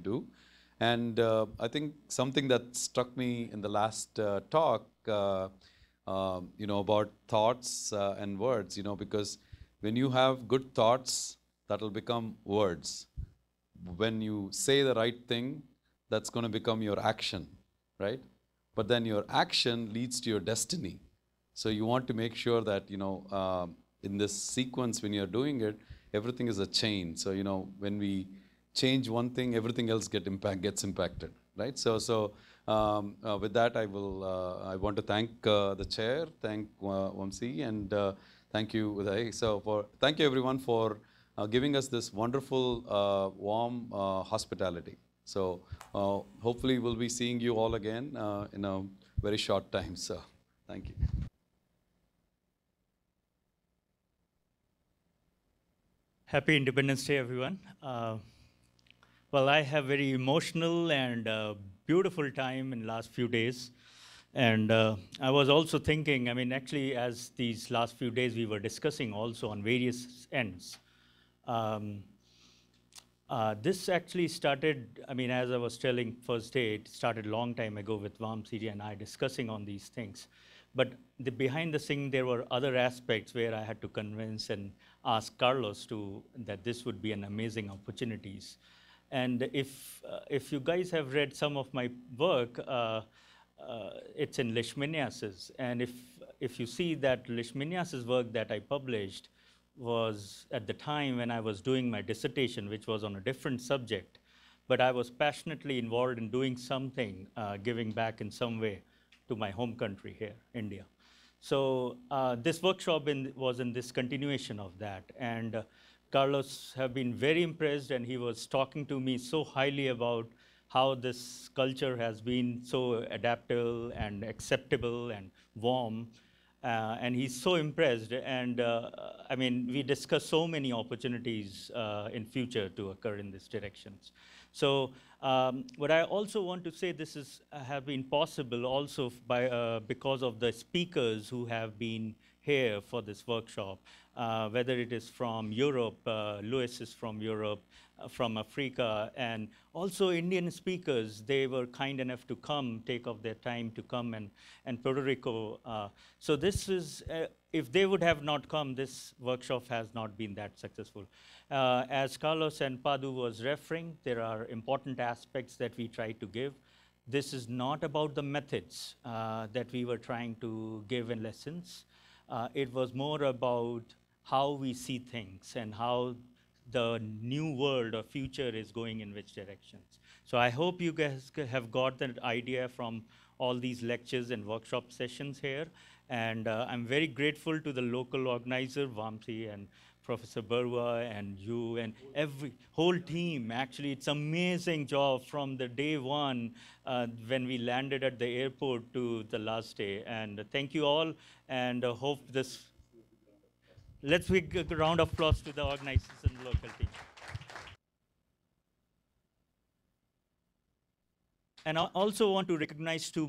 do. And I think something that struck me in the last talk, about thoughts and words, because when you have good thoughts, that will become words. When you say the right thing, that's going to become your action, right? But then your action leads to your destiny. So you want to make sure that, in this sequence, when you're doing it, everything is a chain. So, when we change one thing, everything else gets impacted, right? So with that, I want to thank the chair, thank Vamsi, and thank you, Uday. So thank you everyone for giving us this wonderful, warm hospitality. So hopefully we'll be seeing you all again in a very short time. So thank you. Happy Independence Day, everyone. Well, I have very emotional and beautiful time in the last few days. And I was also thinking, actually, as these last few days we were discussing also on various ends. This actually started, as I was telling first day, it started a long time ago with Vamsi and I discussing on these things. But behind the scene, there were other aspects where I had to convince and ask Carlos that this would be an amazing opportunities. And if you guys have read some of my work, it's in leishmaniasis. And if you see that leishmaniasis work that I published was at the time when I was doing my dissertation, which was on a different subject, but I was passionately involved in doing something, giving back in some way to my home country here, India. So this workshop was in this continuation of that. And Carlos have been very impressed, and he was talking to me so highly about how this culture has been so adaptable and acceptable and warm. And he's so impressed. And we discussed so many opportunities in future to occur in these directions. So what I also want to say, this have been possible also because of the speakers who have been here for this workshop, whether it is from Europe, Louis is from Europe, from Africa, and also Indian speakers. They were kind enough to come, take off their time to come, and Puerto Rico. So this is, if they would have not come, this workshop has not been that successful. As Carlos and Padu was referring, there are important aspects that we try to give. This is not about the methods that we were trying to give in lessons. It was more about how we see things and how the new world or future is going in which directions. So I hope you guys have got that idea from all these lectures and workshop sessions here. And I'm very grateful to the local organizer, Vamsi, and Professor Barua, and you, and every whole team. Actually, it's amazing job from the day one when we landed at the airport to the last day. And thank you all, and hope this. Let's give a round of applause to the organizers and the local team. And I also want to recognize two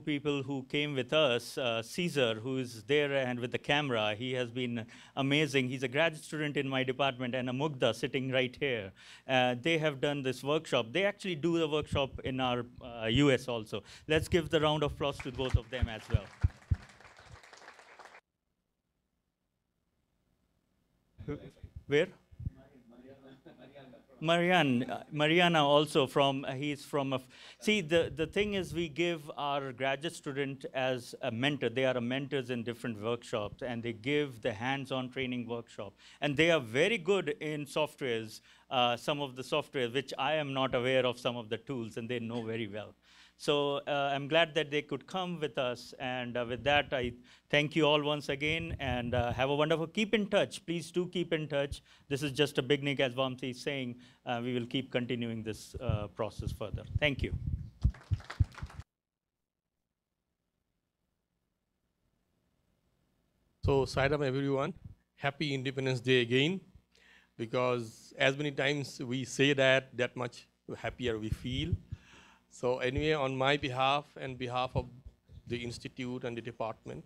people who came with us. Caesar, who is there and with the camera, he has been amazing. He's a graduate student in my department, and Mugdha sitting right here. They have done this workshop. They actually do the workshop in our US also. Let's give the round of applause to both of them as well. Where? Mariana also from, he's from, see, the thing is we give our graduate student as a mentor. They are mentors in different workshops, and they give the hands-on training workshop. And they are very good in softwares, some of the software, which I am not aware of some of the tools, and they know very well. So I'm glad that they could come with us. And with that, I thank you all once again, and have a wonderful, keep in touch. Please do keep in touch. This is just a beginning, as Vamsi is saying. We will keep continuing this process further. Thank you. So, Sairam everyone, happy Independence Day again, because as many times we say that, that much happier we feel. So anyway, on my behalf and behalf of the Institute and the department,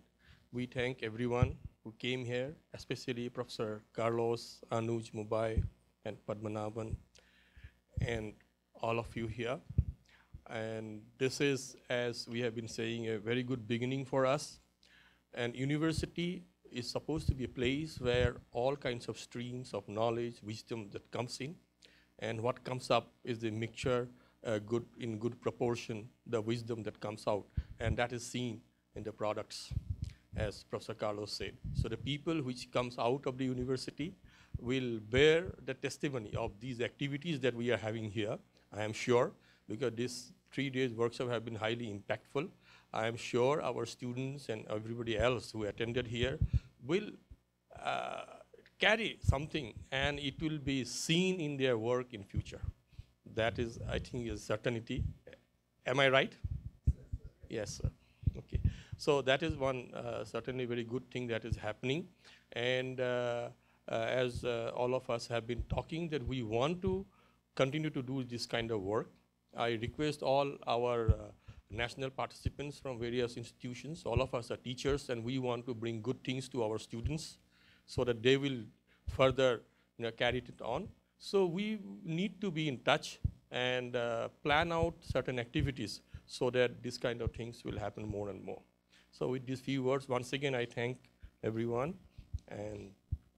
we thank everyone who came here, especially Professor Carlos, Anuj, Mubai, and Padmanabhan, and all of you here. And this is, as we have been saying, a very good beginning for us. And university is supposed to be a place where all kinds of streams of knowledge, wisdom that comes in, and what comes up is the mixture, in good proportion, the wisdom that comes out, and that is seen in the products, as Professor Carlos said. So the people which comes out of the university will bear the testimony of these activities that we are having here, I am sure, because this 3 days workshop have been highly impactful. I am sure our students and everybody else who attended here will carry something, and it will be seen in their work in future. That is, I think, is certainty. Am I right? Yes, sir. Okay. So that is one certainly very good thing that is happening. And as all of us have been talking, that we want to continue to do this kind of work. I request all our national participants from various institutions, all of us are teachers, and we want to bring good things to our students so that they will further carry it on. So we need to be in touch and plan out certain activities so that this kind of things will happen more and more. So with these few words, once again, I thank everyone, and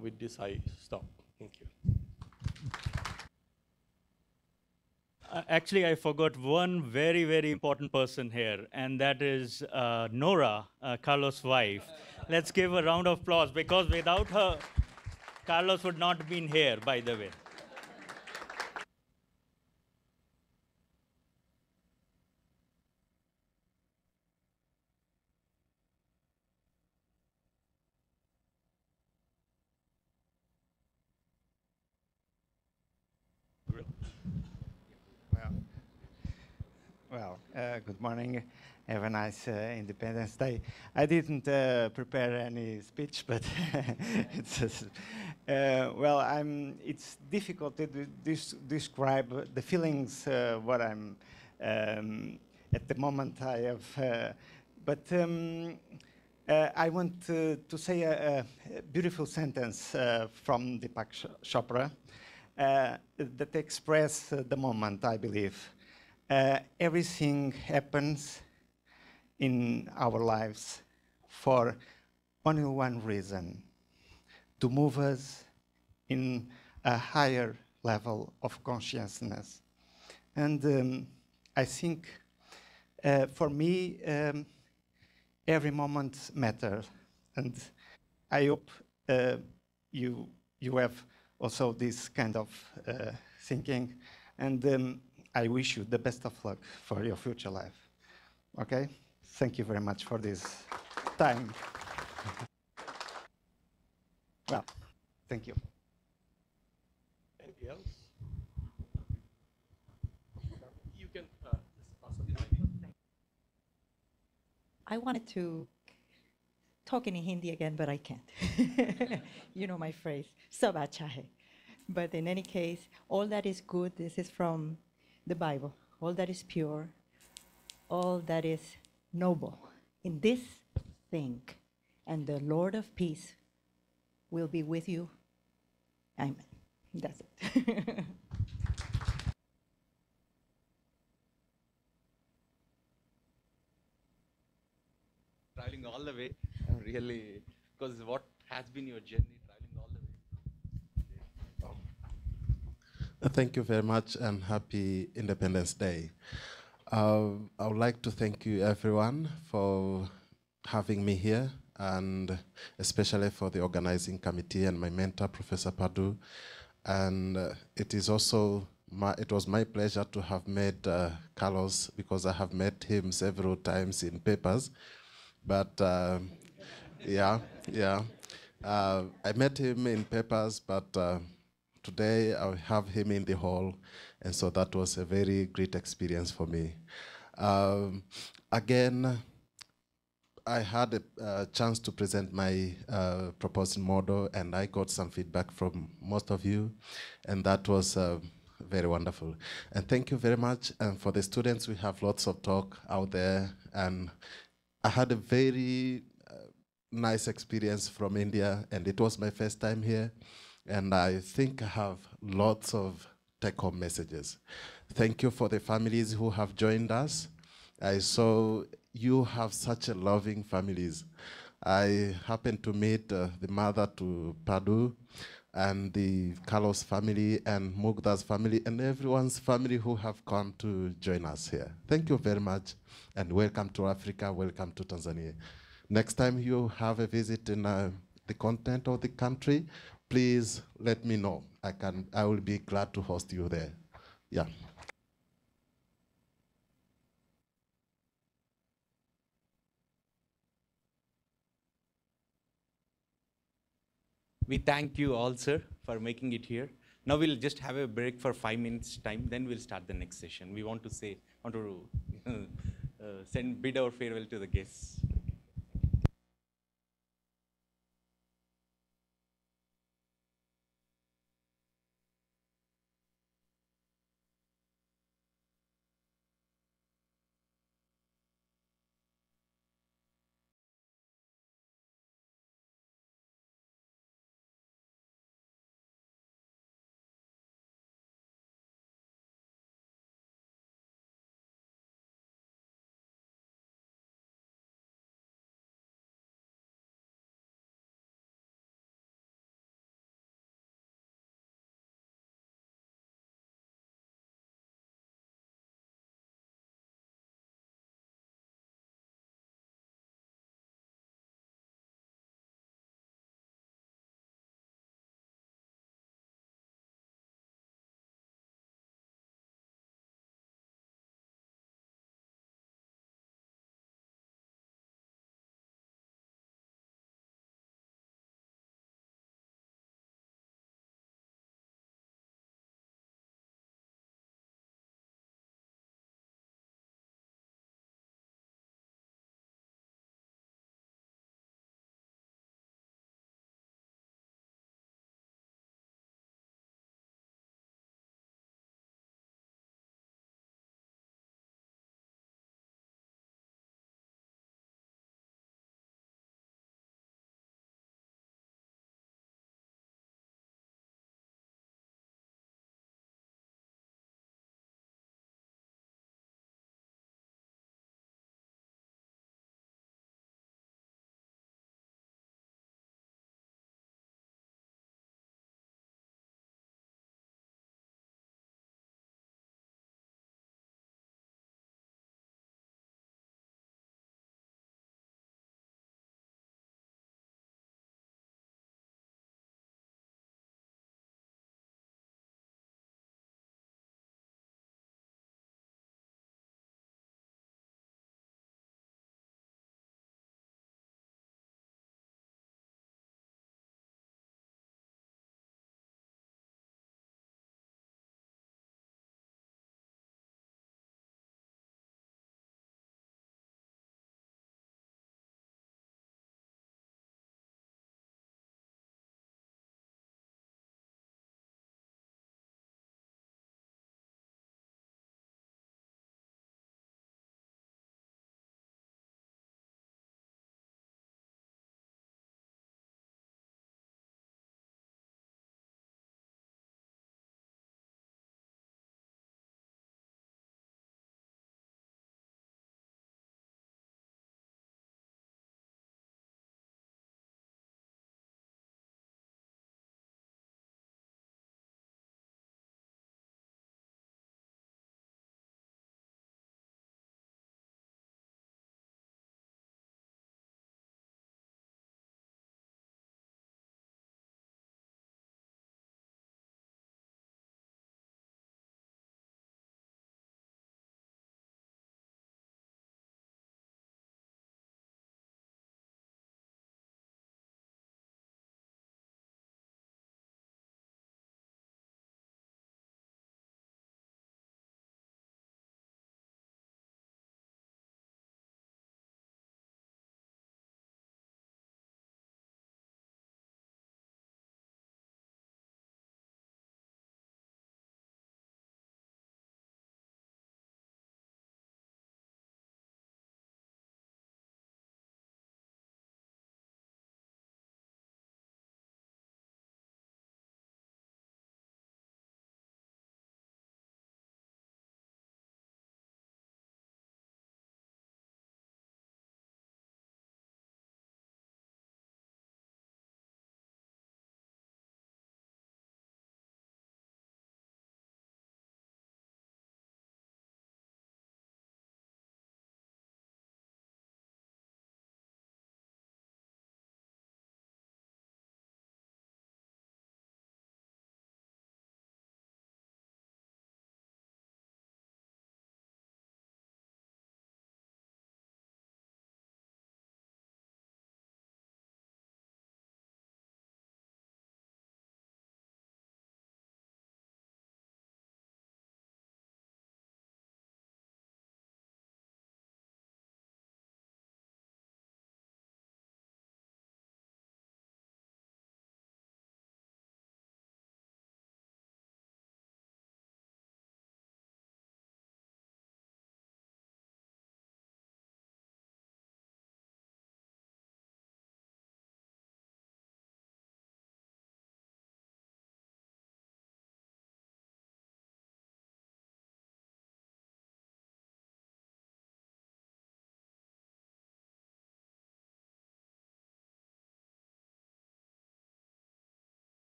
with this, I stop. Thank you. Actually, I forgot one very, very important person here, and that is Nora, Carlos' wife. Let's give a round of applause, because without her, Carlos would not have been here, by the way. Good morning. Have a nice Independence Day. I didn't prepare any speech, but it's just, it's difficult to describe the feelings what I'm at the moment I have, I want to say a beautiful sentence from Deepak Chopra that express the moment, I believe. Everything happens in our lives for only one reason: to move us in a higher level of consciousness. And I think for me, every moment matters. And I hope you have also this kind of thinking. And I wish you the best of luck for your future life. Okay? Thank you very much for this time. Well, thank you. Anybody else? You can just pass on the mic. I wanted to talk in Hindi again, but I can't. You know my phrase, sab acha hai. But in any case, all that is good, this is from the Bible. All that is pure, all that is noble, in this think, and the Lord of peace will be with you. Amen. That's it. Traveling all the way, I'm really, because what has been your journey traveling all the way? Thank you very much, and happy Independence Day. I would like to thank you everyone for having me here, and especially for the organizing committee and my mentor, Professor Padu. And it was my pleasure to have met Carlos, because I have met him several times in papers. But I met him in papers, but today I have him in the hall, and so that was a very great experience for me. Again, I had a chance to present my proposed model, and I got some feedback from most of you, and that was very wonderful. And thank you very much. And for the students, we have lots of talk out there, and I had a very nice experience from India, and it was my first time here. And I think I have lots of take-home messages. Thank you for the families who have joined us. I saw you have such a loving families. I happened to meet the mother to Padu and the Carlos family and Mugda's family and everyone's family who have come to join us here. Thank you very much and welcome to Africa, welcome to Tanzania. Next time you have a visit in the content of the country, please let me know. I will be glad to host you there. Yeah. We thank you all, sir, for making it here. Now we'll just have a break for 5 minutes time, then we'll start the next session. We want to bid our farewell to the guests.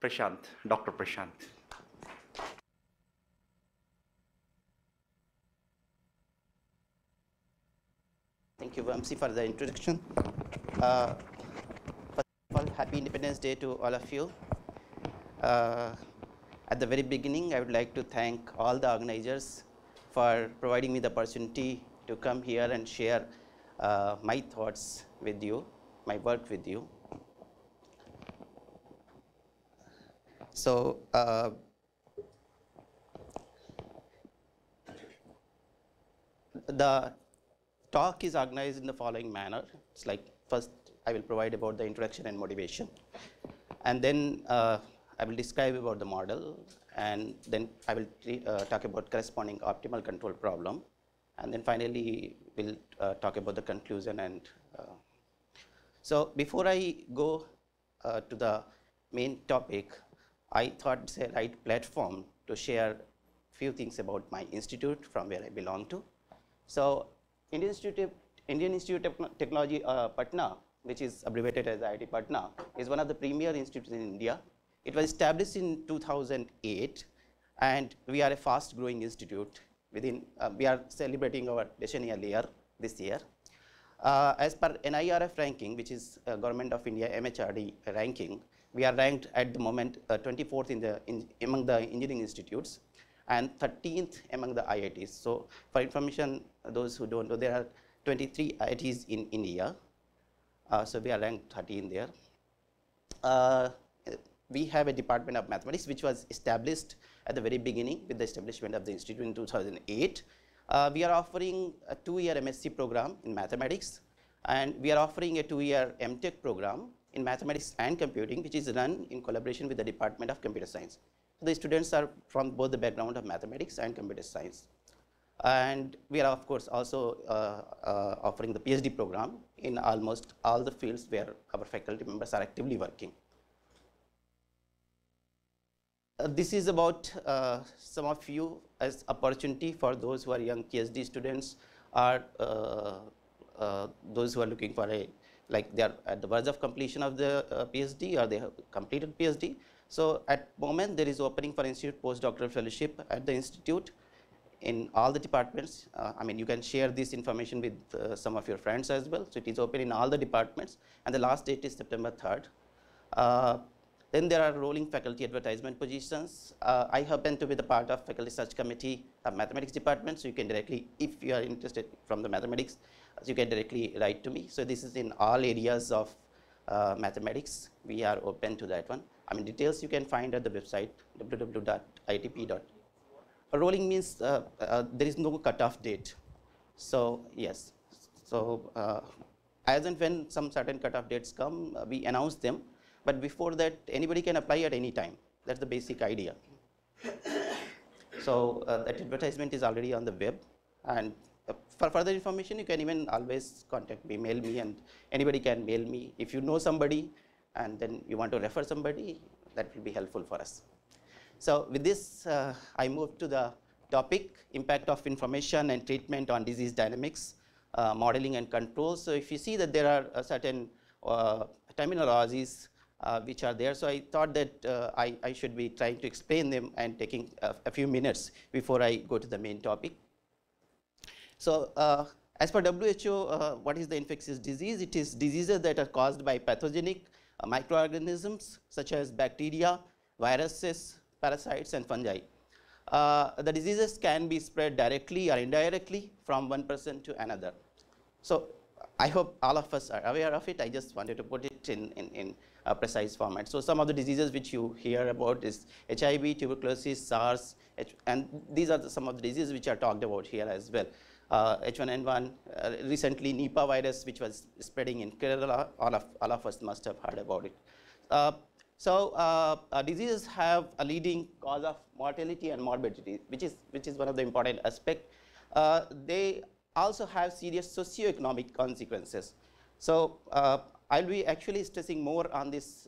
Prashant, Dr. Prashant. Thank you, Vamsi, for the introduction. First of all, happy Independence Day to all of you. At the very beginning, I would like to thank all the organizers for providing me the opportunity to come here and share my thoughts with you, my work with you. So, the talk is organized in the following manner. It's like, first I will provide about the introduction and motivation, and then I will describe about the model, and then I will talk about corresponding optimal control problem, and then finally we'll talk about the conclusion. And so before I go to the main topic, I thought it's a right platform to share few things about my institute from where I belong to. So Indian Institute of Technology, Patna, which is abbreviated as IIT Patna, is one of the premier institutes in India. It was established in 2008, and we are a fast-growing institute. We are celebrating our decennial year this year. As per NIRF ranking, which is Government of India MHRD ranking, we are ranked at the moment 24th among the engineering institutes, and 13th among the IITs. So for information, those who don't know, there are 23 IITs in India. So we are ranked 13 there. We have a department of mathematics, which was established at the very beginning with the establishment of the institute in 2008. We are offering a 2-year MSc program in mathematics, and we are offering a 2-year MTech program in mathematics and computing, which is run in collaboration with the Department of Computer Science. So the students are from both the background of mathematics and computer science. And we are, of course, also offering the PhD program in almost all the fields where our faculty members are actively working. This is about some of you as opportunity for those who are young PhD students, or those who are looking for like they are at the verge of completion of the PhD, or they have completed PhD. So at moment there is opening for institute postdoctoral fellowship at the institute in all the departments. I mean, you can share this information with some of your friends as well. So it is open in all the departments, and the last date is September 3rd. Then there are rolling faculty advertisement positions. I happen to be the part of faculty search committee of mathematics department, so you can directly, if you are interested from the mathematics, you can directly write to me. So this is in all areas of mathematics. We are open to that one. I mean, details you can find at the website www.itp. Rolling means there is no cutoff date. So yes, so as and when some certain cutoff dates come, we announce them. But before that, anybody can apply at any time. That's the basic idea. So that advertisement is already on the web. And for further information, you can even always contact me, mail me, and anybody can mail me. If you know somebody and then you want to refer somebody, that will be helpful for us. So with this, I move to the topic, impact of information and treatment on disease dynamics, modeling and control. So if you see that there are certain terminologies which are there, so I thought that I should be trying to explain them and taking a few minutes before I go to the main topic. So as per WHO, what is the infectious disease? It is diseases that are caused by pathogenic microorganisms such as bacteria, viruses, parasites, and fungi. The diseases can be spread directly or indirectly from one person to another. So I hope all of us are aware of it. I just wanted to put it in a precise format. So some of the diseases which you hear about is HIV, tuberculosis, SARS, and these are some of the diseases which are talked about here as well. H1N1, recently Nipah virus, which was spreading in Kerala. All of us must have heard about it. So diseases have a leading cause of mortality and morbidity, which is one of the important aspects. They also have serious socioeconomic consequences. So I'll be actually stressing more on this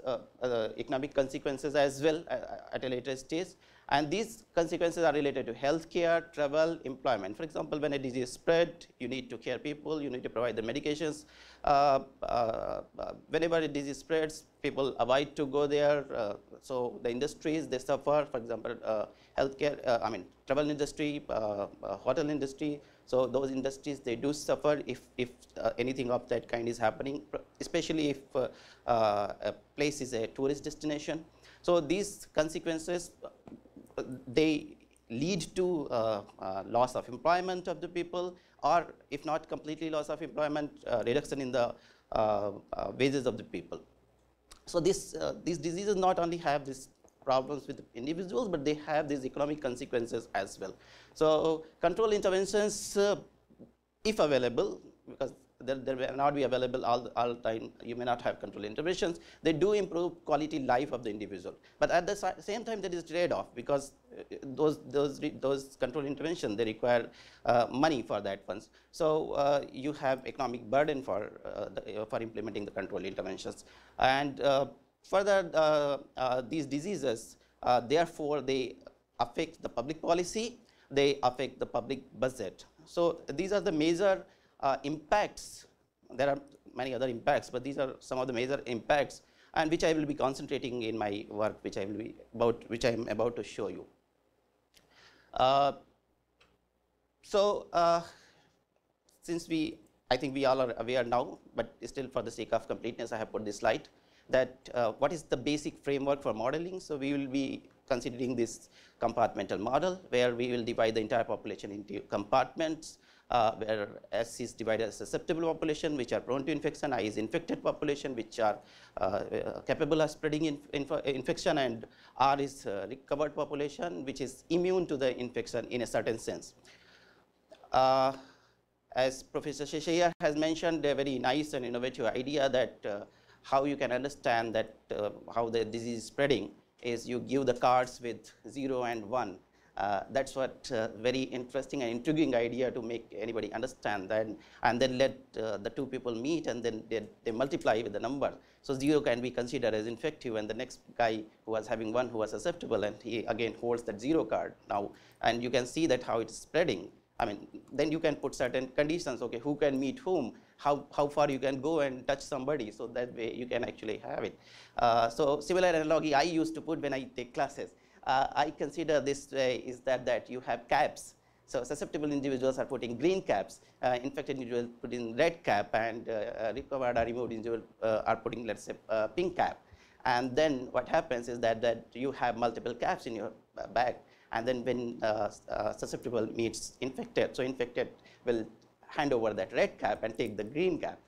economic consequences as well at a later stage. And these consequences are related to healthcare, travel, employment. For example, when a disease spread, you need to care people, you need to provide the medications. Whenever a disease spreads, people avoid to go there. So the industries, they suffer. For example, healthcare, travel industry, hotel industry. So those industries, they do suffer if anything of that kind is happening, especially if a place is a tourist destination. So these consequences, they lead to loss of employment of the people, or if not completely loss of employment, reduction in the wages of the people. So these diseases not only have these problems with individuals, but they have these economic consequences as well. So control interventions, if available, because they may not be available all the time, you may not have control interventions, they do improve quality life of the individual. But at the same time, there is trade-off, because those control interventions, they require money for that funds. So you have economic burden for implementing the control interventions. And further, these diseases, therefore, they affect the public policy, they affect the public budget. So these are the major impacts. There are many other impacts, but these are some of the major impacts, and which I will be concentrating in my work, which I am about to show you. Since I think we all are aware now, but still for the sake of completeness, I have put this slide, that what is the basic framework for modeling. So we will be considering this compartmental model, where we will divide the entire population into compartments, where S is divided as susceptible population, which are prone to infection, I is infected population, which are capable of spreading infection, and R is recovered population, which is immune to the infection in a certain sense. As Professor Sheshayar has mentioned, a very nice and innovative idea that how you can understand that how the disease is spreading is you give the cards with 0 and 1. That's what very interesting and intriguing idea to make anybody understand that, and then let the two people meet, and then they multiply with the number. So 0 can be considered as infective, and the next guy who was having 1 who was susceptible, and he again holds that 0 card now, and you can see that how it's spreading. Then you can put certain conditions, okay, who can meet whom, how far you can go and touch somebody, so that way you can actually have it. So similar analogy I used to put when I take classes. I consider this way is that you have caps. So susceptible individuals are putting green caps, infected individuals putting red cap, and recovered or removed individuals are putting, let's say, pink cap. And then what happens is that you have multiple caps in your bag. And then when susceptible meets infected, so infected will hand over that red cap and take the green cap.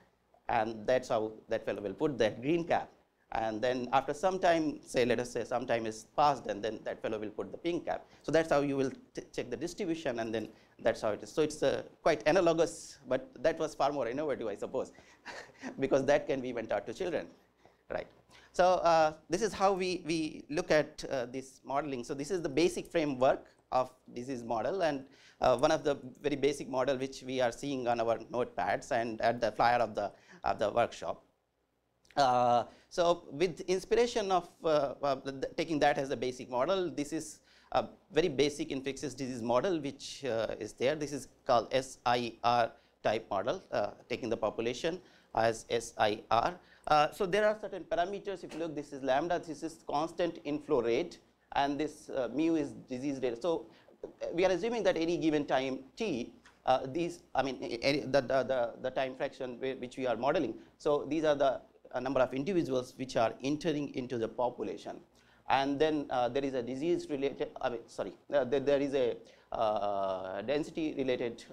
And that's how that fellow will put that green cap. And then after some time, say, let us say some time is passed, and then that fellow will put the pink cap. So that's how you will check the distribution, and then that's how it is. So it's quite analogous, but that was far more innovative, I suppose, because that can be even taught to children, right? So this is how we look at this modeling. So this is the basic framework of disease model, and one of the very basic model which we are seeing on our notepads and at the flyer of the workshop. So with inspiration of taking that as a basic model, this is a very basic infectious disease model which is there. This is called SIR type model, taking the population as SIR. So there are certain parameters. If you look, this is lambda, this is constant inflow rate, and this mu is disease rate. So we are assuming that any given time t, the time fraction which we are modeling. So these are the number of individuals which are entering into the population, and then there is a disease related, there is a density related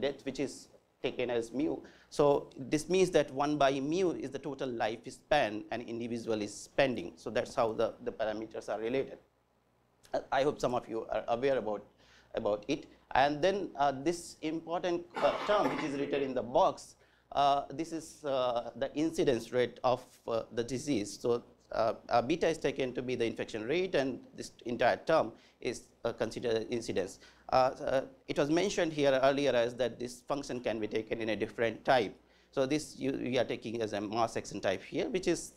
death which is taken as mu. So this means that 1 by mu is the total lifespan an individual is spending. So that's how the parameters are related. I hope some of you are aware about it. And then this important term which is written in the box, this is the incidence rate of the disease. So beta is taken to be the infection rate, and this entire term is considered incidence. It was mentioned here earlier as that this function can be taken in a different type. So this we are taking as a mass action type here, which is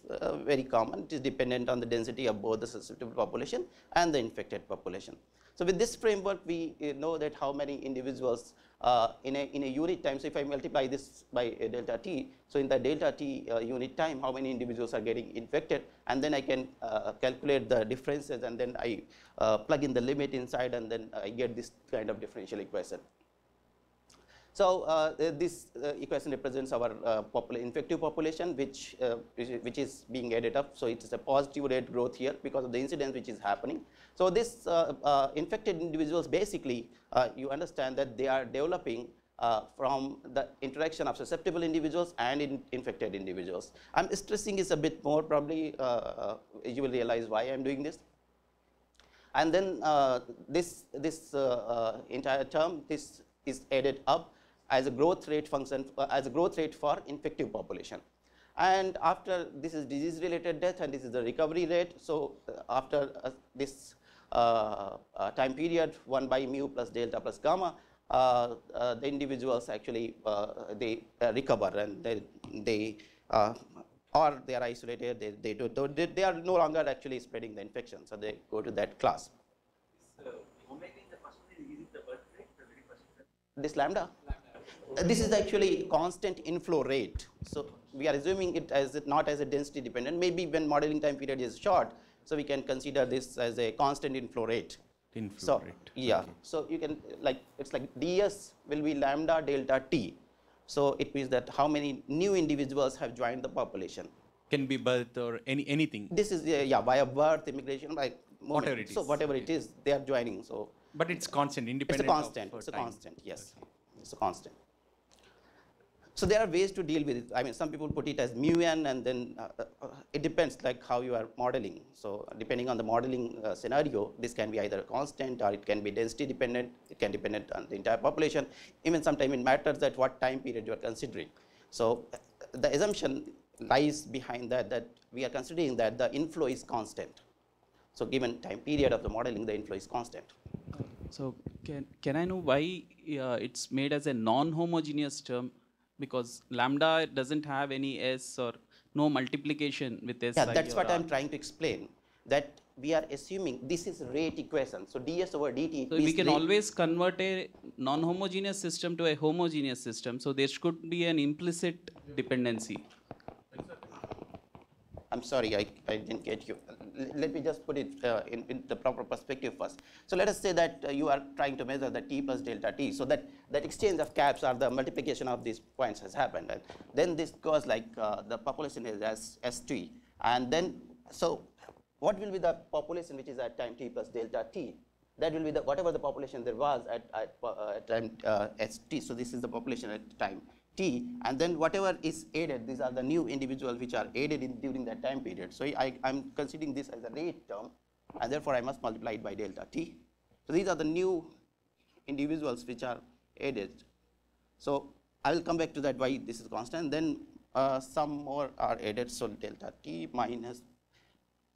very common. It is dependent on the density of both the susceptible population and the infected population. So with this framework, we know that how many individuals in a unit time. So if I multiply this by delta t, so in the delta t unit time, how many individuals are getting infected, and then I can calculate the differences, and then I plug in the limit inside, and then I get this kind of differential equation. So this equation represents our infective population, which is being added up. So it is a positive rate growth here because of the incidence which is happening. So this infected individuals, basically, you understand that they are developing from the interaction of susceptible individuals and infected individuals. I'm stressing this a bit more, probably you will realize why I'm doing this. And then this entire term, this is added up as a growth rate function, as a growth rate for infective population. And after this is disease related death, and this is the recovery rate. So after this time period, 1 by mu plus delta plus gamma, the individuals actually they recover, and they or they are isolated, they are no longer actually spreading the infection, so they go to that class. This lambda? This is actually constant inflow rate. So we are assuming it as not as a density dependent. Maybe when modeling time period is short, so we can consider this as a constant inflow rate. Inflow rate. Yeah. Okay. So you can it's like ds will be lambda delta t. So it means that how many new individuals have joined the population. Can be birth or anything. This is via birth, immigration, by movement. Whatever it is. So whatever it is, they are joining. So. But it's constant, independent. It's a constant. It's a constant. Yes. Okay. It's a constant. So there are ways to deal with it. I mean, some people put it as mu n, and then it depends like how you are modeling. So depending on the modeling scenario, this can be either a constant or it can be density dependent. It can depend on the entire population. Even sometimes it matters at what time period you are considering. So the assumption lies behind that we are considering that the inflow is constant. So given time period of the modeling, the inflow is constant. So can I know why it's made as a non-homogeneous term? Because lambda doesn't have any s or no multiplication with s. Yeah, that's what I'm trying to explain. That we are assuming this is rate equation. So ds over dt. So we can always convert a non-homogeneous system to a homogeneous system. So there should be an implicit dependency. I'm sorry, I didn't get you. Let me just put it in the proper perspective first. So let us say that you are trying to measure the t plus delta t. So that exchange of caps or the multiplication of these points has happened. And then this goes like the population is as st. And then, so what will be the population which is at time t plus delta t? That will be the whatever the population there was at time st. So this is the population at time t, and then whatever is added, these are the new individuals which are added during that time period. So I'm considering this as a rate term, and therefore I must multiply it by delta t. So these are the new individuals which are added. So I will come back to that why this is constant. Then some more are added. So delta t minus,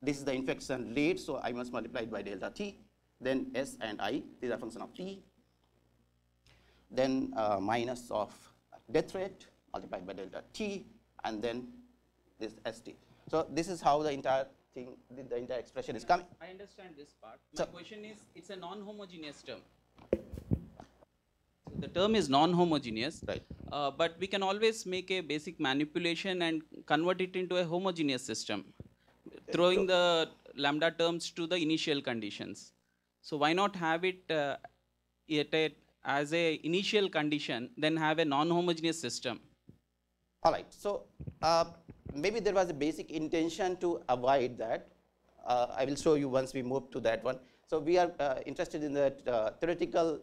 this is the infection rate, so I must multiply it by delta t. Then s and I, these are function of t. Then minus of death rate multiplied by delta t, and then this st. So this is how the entire thing, the entire expression is coming. I understand this part. My question is, it's a non-homogeneous term. So the term is non-homogeneous, right? But we can always make a basic manipulation and convert it into a homogeneous system, throwing the lambda terms to the initial conditions. So why not have it as a initial condition, then have a non-homogeneous system? All right. So maybe there was a basic intention to avoid that. I will show you once we move to that one. So we are interested in that theoretical.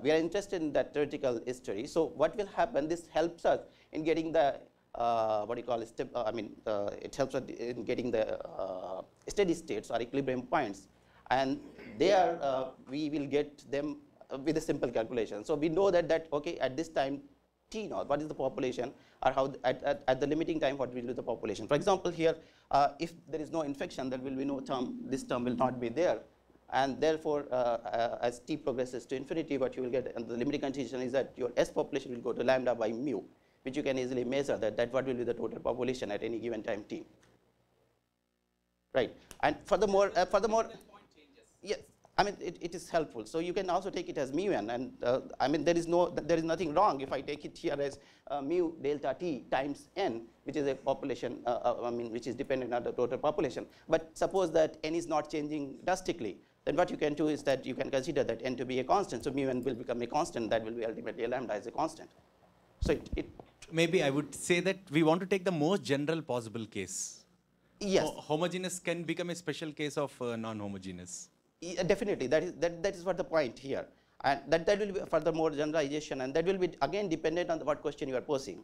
We are interested in that theoretical history. So what will happen? This helps us in getting the what do you call it? It helps us in getting the steady states or equilibrium points, and there we will get them with a simple calculation. So we know that okay, at this time t naught, what is the population, or how at the limiting time what will be the population. For example, here if there is no infection, there will be no term, this term will not be there, and therefore as t progresses to infinity, what you will get, and the limiting condition is that your s population will go to lambda by mu, which you can easily measure that what will be the total population at any given time t. Right. And furthermore, yes, I mean it is helpful. So you can also take it as mu n, and I mean there is nothing wrong if I take it here as mu delta t times n, which is a population, I mean which is dependent on the total population. But suppose that n is not changing drastically, then what you can do is that you can consider that n to be a constant. So mu n will become a constant. That will be ultimately a lambda as a constant. So maybe I would say that we want to take the most general possible case. Yes. Homogeneous can become a special case of non-homogeneous. Yeah, definitely, that is what the point here, and that will be furthermore generalization, and that will be again dependent on what question you are posing,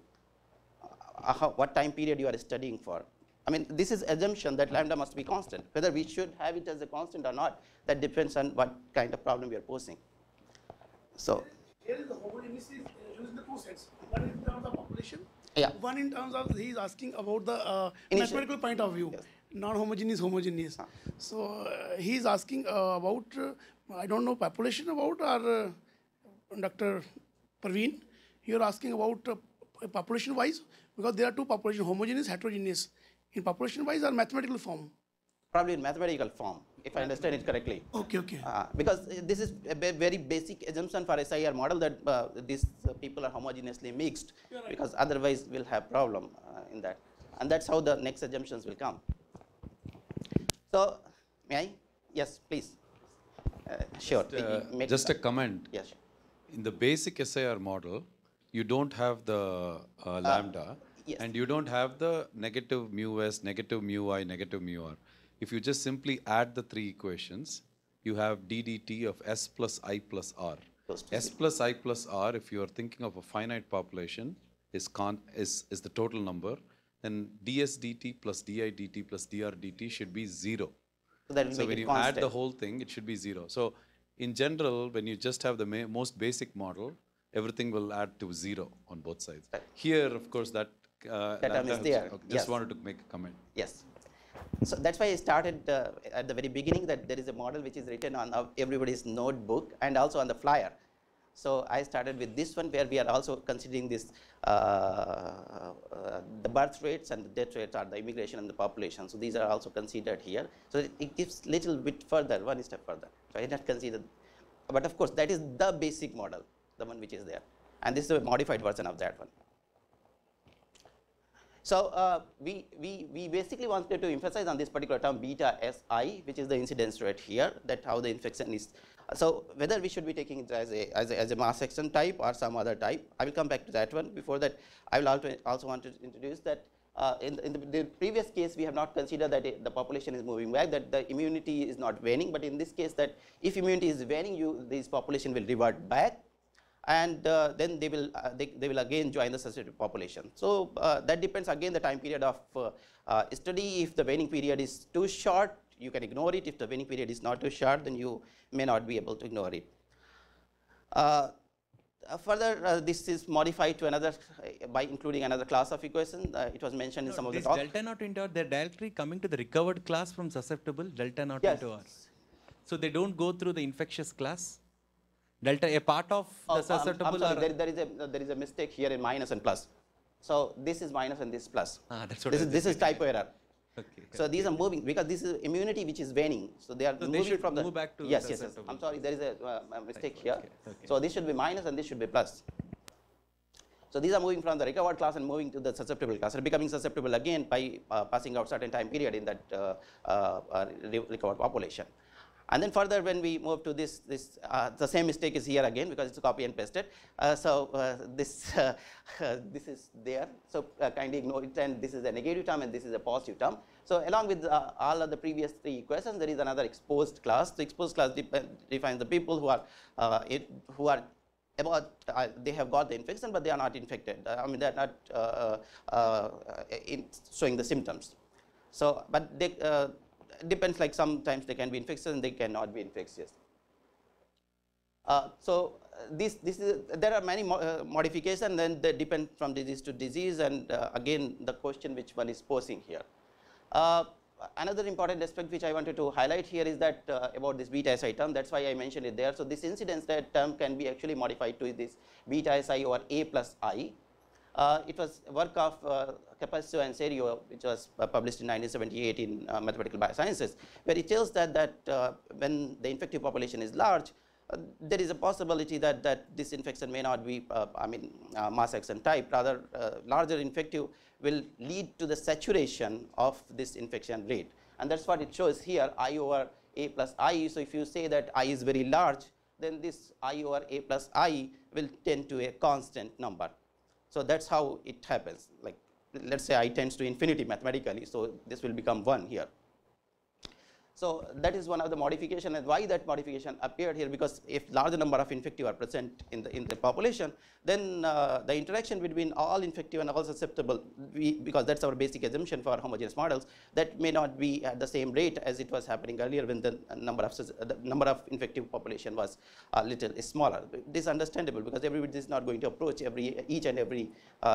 what time period you are studying for. I mean, this is assumption that lambda must be constant. Whether we should have it as a constant or not, that depends on what kind of problem we are posing. So here is the homogeneous is used in the two sets. One in terms of population. Yeah. One in terms of he is asking about the mathematical point of view. Yes. Non-homogeneous, homogeneous. So he is asking about I don't know population about or Dr. Parveen. You are asking about population wise, because there are two population, homogeneous, heterogeneous. In population wise or mathematical form? Probably in mathematical form, if I understand it correctly. Okay, okay. Because this is a very basic assumption for SIR model that these people are homogeneously mixed, right. Because otherwise we'll have problem in that. And that's how the next assumptions will come. So, may I? Yes, please. Sure. Just a comment. Yes, sure. In the basic SIR model, you don't have the lambda, yes. And you don't have the negative mu s, negative mu I, negative mu r. If you just simply add the three equations, you have ddt of s plus I plus r. S plus I plus r, if you are thinking of a finite population, is the total number. Then ds dt plus di dt plus dr dt should be 0. So when you add the whole thing, it should be 0. So in general, when you just have the most basic model, everything will add to 0 on both sides. Right. Here, of course, that term is there. Okay, just wanted to make a comment. Yes. So that's why I started at the very beginning that there is a model which is written on everybody's notebook and also on the flyer. So I started with this one where we are also considering this, the birth rates and the death rates are the immigration and the population. So these are also considered here. So it gives little bit further, one step further. So I did not consider, but of course that is the basic model, the one which is there. And this is a modified version of that one. So we basically wanted to emphasize on this particular term beta Si, which is the incidence rate here, that how the infection is. So whether we should be taking it as a mass action type or some other type, I will come back to that one. Before that, I will also want to introduce that in the previous case, we have not considered that the population is moving back, that the immunity is not waning, but in this case that if immunity is waning, this population will revert back. And then they will again join the susceptible population. So that depends again the time period of study. If the waning period is too short, you can ignore it. If the waning period is not too short, then you may not be able to ignore it. Further, this is modified to another by including another class of equation. It was mentioned in some of the talk. Delta naught into R, they're directly coming to the recovered class from susceptible delta naught into R. So they don't go through the infectious class. Delta, a part of the susceptible. I'm sorry, there is a mistake here in minus and plus. So this is minus and this is plus. That's what this is typo error. Okay. So these are moving because this is immunity which is waning. So they are moving from the. Move back to yes. I'm sorry, there is a mistake here. Okay. So this should be minus and this should be plus. So these are moving from the recovered class and moving to the susceptible class, and becoming susceptible again by passing out certain time period in that recovered population. And then further, when we move to this the same mistake is here again because it's copy and pasted. This is there. So kindly ignore it. And this is a negative term, and this is a positive term. So along with all of the previous three equations, there is another exposed class. The exposed class defines the people who are they have got the infection, but they are not infected. I mean, they are not showing the symptoms. So, but they. Depends, like sometimes they can be infectious and they cannot be infectious. So there are many modifications, and then they depend from disease to disease, and again the question which one is posing here. Another important aspect which I wanted to highlight here is that about this beta Si term. That's why I mentioned it there. So this incidence rate term can be actually modified to this beta Si over A plus I. It was work of Capaccio and Serio, which was published in 1978 in Mathematical Biosciences, where it tells that when the infective population is large, there is a possibility that this infection may not be, mass action type. Rather, larger infective will lead to the saturation of this infection rate. And that's what it shows here, I over A plus I. So if you say that I is very large, then this I over A plus I will tend to a constant number. So that's how it happens. Like, let's say I tends to infinity mathematically, so this will become 1 here. So that is one of the modification, and why that modification appeared here, because if larger number of infective are present in the population, then the interaction between all infective and all susceptible, because that's our basic assumption for homogeneous models, that may not be at the same rate as it was happening earlier when the number of infective population was a little smaller. This is understandable because everybody is not going to approach each and every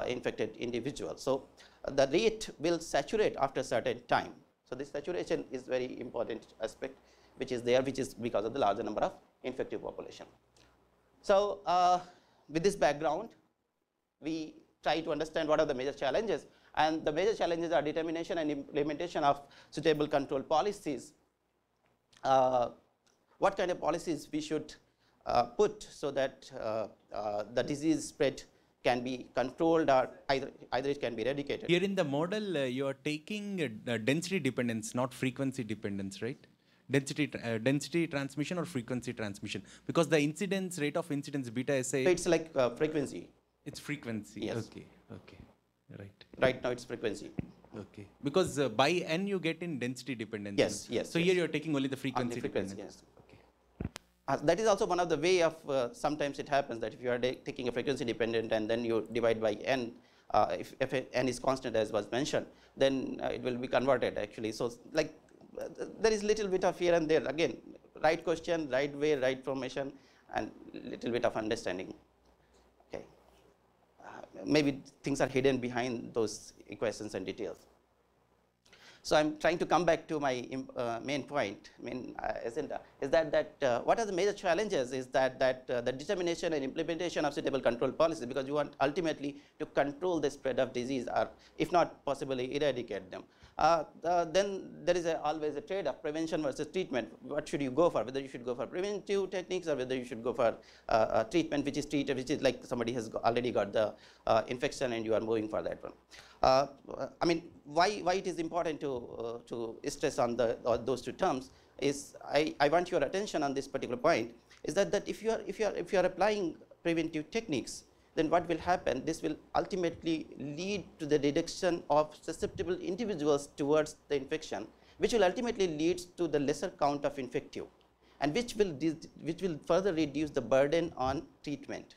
infected individual. So the rate will saturate after a certain time. So this saturation is very important aspect which is there, which is because of the larger number of infective population. So with this background, we try to understand what are the major challenges, and the major challenges are determination and implementation of suitable control policies. What kind of policies we should put so that the disease spread can be controlled, or either it can be eradicated. Here in the model, you are taking density dependence, not frequency dependence, right? Density transmission or frequency transmission, because the incidence rate of incidence beta SA. So it's like frequency. It's frequency. Yes. Okay. Okay. Right. Right now it's frequency. Okay. Because by n you get in density dependence. Yes. Yes. So yes. here you are taking only the frequency. Yes. That is also one of the way of sometimes it happens that if you are taking a frequency dependent and then you divide by n, if n is constant as was mentioned, then it will be converted actually. So like there is little bit of here and there. Again, right question, right way, right formation, and little bit of understanding. Okay, maybe things are hidden behind those equations and details. So I'm trying to come back to my main point, main agenda, is that what are the major challenges is that the determination and implementation of suitable control policies, because you want ultimately to control the spread of disease, or if not possibly eradicate them. Then there is always a trade-off, prevention versus treatment. What should you go for? Whether you should go for preventive techniques or whether you should go for treatment which is like somebody has already got the infection and you are moving for that one. I mean, why it is important to stress on those two terms is I want your attention on this particular point is that if you are applying preventive techniques, then what will happen? This will ultimately lead to the reduction of susceptible individuals towards the infection, which will ultimately lead to the lesser count of infective, and which will further reduce the burden on treatment,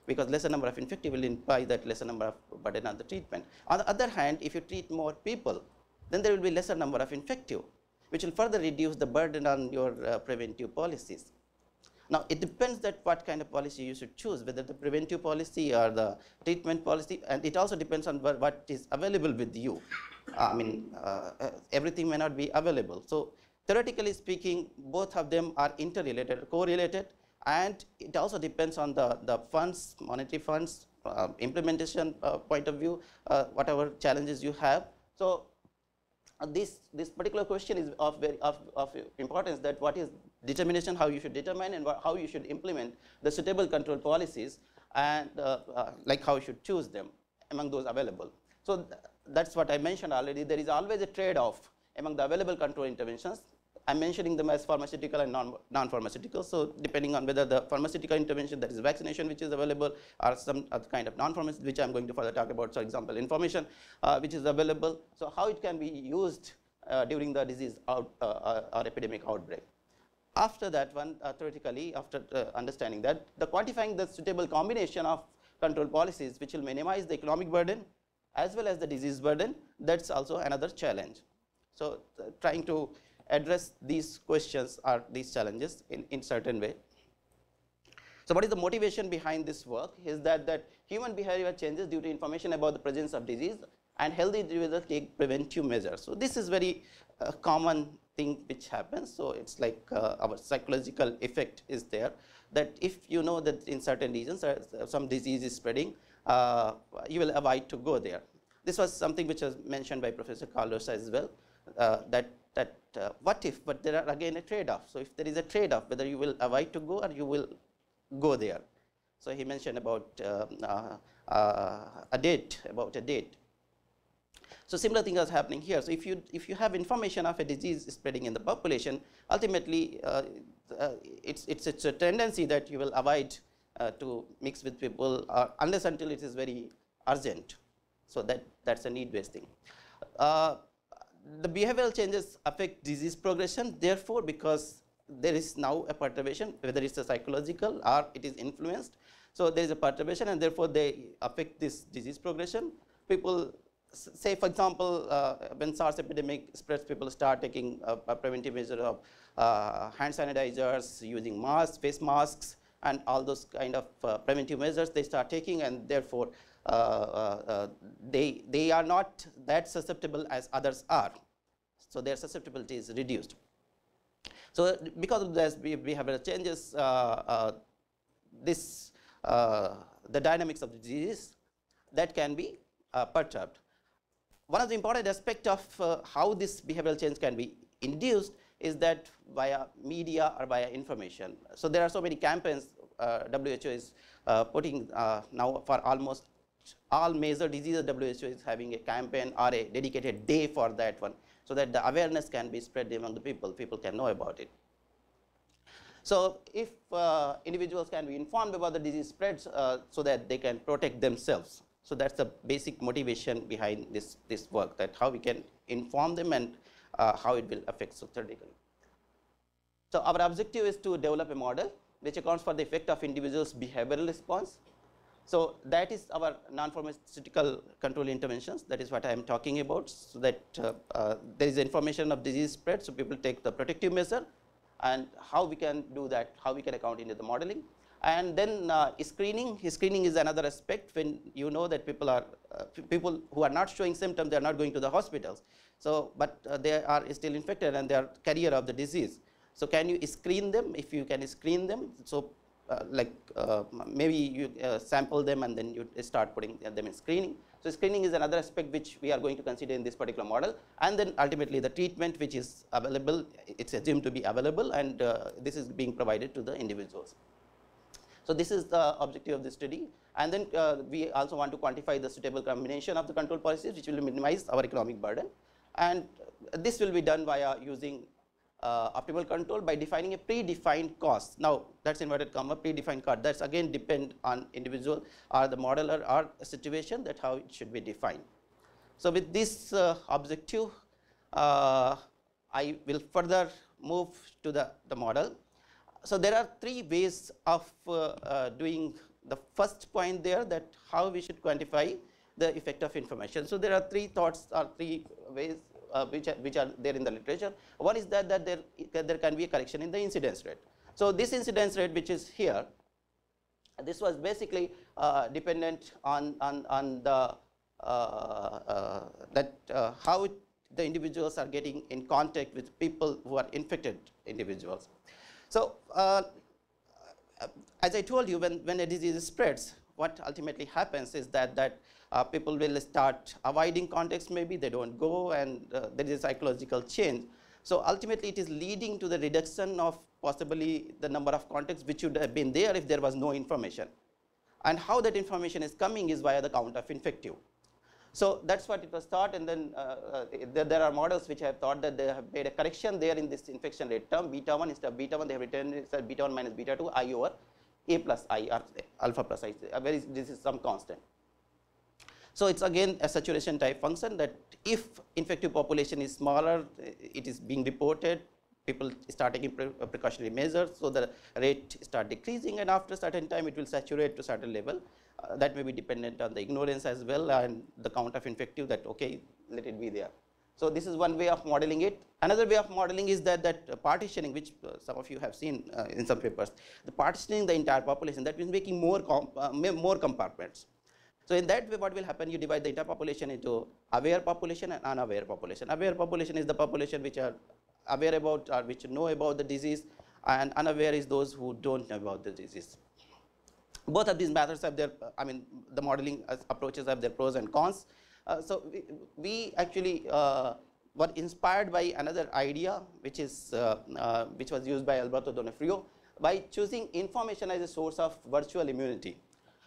because lesser number of infective will imply that lesser number of burden on the treatment. On the other hand, if you treat more people, then there will be lesser number of infective, which will further reduce the burden on your preventive policies. Now, it depends that what kind of policy you should choose, whether the preventive policy or the treatment policy, and it also depends on what is available with you. I mean, everything may not be available. So, theoretically speaking, both of them are interrelated, correlated, and it also depends on the funds, monetary funds, implementation point of view, whatever challenges you have. So, this particular question is of importance, that what is determination, how you should determine, and how you should implement the suitable control policies, and like how you should choose them among those available. So that's what I mentioned already. There is always a trade-off among the available control interventions. I'm mentioning them as pharmaceutical and non-pharmaceutical. So depending on whether the pharmaceutical intervention, that is vaccination, which is available, or some other kind of non-pharmaceutical, which I'm going to further talk about, for example, information, which is available. So how it can be used during the disease or epidemic outbreak. After that one, theoretically, after understanding that, the quantifying the suitable combination of control policies which will minimize the economic burden as well as the disease burden, that's also another challenge. So trying to address these questions or these challenges in certain way. So what is the motivation behind this work is that human behavior changes due to information about the presence of disease, and healthy individuals take preventive measures. So this is very common thing which happens. So it's like our psychological effect is there, that if you know that in certain regions some disease is spreading, you will avoid to go there. This was something which was mentioned by Professor Carlos as well, what if, but there are again a trade-off. So if there is a trade-off, whether you will avoid to go or you will go there. So he mentioned about a date. So similar thing is happening here. So if you have information of a disease spreading in the population, ultimately it's a tendency that you will avoid to mix with people unless until it is very urgent. So that's a need-based thing. The behavioral changes affect disease progression. Therefore, because there is now a perturbation, whether it's a psychological or it is influenced. So there is a perturbation, and therefore they affect this disease progression. People say, for example, when SARS epidemic spreads, people start taking a preventive measure of hand sanitizers, using masks, face masks, and all those kind of preventive measures they start taking, and therefore they are not that susceptible as others are. So their susceptibility is reduced. So because of this behavioral changes, the dynamics of the disease that can be perturbed. One of the important aspects of how this behavioral change can be induced is that via media or via information. So there are so many campaigns WHO is putting now for almost all major diseases. WHO is having a campaign or a dedicated day for that one, so that the awareness can be spread among the people can know about it. So if individuals can be informed about the disease spreads so that they can protect themselves. So that's the basic motivation behind this work, that how we can inform them and how it will affect strategically. So our objective is to develop a model which accounts for the effect of individuals' behavioral response. So that is our non-pharmaceutical control interventions. That is what I am talking about. So that there is information of disease spread, so people take the protective measure, and how we can do that, how we can account into the modeling. And then screening is another aspect. When you know that people who are not showing symptoms, they are not going to the hospitals. So, but they are still infected and they are carrier of the disease. So can you screen them? If you can screen them, so maybe you sample them and then you start putting them in screening. So screening is another aspect which we are going to consider in this particular model. And then ultimately the treatment which is available, it's assumed to be available, and this is being provided to the individuals. So this is the objective of the study. And then we also want to quantify the suitable combination of the control policies which will minimize our economic burden. And this will be done via using optimal control by defining a predefined cost. Now that's inverted comma, predefined cost. That's again depend on individual or the modeler or situation, that how it should be defined. So with this objective, I will further move to the model. So there are three ways of doing the first point there, that how we should quantify the effect of information. So there are three thoughts or three ways which are there in the literature. One is that there can be a correction in the incidence rate. So this incidence rate which is here, this was basically dependent on the how the individuals are getting in contact with people who are infected individuals. So as I told you, when a disease spreads, what ultimately happens is that people will start avoiding contacts, maybe they don't go, and there is a psychological change. So ultimately it is leading to the reduction of possibly the number of contacts which would have been there if there was no information. And how that information is coming is via the count of infective. So that's what it was thought, and then there are models which have thought that they have made a correction there in this infection rate term, beta 1 instead of beta 1, they have written it as beta 1 minus beta 2, I over A plus I, or alpha plus I, this is some constant. So it's again a saturation type function, that if infective population is smaller, it is being reported, people start taking precautionary measures, so the rate start decreasing, and after a certain time it will saturate to a certain level. That may be dependent on the ignorance as well, and the count of infective, that okay, let it be there. So this is one way of modeling it. Another way of modeling is that partitioning, which some of you have seen in some papers, the partitioning the entire population, that means making more compartments. So in that way, what will happen, you divide the entire population into aware population and unaware population. Aware population is the population which are aware about or which know about the disease, and unaware is those who don't know about the disease. both of these methods have their, the modeling approaches have their pros and cons. So we actually were inspired by another idea, which was used by Alberto Donofrio, by choosing information as a source of virtual immunity.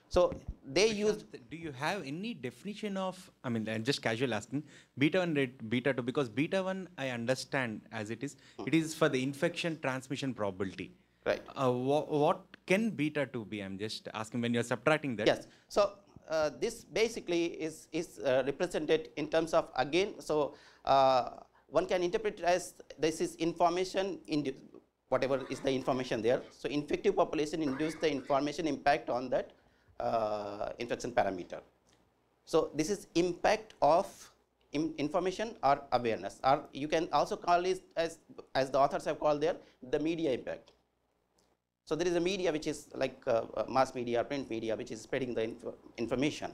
So they used. Do you have any definition of, I'm just casual asking, beta 1 rate, beta 2, because beta 1 I understand as it is for the infection transmission probability. Right. What can beta 2 be? I'm just asking when you're subtracting that. Yes. So this basically is represented in terms of, again, so one can interpret it as this is information, whatever is the information there. So infective population induce the information impact on that infection parameter. So this is impact of information or awareness, or you can also call it as the authors have called there, the media impact. So there is a media which is like mass media, print media, which is spreading the information,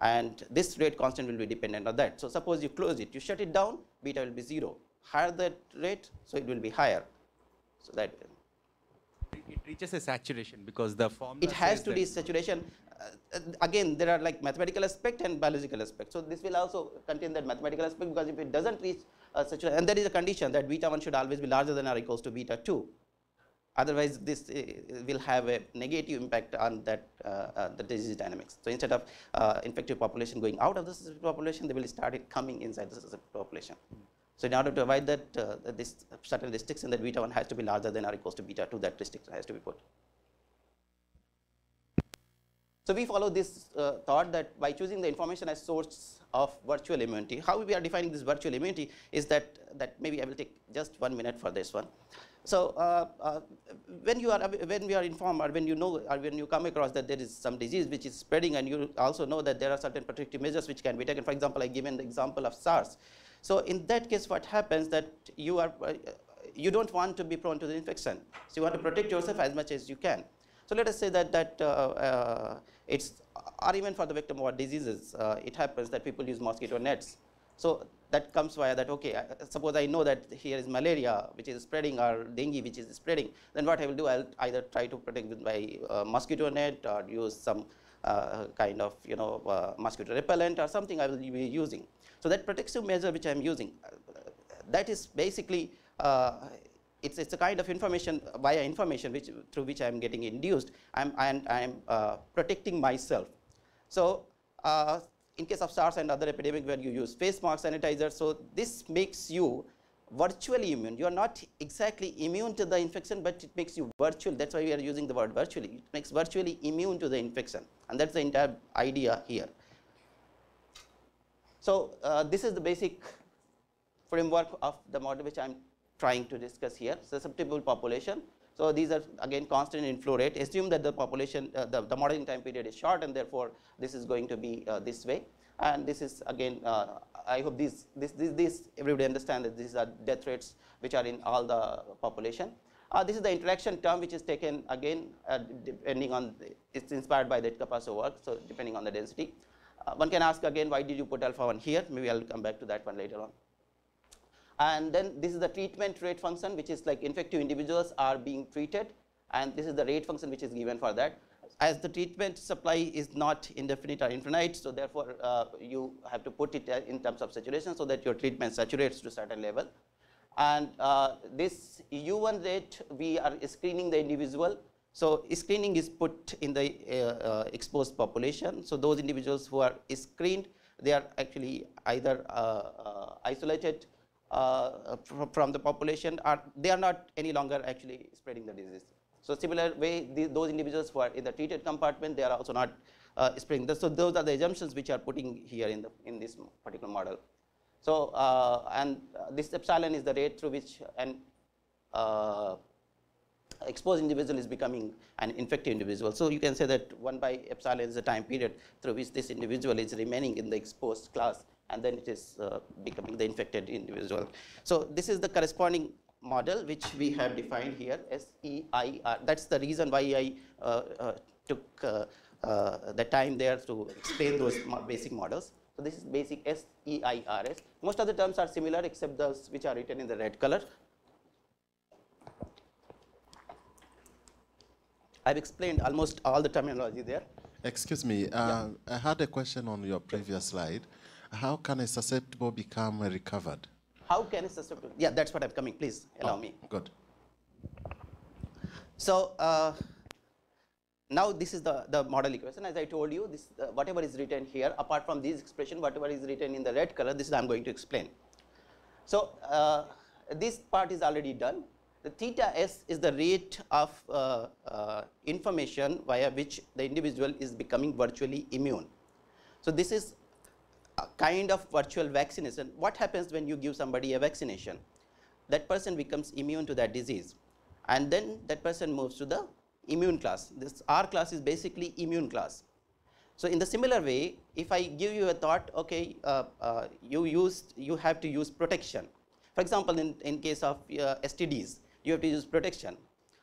and this rate constant will be dependent on that. So suppose you close it, you shut it down, beta will be 0. Higher the rate, so it will be higher. So that it reaches a saturation because the formula it has to reach saturation. Again, there are like mathematical aspect and biological aspect. So this will also contain that mathematical aspect, because if it doesn't reach saturation, and there is a condition that beta 1 should always be larger than or equals to beta 2. Otherwise, this will have a negative impact on that the disease dynamics. So instead of infective population going out of the susceptible population, they will start it coming inside the susceptible population. So in order to avoid that, this certain restriction that beta 1 has to be larger than or equals to beta 2, that restriction has to be put. So we follow this thought that by choosing the information as source of virtual immunity, how we are defining this virtual immunity is that maybe I will take just 1 minute for this one. So when we are informed, or when you know, or when you come across that there is some disease which is spreading, and you also know that there are certain protective measures which can be taken. For example, I given the example of SARS. So in that case, what happens that you don't want to be prone to the infection. So you want to protect yourself as much as you can. So let us say that it's, or even for the vector-borne diseases, it happens that people use mosquito nets. So that comes via that, okay, suppose I know that here is malaria which is spreading, or dengue which is spreading, then what I will do, I'll either try to protect with my mosquito net, or use some kind of, mosquito repellent or something I will be using. So that protective measure which I am using, that is basically, it's a kind of information, via information through which I am getting induced, I am protecting myself. So in case of SARS and other epidemic where you use face mask sanitizer, so this makes you virtually immune. You are not exactly immune to the infection, but it makes you virtual. That's why we are using the word virtually. It makes virtually immune to the infection, and that's the entire idea here. So this is the basic framework of the model which I am trying to discuss here. Susceptible population. So these are again constant inflow rate. Assume that the population, the modeling time period is short, and therefore this is going to be this way. And this is again, I hope this everybody understand that these are death rates which are in all the population. This is the interaction term which is taken again depending on, it's inspired by the Capasso work. So depending on the density, one can ask again, why did you put alpha 1 here? Maybe I'll come back to that one later on. And then this is the treatment rate function, which is like infective individuals are being treated, and this is the rate function which is given for that. As the treatment supply is not indefinite or infinite, so therefore you have to put it in terms of saturation so that your treatment saturates to a certain level. And this U1 rate, we are screening the individual. So screening is put in the exposed population. So those individuals who are screened, they are actually either isolated from the population, or they are not any longer actually spreading the disease. So similar way, those individuals who are in the treated compartment, they are also not spreading. So those are the assumptions which are putting here in this particular model. So and this epsilon is the rate through which an exposed individual is becoming an infected individual. So you can say that 1 by epsilon is the time period through which this individual is remaining in the exposed class, and then it is becoming the infected individual. So this is the corresponding model which we have defined here, SEIR. That's the reason why I took the time there to explain those basic models. So this is basic SEIRS. Most of the terms are similar except those which are written in the red color. I've explained almost all the terminology there. Excuse me, I had a question on your previous slide. How can a susceptible become recovered? How can a susceptible? Yeah, that's what I'm coming. Please allow me. Good. So now this is the model equation. As I told you, this whatever is written here, apart from this expression, whatever is written in the red color, this is I'm going to explain. So this part is already done. The theta s is the rate of information via which the individual is becoming virtually immune. So this is a kind of virtual vaccination. What happens when you give somebody a vaccination? That person becomes immune to that disease, and then that person moves to the immune class. This R class is basically immune class. So in the similar way, if I give you a thought, okay, you have to use protection. For example, in case of STDs, you have to use protection.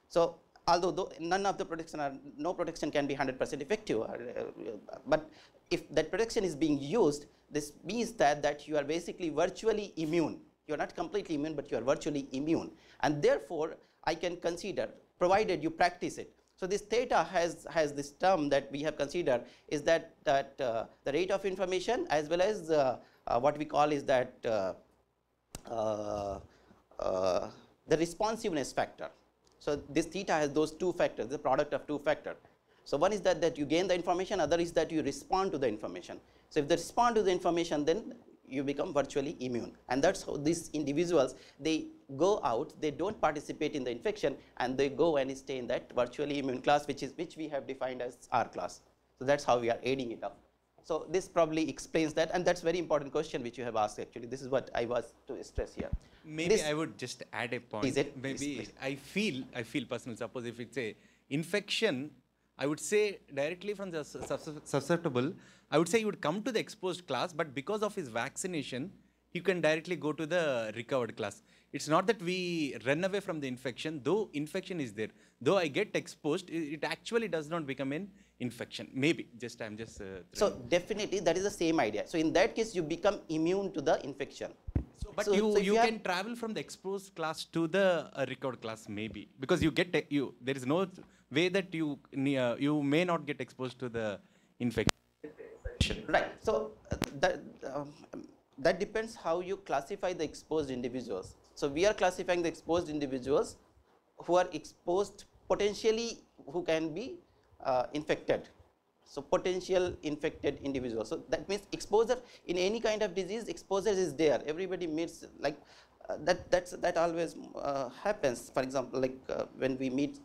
So although none of the protection are, no protection can be 100% effective, but if that protection is being used, this means that you are basically virtually immune. You are not completely immune, but you are virtually immune. And therefore, I can consider, provided you practice it. So this theta has this term that we have considered is that the rate of information as well as what we call is that the responsiveness factor. So this theta has those two factors, the product of two factors. So one is that you gain the information, other is that you respond to the information. So if they respond to the information, then you become virtually immune. And that's how these individuals, they go out, they don't participate in the infection, and they go and stay in that virtually immune class, which we have defined as R class. So that's how we are adding it up. So this probably explains that, and that's very important question which you have asked actually. This is what I was to stress here. Maybe I would just add a point. Is it? Maybe Please. I feel personally, suppose if it's a infection, I would say directly from the susceptible, I would say he would come to the exposed class, but because of his vaccination, he can directly go to the recovered class. It's not that we run away from the infection, though infection is there. Though I get exposed, it actually does not become an infection. Maybe, I'm just... So definitely that is the same idea. So in that case, you become immune to the infection. But you can travel from the exposed class to the recovered class, maybe, because you get there is no way that you may not get exposed to the infection. Right. So that depends how you classify the exposed individuals. So we are classifying the exposed individuals who are exposed potentially, who can be infected. So potential infected individuals. So that means exposure in any kind of disease, exposure is there. Everybody meets like that always happens. For example, like when we meet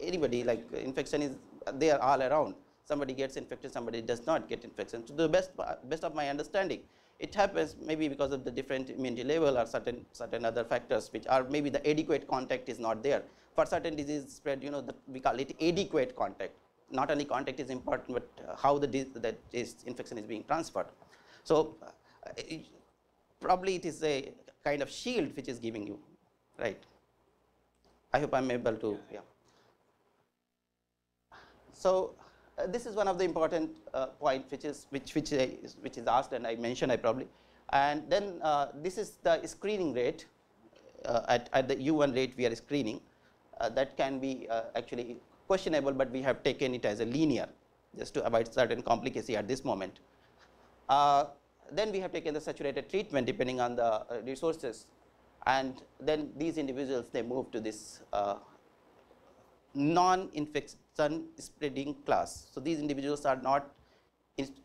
anybody, like infection is there all around. Somebody gets infected, somebody does not get infection. To the best of my understanding, it happens maybe because of the different immunity level or certain other factors, which are maybe the adequate contact is not there. For certain disease spread, we call it adequate contact. Not only contact is important, but how that infection is being transferred. So probably it is a kind of shield which is giving you, right? I hope I'm able to, yeah. So this is one of the important point which is asked, and I mentioned and then this is the screening rate at the U1 rate we are screening. That can be actually questionable, but we have taken it as a linear just to avoid certain complicacy at this moment. Then we have taken the saturated treatment depending on the resources, and then these individuals, they move to this non-infection spreading class. So these individuals are not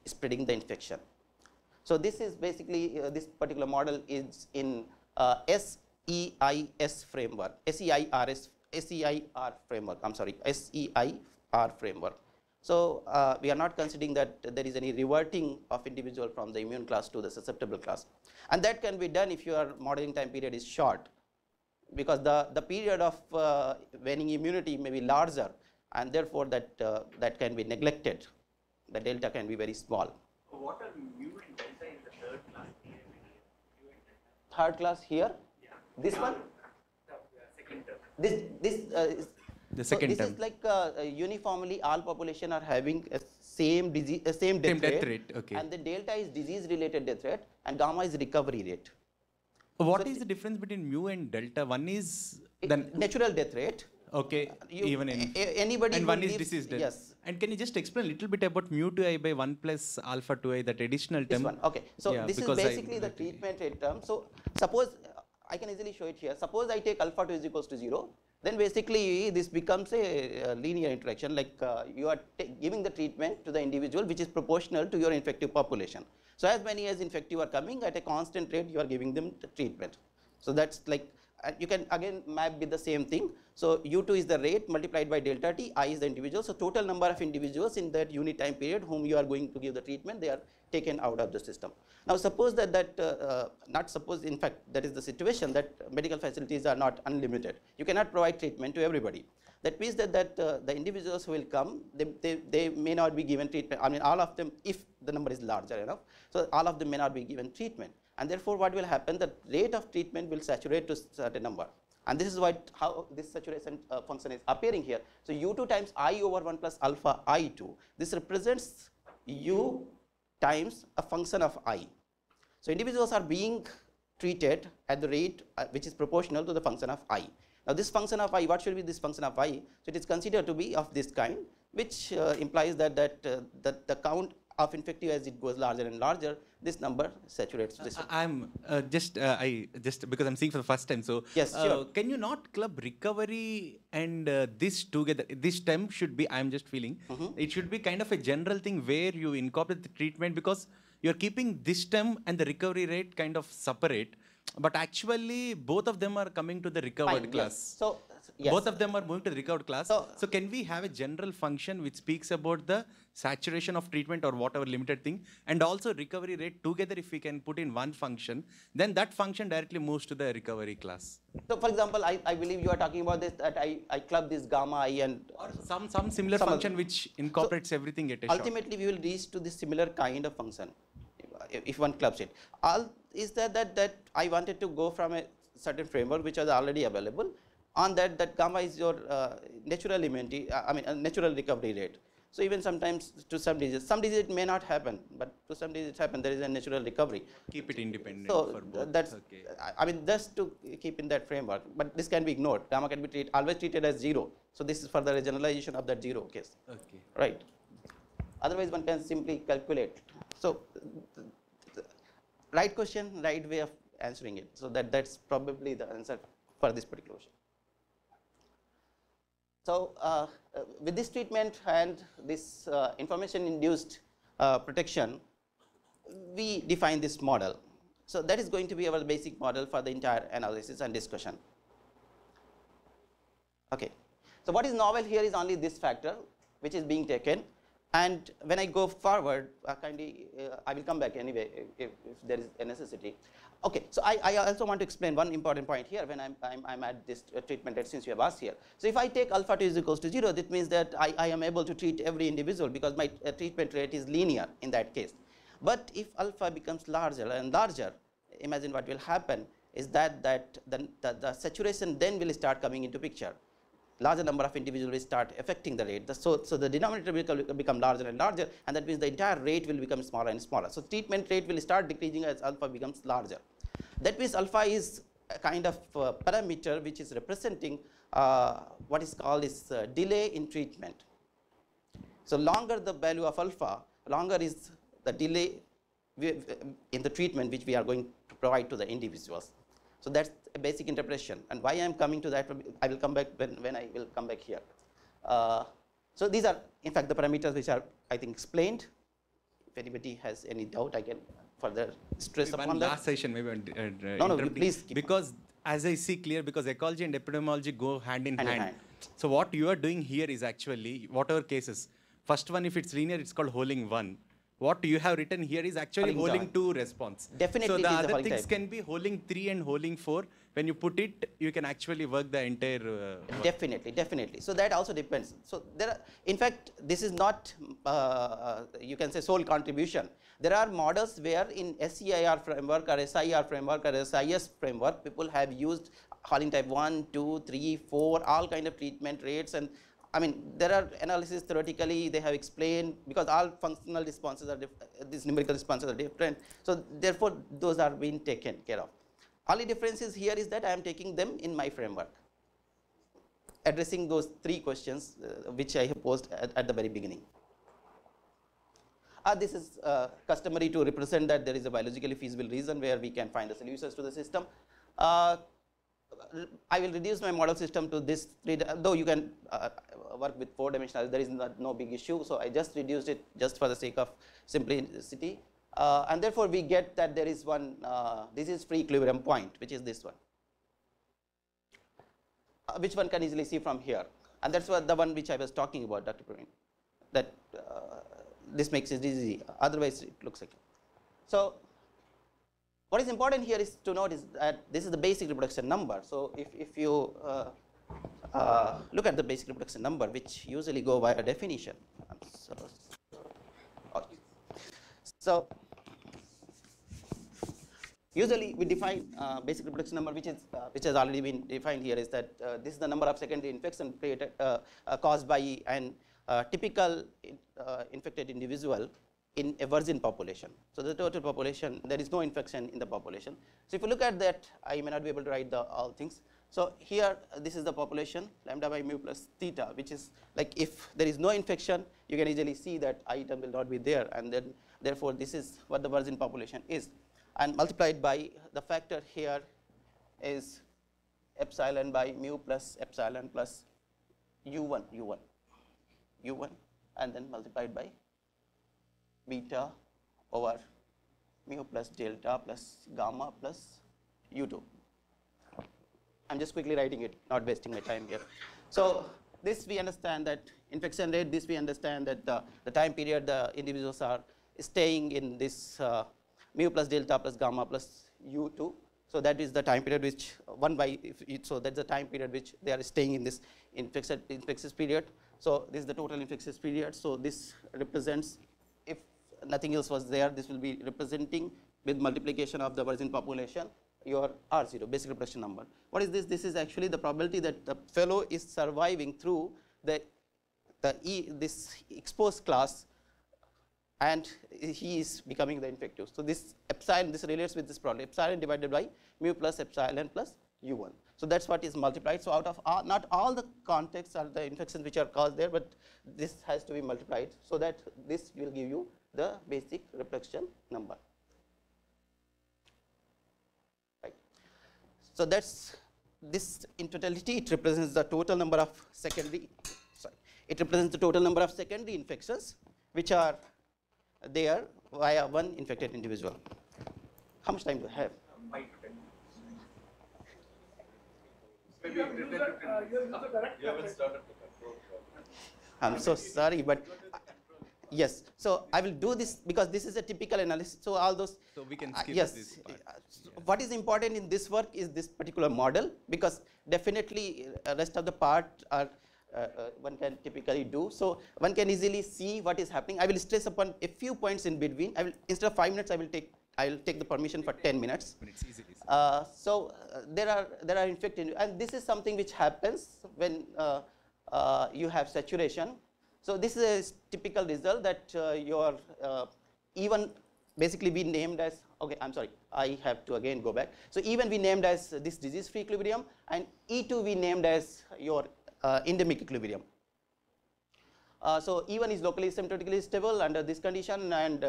spreading the infection. So this is basically this particular model is in SEIR framework. SEIR framework. So we are not considering that there is any reverting of individual from the immune class to the susceptible class, and that can be done if your modeling time period is short, because the period of waning immunity may be larger, and therefore that can be neglected. The delta can be very small. What are mu and delta in the third class? Third class here? Yeah. This one? Second term. This is the second term. Is like uniformly all population are having a same disease, same death rate. Okay. And the delta is disease-related death rate, and gamma is recovery rate. What is the difference between mu and delta? One is the natural death rate. Okay, even in anybody and who one is lives- diseased. Yes. And can you just explain a little bit about mu to I by 1 plus alpha to I, that additional This term? one. Okay. So Yeah, this is because I basically the related it. treatment rate term. So suppose I can easily show it here. Suppose I take alpha 2 is equals to 0. Then basically this becomes a linear interaction, like you are giving the treatment to the individual which is proportional to your infective population. So as many as infective are coming, at a constant rate you are giving them the treatment. So that's like, you can again map with the same thing. So U2 is the rate multiplied by delta T, I is the individual. So total number of individuals in that unit time period whom you are going to give the treatment, they are taken out of the system. Now suppose not suppose, in fact that is the situation, that medical facilities are not unlimited. You cannot provide treatment to everybody. That means that the individuals who will come, they may not be given treatment. I mean all of them, if the number is larger enough, so all of them may not be given treatment. And therefore what will happen, the rate of treatment will saturate to a certain number. And this is how this saturation function is appearing here. So U2 times I over 1 plus alpha I2, this represents U times a function of I. So individuals are being treated at the rate which is proportional to the function of I. Now this function of I, what should be this function of I? So it is considered to be of this kind, which implies that the count of infective as it goes larger and larger, this number saturates this. I'm just because I'm seeing for the first time. So yes, sure. Can you not club recovery and this together? This term should be, I'm just feeling, it should be kind of a general thing where you incorporate the treatment, because you're keeping this term and the recovery rate kind of separate. But actually, both of them are coming to the recovered Fine, class. yes. So yes. Both of them are moving to the recovered class. So can we have a general function which speaks about the saturation of treatment or whatever limited thing, and also recovery rate together? If we can put in one function, then that function directly moves to the recovery class. So for example, I believe you are talking about this, that I club this gamma I and or some similar function which incorporates everything at a shot. Ultimately, we will reach to this similar kind of function if one clubs it. All is that I wanted to go from a certain framework which was already available. On that gamma is your natural natural recovery rate. So even sometimes to some diseases it may not happen, but to some diseases it happen, there is a natural recovery. Keep it independent. So for both. that's, okay. I mean, just to keep in that framework, but this can be ignored. Gamma can be always treated as 0. So this is further a generalization of that 0 case. Okay. Right. Otherwise one can simply calculate. So right question, right way of answering it. So that's probably the answer for this particular question. So with this treatment and this information induced protection, we define this model. So that is going to be our basic model for the entire analysis and discussion. Okay. So what is novel here is only this factor which is being taken. And when I go forward, I will come back anyway if there is a necessity. Okay, so I also want to explain one important point here when I'm at this treatment rate, since you have asked here. So if I take alpha 2 is equals to 0, that means that I am able to treat every individual because my treatment rate is linear in that case. But if alpha becomes larger and larger, imagine what will happen is that the saturation then will start coming into picture. Larger number of individuals will start affecting the rate. So the denominator will become larger and larger, and that means the entire rate will become smaller and smaller. So treatment rate will start decreasing as alpha becomes larger. That means alpha is a kind of parameter which is representing what is called is delay in treatment. So longer the value of alpha, longer is the delay in the treatment which we are going to provide to the individuals. So that's a basic interpretation, and why I am coming to that, I will come back when I will come back here. So these are in fact the parameters which are, I think, explained. If anybody has any doubt, I can further stress maybe upon that. Last session, maybe. No, please. Because as I see clear, because ecology and epidemiology go hand in hand. Hand. So what you are doing here is actually whatever cases. First one, if it's linear, it's called holding 1. What you have written here is actually holding 2 response. Definitely. So the other things can be holding 3 and holding 4. When you put it, you can actually work the entire. Definitely. So that also depends. So there are, in fact, this is not you can say sole contribution. There are models where in SCIR framework or SIR framework or SIS framework, people have used Hawley type 1, 2, 3, 4, all kind of treatment rates, and I mean, there are analysis theoretically they have explained, because all functional responses are these numerical responses are different. So therefore, those are being taken care of. Only difference is here is that I am taking them in my framework. addressing those 3 questions which I have posed at the very beginning. This is customary to represent that there is a biologically feasible reason where we can find the solutions to the system. I will reduce my model system to this 3, though you can work with 4-dimensional, there is no big issue. So I just reduced it just for the sake of simplicity. And therefore we get that there is one, this is free equilibrium point, which is this one, which one can easily see from here. And that's what the one which I was talking about, Dr. Praveen, that this makes it easy, otherwise it looks like. So what is important here is to note is that this is the basic reproduction number. So if you look at the basic reproduction number, which usually go by a definition. So usually we define basic reproduction number, which has already been defined here, is that this is the number of secondary infection created caused by an typical infected individual in a virgin population. So the total population, there is no infection in the population. So if you look at that, I may not be able to write all things. So here, this is the population, lambda by mu plus theta, which is like if there is no infection, you can easily see that item will not be there, and then therefore this is what the virgin population is. And multiplied by the factor here is epsilon by mu plus epsilon plus u1, and then multiplied by beta over mu plus delta plus gamma plus u2. I'm just quickly writing it, not wasting my time here. So this we understand that infection rate, this we understand that the time period the individuals are staying in this mu plus delta plus gamma plus u2. So that is the time period which so that's the time period which they are staying in this infectious period. So this is the total infectious period. So this represents, if nothing else was there, this will be representing with multiplication of the virgin population your R0, basic reproduction number. What is this? This is actually the probability that the fellow is surviving through this exposed class, and he is becoming the infective. So this epsilon, this relates with this probability, epsilon divided by mu plus epsilon plus u1. So that's what is multiplied. So out of not all the contexts are the infections which are caused there, but this has to be multiplied so that this will give you the basic reproduction number. Right. So that's this in totality. It represents the total number of secondary. Sorry, it represents the total number of secondary infections which are there via one infected individual. How much time do I have? 5 to 10 minutes. I'm so sorry, but yes. So I will do this because this is a typical analysis. So all those. So we can skip yes. this part. What is important in this work is this particular model, because definitely rest of the part are one can typically do. So one can easily see what is happening. I will stress upon a few points in between. I will, instead of 5 minutes, I will take the permission for 10 minutes. So there are infected, and this is something which happens when you have saturation. So this is a typical result that your even basically we named as, okay, I'm sorry, I have to again go back. So even we named as this disease-free equilibrium, and E2 we named as your endemic equilibrium. So E1 is locally asymptotically stable under this condition, and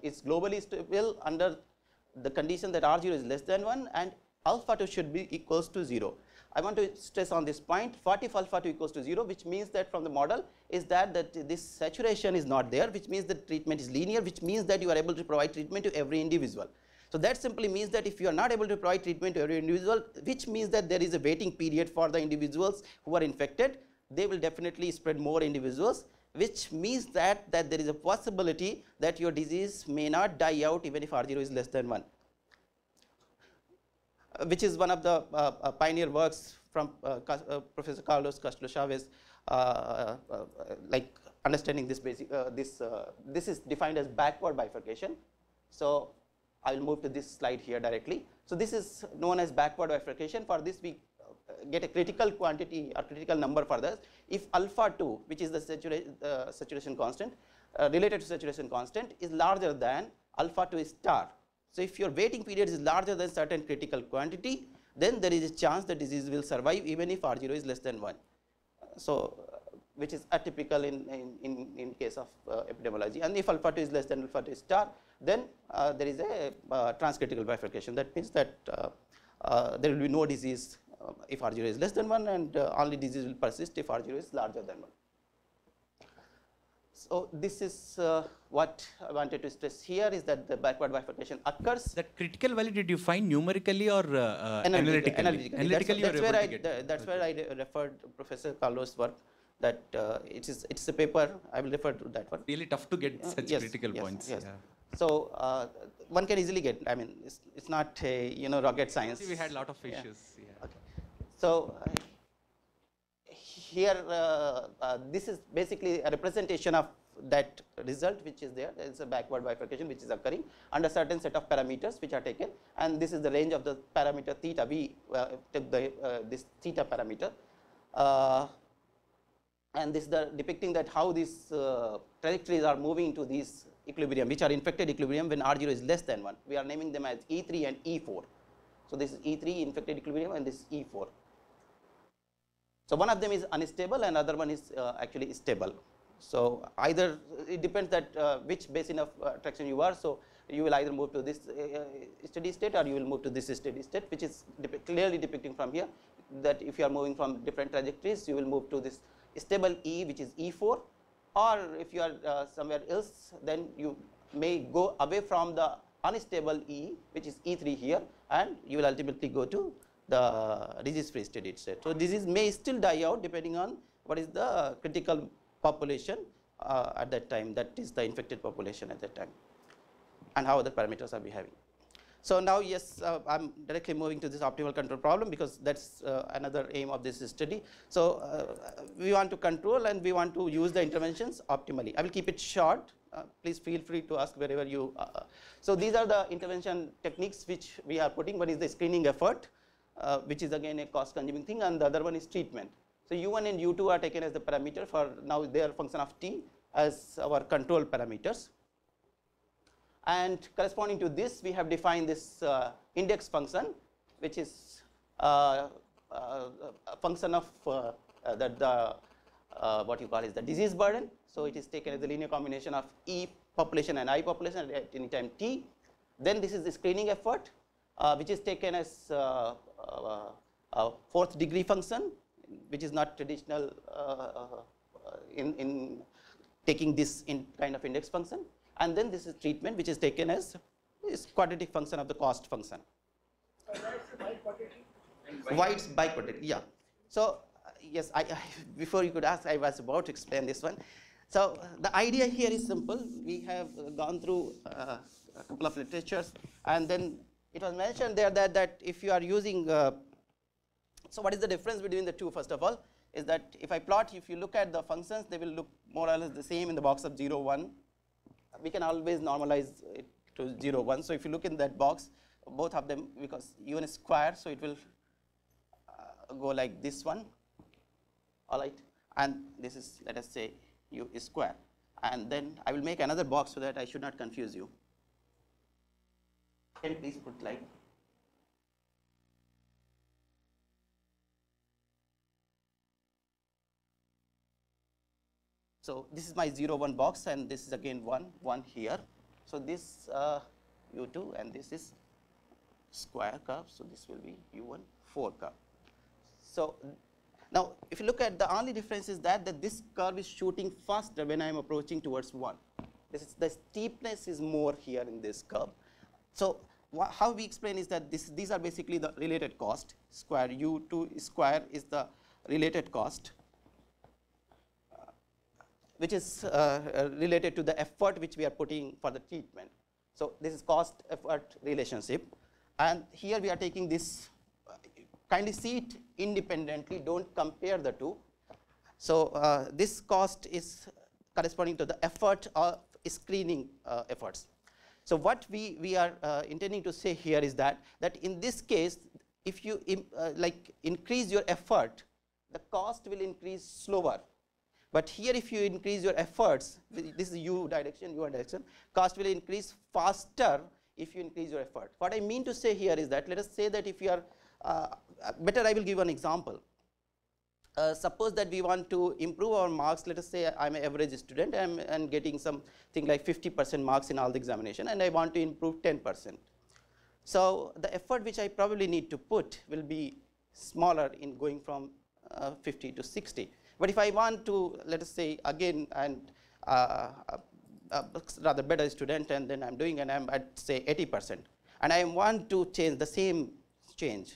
it's globally stable under the condition that R0 is less than 1 and alpha 2 should be equals to 0. I want to stress on this point, what if alpha 2 equals to 0, which means that from the model is that this saturation is not there, which means the treatment is linear, which means that you are able to provide treatment to every individual. So that simply means that if you are not able to provide treatment to every individual, which means that there is a waiting period for the individuals who are infected, they will definitely spread more individuals, which means that there is a possibility that your disease may not die out even if R0 is less than 1. Which is one of the pioneer works from Professor Carlos Castro-Chavez, like understanding this basic, this is defined as backward bifurcation. So I will move to this slide here directly. So this is known as backward bifurcation. For this we get a critical quantity or critical number for this. If alpha 2, which is the saturation constant, related to saturation constant, is larger than alpha 2 star. So if your waiting period is larger than certain critical quantity, then there is a chance the disease will survive even if R0 is less than 1. so which is atypical in case of epidemiology. And if alpha 2 is less than alpha 2 star, then there is a transcritical bifurcation. That means that there will be no disease if R0 is less than 1, and only disease will persist if R0 is larger than 1. So this is what I wanted to stress here, is that the backward bifurcation occurs. That critical value, did you find numerically or analytically? Analytically, that's where I referred Professor Carlos' work. That it's a paper. I will refer to that one. Really tough to get such critical points. Yes. Yeah. So one can easily get. I mean, it's not a rocket science. See, we had a lot of issues. Yeah. Okay. So here, this is basically a representation of that result which is there. There is a backward bifurcation which is occurring under certain set of parameters which are taken, and this is the range of the parameter theta. We took this theta parameter, and this is depicting that how these trajectories are moving to these equilibrium, which are infected equilibrium when R0 is less than 1. We are naming them as E3 and E4. So this is E3 infected equilibrium, and this is E4. So one of them is unstable and other one is actually stable. So either it depends that which basin of attraction you are. So you will either move to this steady state or you will move to this steady state, which is clearly depicting from here that if you are moving from different trajectories, you will move to this stable E, which is E4, or if you are somewhere else, then you may go away from the unstable E, which is E3 here, and you will ultimately go to the disease-free steady state. So disease may still die out depending on what is the critical population at that time, that is the infected population at that time, and how other parameters are behaving. So now, yes, I'm directly moving to this optimal control problem, because that's another aim of this study. So we want to control and we want to use the interventions optimally. I will keep it short. Please feel free to ask wherever you. So these are the intervention techniques which we are putting. One is the screening effort, which is again a cost-consuming thing, and the other one is treatment. So U1 and U2 are taken as the parameter for now. They are function of t as our control parameters. And corresponding to this, we have defined this index function, which is a function of what you call is the disease burden. So it is taken as a linear combination of E population and I population at any time t. Then this is the screening effort, which is taken as a fourth degree function, which is not traditional in taking this in kind of index function. And then this is treatment, which is taken as is quadratic function of the cost function. White's biquadratic, yeah. So yes, before you could ask, I was about to explain this one. So the idea here is simple. We have gone through a couple of literatures, and then it was mentioned there that if you are using, so what is the difference between the two? First of all, is that if I plot, if you look at the functions, they will look more or less the same in the box of 0, 1. We can always normalize it to 0, 1. So if you look in that box, both of them, because U1 is square, so it will go like this one, all right, and this is, let us say, U is square. And then I will make another box so that I should not confuse you. Can you please put like, so this is my 0, 1 box, and this is again 1, 1 here. So this U2, and this is square curve, so this will be U1, 4 curve. So now if you look at, the only difference is that this curve is shooting faster when I am approaching towards 1. The steepness is more here in this curve. So how we explain is that these are basically the related cost. Square U2 square is the related cost, which is related to the effort which we are putting for the treatment. So this is cost effort relationship, and here we are taking this, kindly see it independently, don't compare the two. So this cost is corresponding to the effort of screening efforts. So what we are intending to say here is that in this case, if you increase your effort, the cost will increase slower. But here, if you increase your efforts, this is U direction, cost will increase faster if you increase your effort. What I mean to say here is that, let us say that if you are, better I will give an example. suppose that we want to improve our marks. Let us say I'm an average student and getting something like 50% marks in all the examination, and I want to improve 10%. So the effort which I probably need to put will be smaller in going from 50 to 60. But if I want to, let us say again, and rather better student, and then I'm doing, and I'm at say 80%, and I want to change the same change,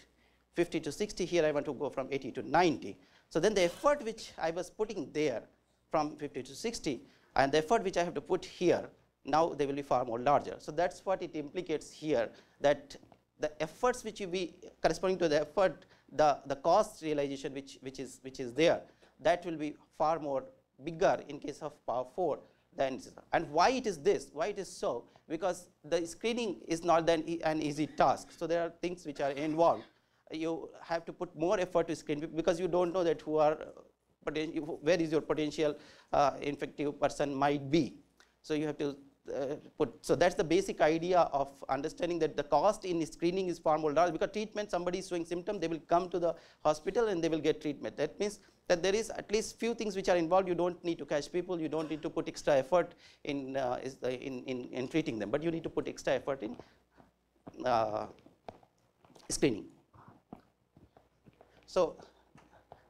50 to 60, here I want to go from 80 to 90. So then the effort which I was putting there from 50 to 60, and the effort which I have to put here, now they will be far more larger. So that's what it implicates here, that the efforts which will be corresponding to the effort, the cost realization which is there, that will be far more bigger in case of power 4 than, and why it is this, why it is so, because the screening is not an easy task. So there are things which are involved. You have to put more effort to screen because you don't know that where is your potential infective person might be. So you have to so that's the basic idea of understanding that the cost in screening is far more large, because treatment, somebody is showing symptoms, they will come to the hospital and they will get treatment. That means that there is at least few things which are involved. You don't need to catch people, you don't need to put extra effort in treating them, but you need to put extra effort in screening. So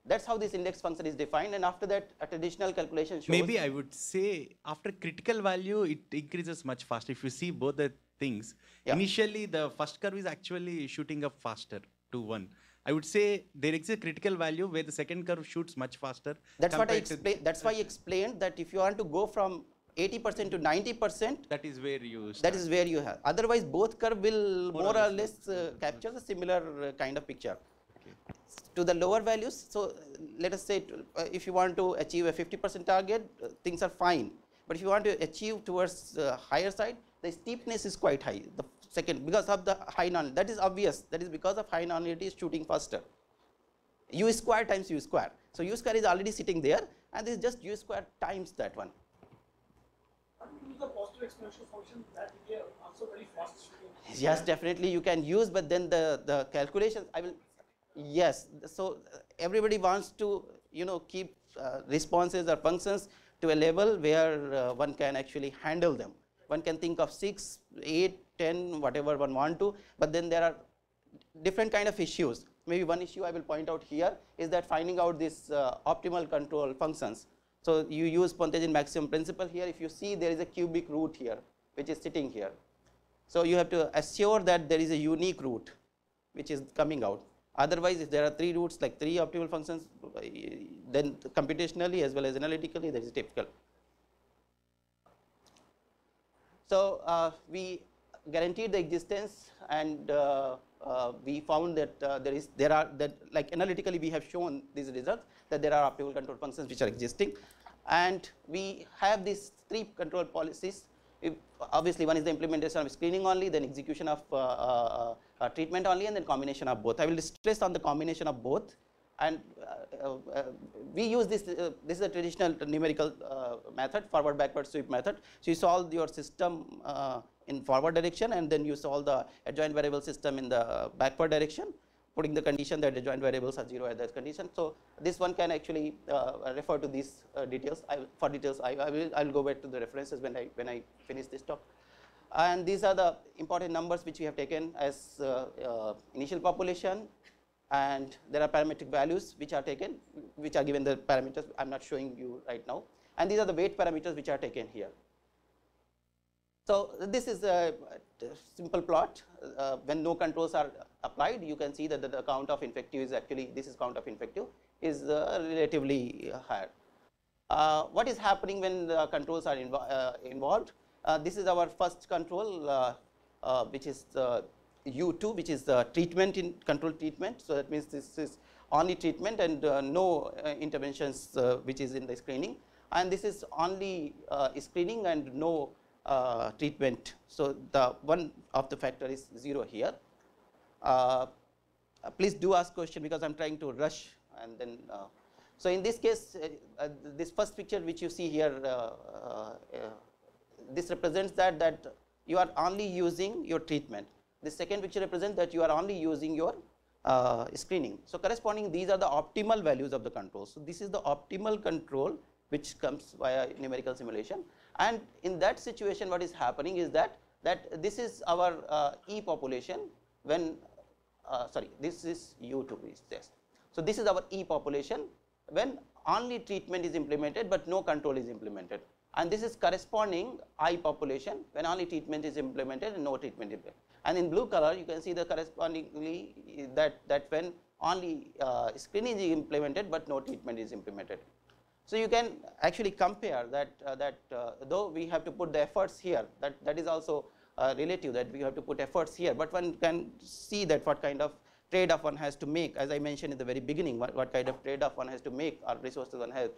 that's how this index function is defined, and after that a traditional calculation shows. Maybe I would say after critical value it increases much faster. If you see both the things, initially the first curve is actually shooting up faster to 1. I would say there is a critical value where the second curve shoots much faster. That's what I explained. That's why I explained that if you want to go from 80% to 90%, that is where you start. That is where you have. Otherwise, both curve will more or less capture the similar kind of picture. To the lower values, so let us say if you want to achieve a 50% target, things are fine. But if you want to achieve towards the higher side, the steepness is quite high. The second, because of the high nonlinearity, that is obvious. That is because of high nonlinearity is shooting faster. U square times U square. So U square is already sitting there, and this is just U square times that one. The positive exponential function that we are also very fast shooting. Yes, definitely you can use, but then the calculations I will. Yes, so everybody wants to keep responses or functions to a level where one can actually handle them. One can think of 6, 8, 10, whatever one want to, but then there are different kind of issues. Maybe one issue I will point out here is that finding out this optimal control functions. So you use Pontryagin maximum principle here. If you see, there is a cubic root here which is sitting here. So you have to assure that there is a unique root which is coming out. Otherwise, if there are 3 roots, like 3 optimal functions, then computationally as well as analytically, that is typical. So we guaranteed the existence, and we found that like analytically we have shown these results, that there are optimal control functions which are existing, and we have these 3 control policies. Obviously, one is the implementation of screening only, then execution of treatment only, and then combination of both. I will stress on the combination of both, and we use this. This is a traditional numerical method, forward backward sweep method. So you solve your system in forward direction, and then you solve the adjoint variable system in the backward direction, putting the condition that adjoint variables are 0 at that condition. So this one can actually refer to these details. For details, I will go back to the references when I finish this talk. And these are the important numbers which we have taken as initial population, and there are parametric values which are taken, which are given the parameters. I'm not showing you right now. And these are the weight parameters which are taken here. So this is a simple plot. When no controls are applied, you can see that the count of infective is actually, this is count of infective, is relatively higher. What is happening when the controls are involved? This is our first control, which is U2, which is the treatment in control treatment. So that means this is only treatment and no interventions which is in the screening. And this is only screening and no treatment. So the one of the factor is 0 here. Please do ask question because I'm trying to rush, and then so in this case, this first picture which you see here, this represents that you are only using your treatment. The second picture represents that you are only using your screening. So corresponding, these are the optimal values of the control. So this is the optimal control which comes via numerical simulation. And in that situation, what is happening is that this is our E population when, sorry, this is U2 is this. So this is our E population when only treatment is implemented but no control is implemented. And this is corresponding I population when only treatment is implemented and no treatment is implemented. And in blue color, you can see the correspondingly that when only screening is implemented but no treatment is implemented. So you can actually compare that though we have to put the efforts here, that is also relative, that we have to put efforts here, but one can see that what kind of trade-off one has to make, as I mentioned in the very beginning, what kind of trade-off one has to make or resources one has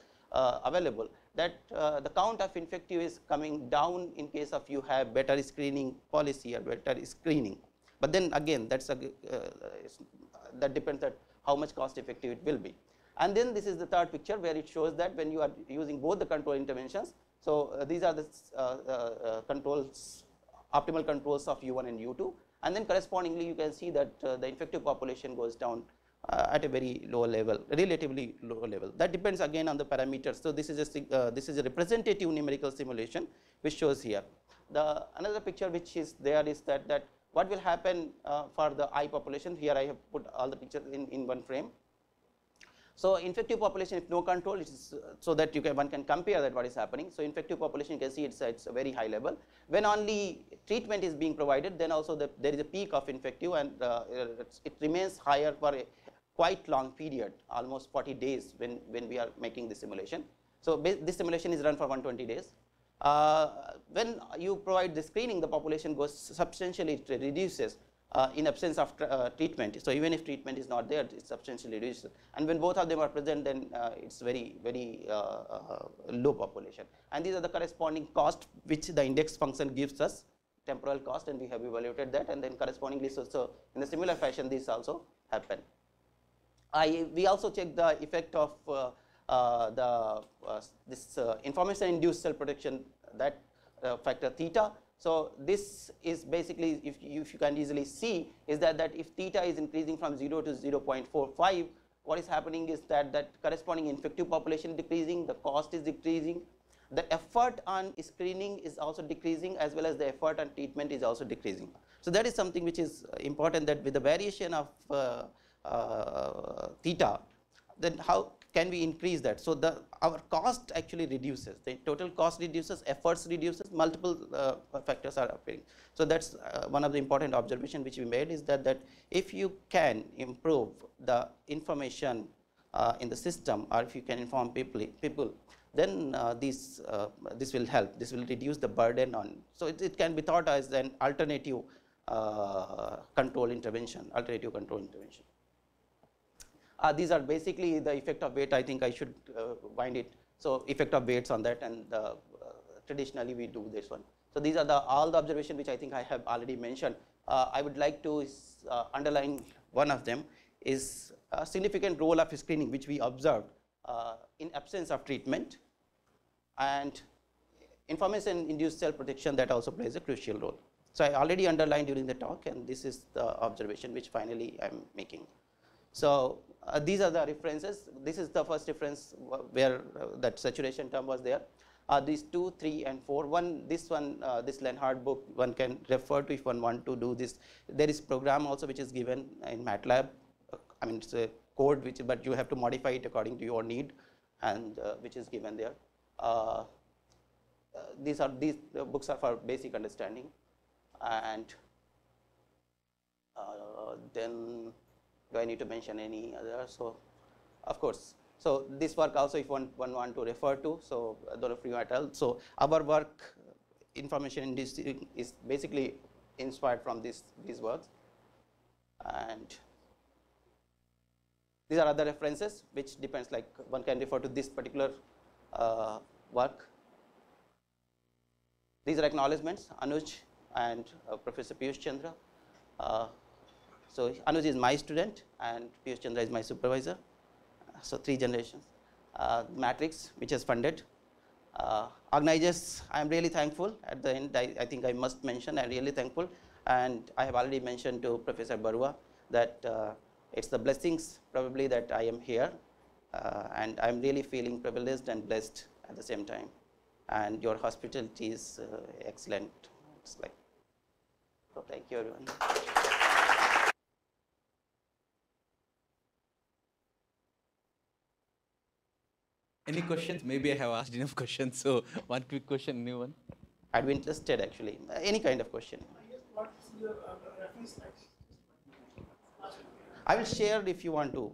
available, that the count of infective is coming down in case of you have better screening policy or better screening. But then again, that's that depends on how much cost effective it will be. And then this is the third picture where it shows that when you are using both the control interventions, so these are the controls, optimal controls of U1 and U2, and then correspondingly you can see that the infective population goes down at a very low level, relatively low level. That depends again on the parameters. So this is a representative numerical simulation which shows here. The another picture which is there is that what will happen for the I population. Here I have put all the pictures in one frame. So infective population, if no control, it is so that one can compare that what is happening. So infective population, you can see it's a very high level. When only treatment is being provided, then also there is a peak of infective, and it remains higher for a quite long period, almost 40 days when we are making the simulation. So this simulation is run for 120 days. When you provide the screening, the population goes substantially, it reduces in absence of treatment. So even if treatment is not there, it substantially reduces. And when both of them are present, then it's very, very low population. And these are the corresponding cost which the index function gives us, temporal cost, and we have evaluated that. And then correspondingly, so in a similar fashion, this also happen. We also check the effect of this information-induced cell protection, that factor theta. So this is basically, if you can easily see, is that if theta is increasing from 0 to 0.45, what is happening is that corresponding infective population is decreasing, the cost is decreasing, the effort on screening is also decreasing, as well as the effort on treatment is also decreasing. So that is something which is important, that with the variation of theta, then how can we increase that? So our cost actually reduces, the total cost reduces, efforts reduces, multiple factors are appearing. So that's one of the important observation which we made, is that if you can improve the information in the system, or if you can inform people, then this will help. This will reduce the burden on. So it can be thought as an alternative control intervention. These are basically the effect of weight. I think I should wind it. So effect of weights on that, and traditionally we do this one. So these are all the observations which I think I have already mentioned. I would like to underline one of them, is a significant role of screening which we observed in absence of treatment, and information-induced cell protection, that also plays a crucial role. So I already underlined during the talk, and this is the observation which finally I am making. So these are the references. This is the first reference where that saturation term was there. These 2, 3, and 4. This Lenhard book, one can refer to if one want to do this. There is program also which is given in MATLAB. I mean, it's a code but you have to modify it according to your need, and which is given there. These books are for basic understanding, and then. Do I need to mention any other? So, of course. So this work also, if one want to refer to, so Donofrio et al. So our work, information industry, is basically inspired from these works, and these are other references which depends, like one can refer to this particular work. These are acknowledgements, Anuj and Professor Piyush Chandra. So Anuj is my student and Piyush Chandra is my supervisor. So 3 generations. Matrix, which is funded. Organizers, I am really thankful. At the end, I think I must mention, I am really thankful. And I have already mentioned to Professor Barua that it's the blessings probably that I am here, and I'm really feeling privileged and blessed at the same time. And your hospitality is excellent. It's like, so thank you everyone. Any questions? Maybe I have asked enough questions, so one quick question, new one. I'd be interested actually, any kind of question. I will share if you want to.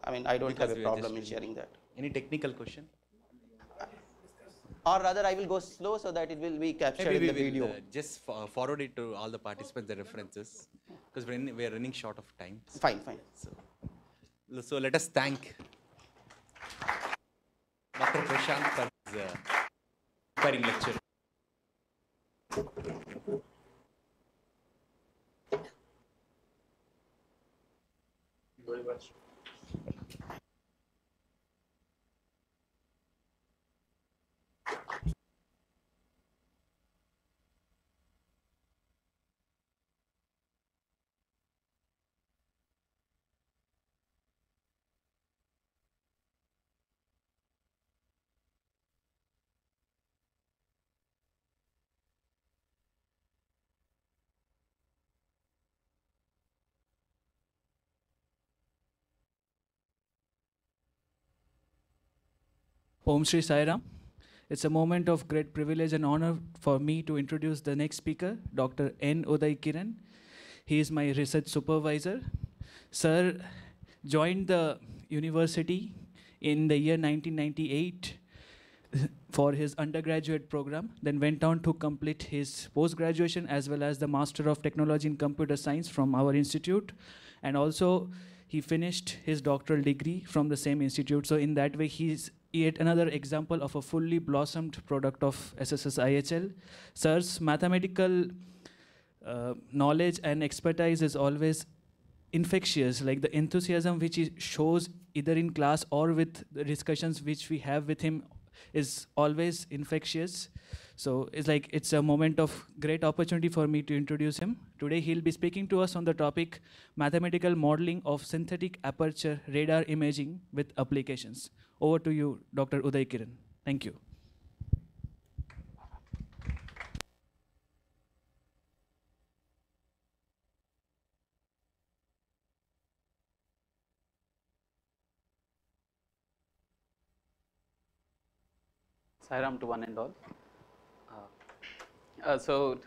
I mean, I don't Because have a we are problem in just sharing that. Any technical question? Or rather, I will go slow so that it will be captured in the video. Just forward it to all the participants, the references, because we are running short of time. Fine, fine. So let us thank Dr. Prashant for his inspiring lecture. Very much. Om Shri Sai Ram. It's a moment of great privilege and honor for me to introduce the next speaker, Dr. N. Uday Kiran. He is my research supervisor. Sir joined the university in the year 1998 for his undergraduate program, then went on to complete his post-graduation as well as the Master of Technology in Computer Science from our institute. And also, he finished his doctoral degree from the same institute. So in that way, he's yet another example of a fully blossomed product of SSS IHL. Sir's mathematical knowledge and expertise is always infectious, like the enthusiasm which he shows either in class or with the discussions which we have with him is always infectious. So it's a moment of great opportunity for me to introduce him. Today he'll be speaking to us on the topic mathematical modeling of synthetic aperture radar imaging with applications. Over to you, Dr. Uday Kiran. Thank you. Sairam to one and all. So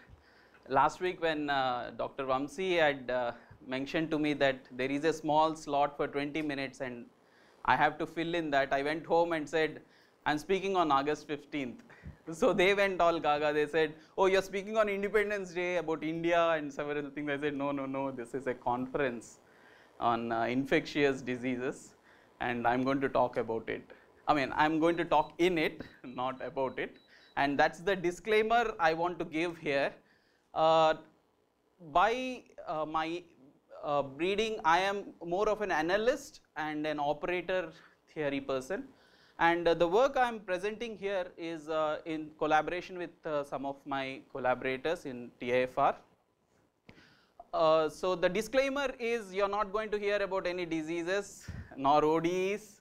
last week when Dr. Vamsi had mentioned to me that there is a small slot for 20 minutes and I have to fill in that, I went home and said, I'm speaking on August 15th. So they went all gaga. They said, oh, you're speaking on Independence Day about India and several things. I said, no, this is a conference on infectious diseases and I'm going to talk about it. I mean, I'm going to talk in it, not about it. And that's the disclaimer I want to give here. By my breeding, I am more of an analyst and an operator theory person. And the work I am presenting here is in collaboration with some of my collaborators in TIFR. So the disclaimer is you're not going to hear about any diseases, nor ODEs,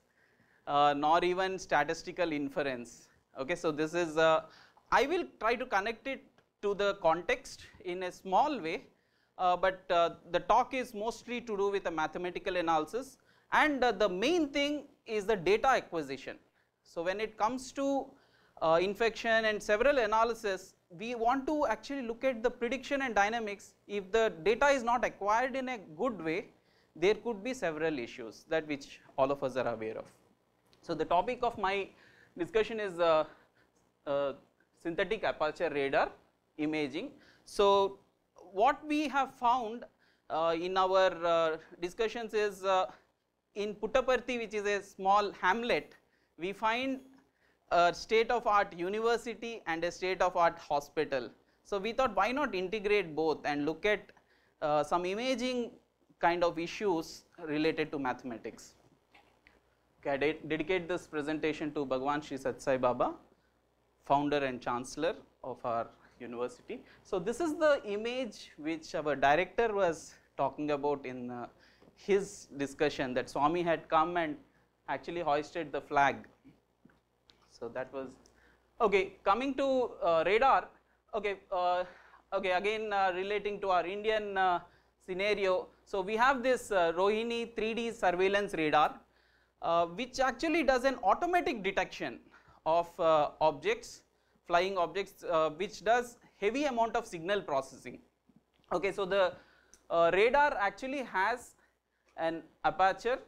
nor even statistical inference. Okay, so this is, I will try to connect it to the context in a small way, but the talk is mostly to do with a mathematical analysis, and the main thing is the data acquisition. So when it comes to infection and several analysis, we want to actually look at the prediction and dynamics. If the data is not acquired in a good way, there could be several issues that which all of us are aware of. So the topic of my discussion is synthetic aperture radar imaging. So what we have found in our discussions is in Puttaparthi, which is a small hamlet, we find a state-of-art university and a state-of-art hospital. So we thought, why not integrate both and look at some imaging kind of issues related to mathematics. Okay, I dedicate this presentation to Bhagwan Sri Sathya Sai Baba, founder and chancellor of our university. So this is the image which our director was talking about in his discussion that Swami had come and actually hoisted the flag. So that was okay. Coming to radar, okay, again relating to our Indian scenario. So we have this Rohini 3D surveillance radar, which actually does an automatic detection of objects, flying objects, which does heavy amount of signal processing. Okay, so the radar actually has an aperture,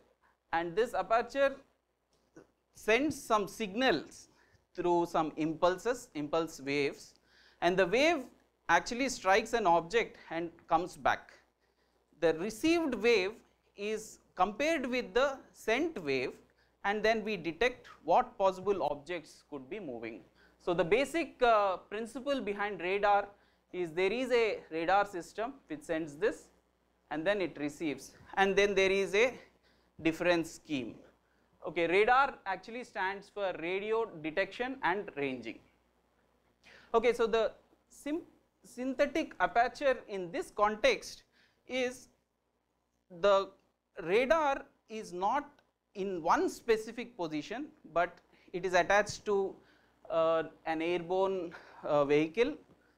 and this aperture sends some signals through some impulse waves, and the wave actually strikes an object and comes back. The received wave is compared with the sent wave, and then we detect what possible objects could be moving. So the basic principle behind radar is there is a radar system which sends this and then it receives, and then there is a difference scheme. Okay, radar actually stands for radio detection and ranging. Okay, so the synthetic aperture in this context is the radar is not in one specific position, but it is attached to an airborne vehicle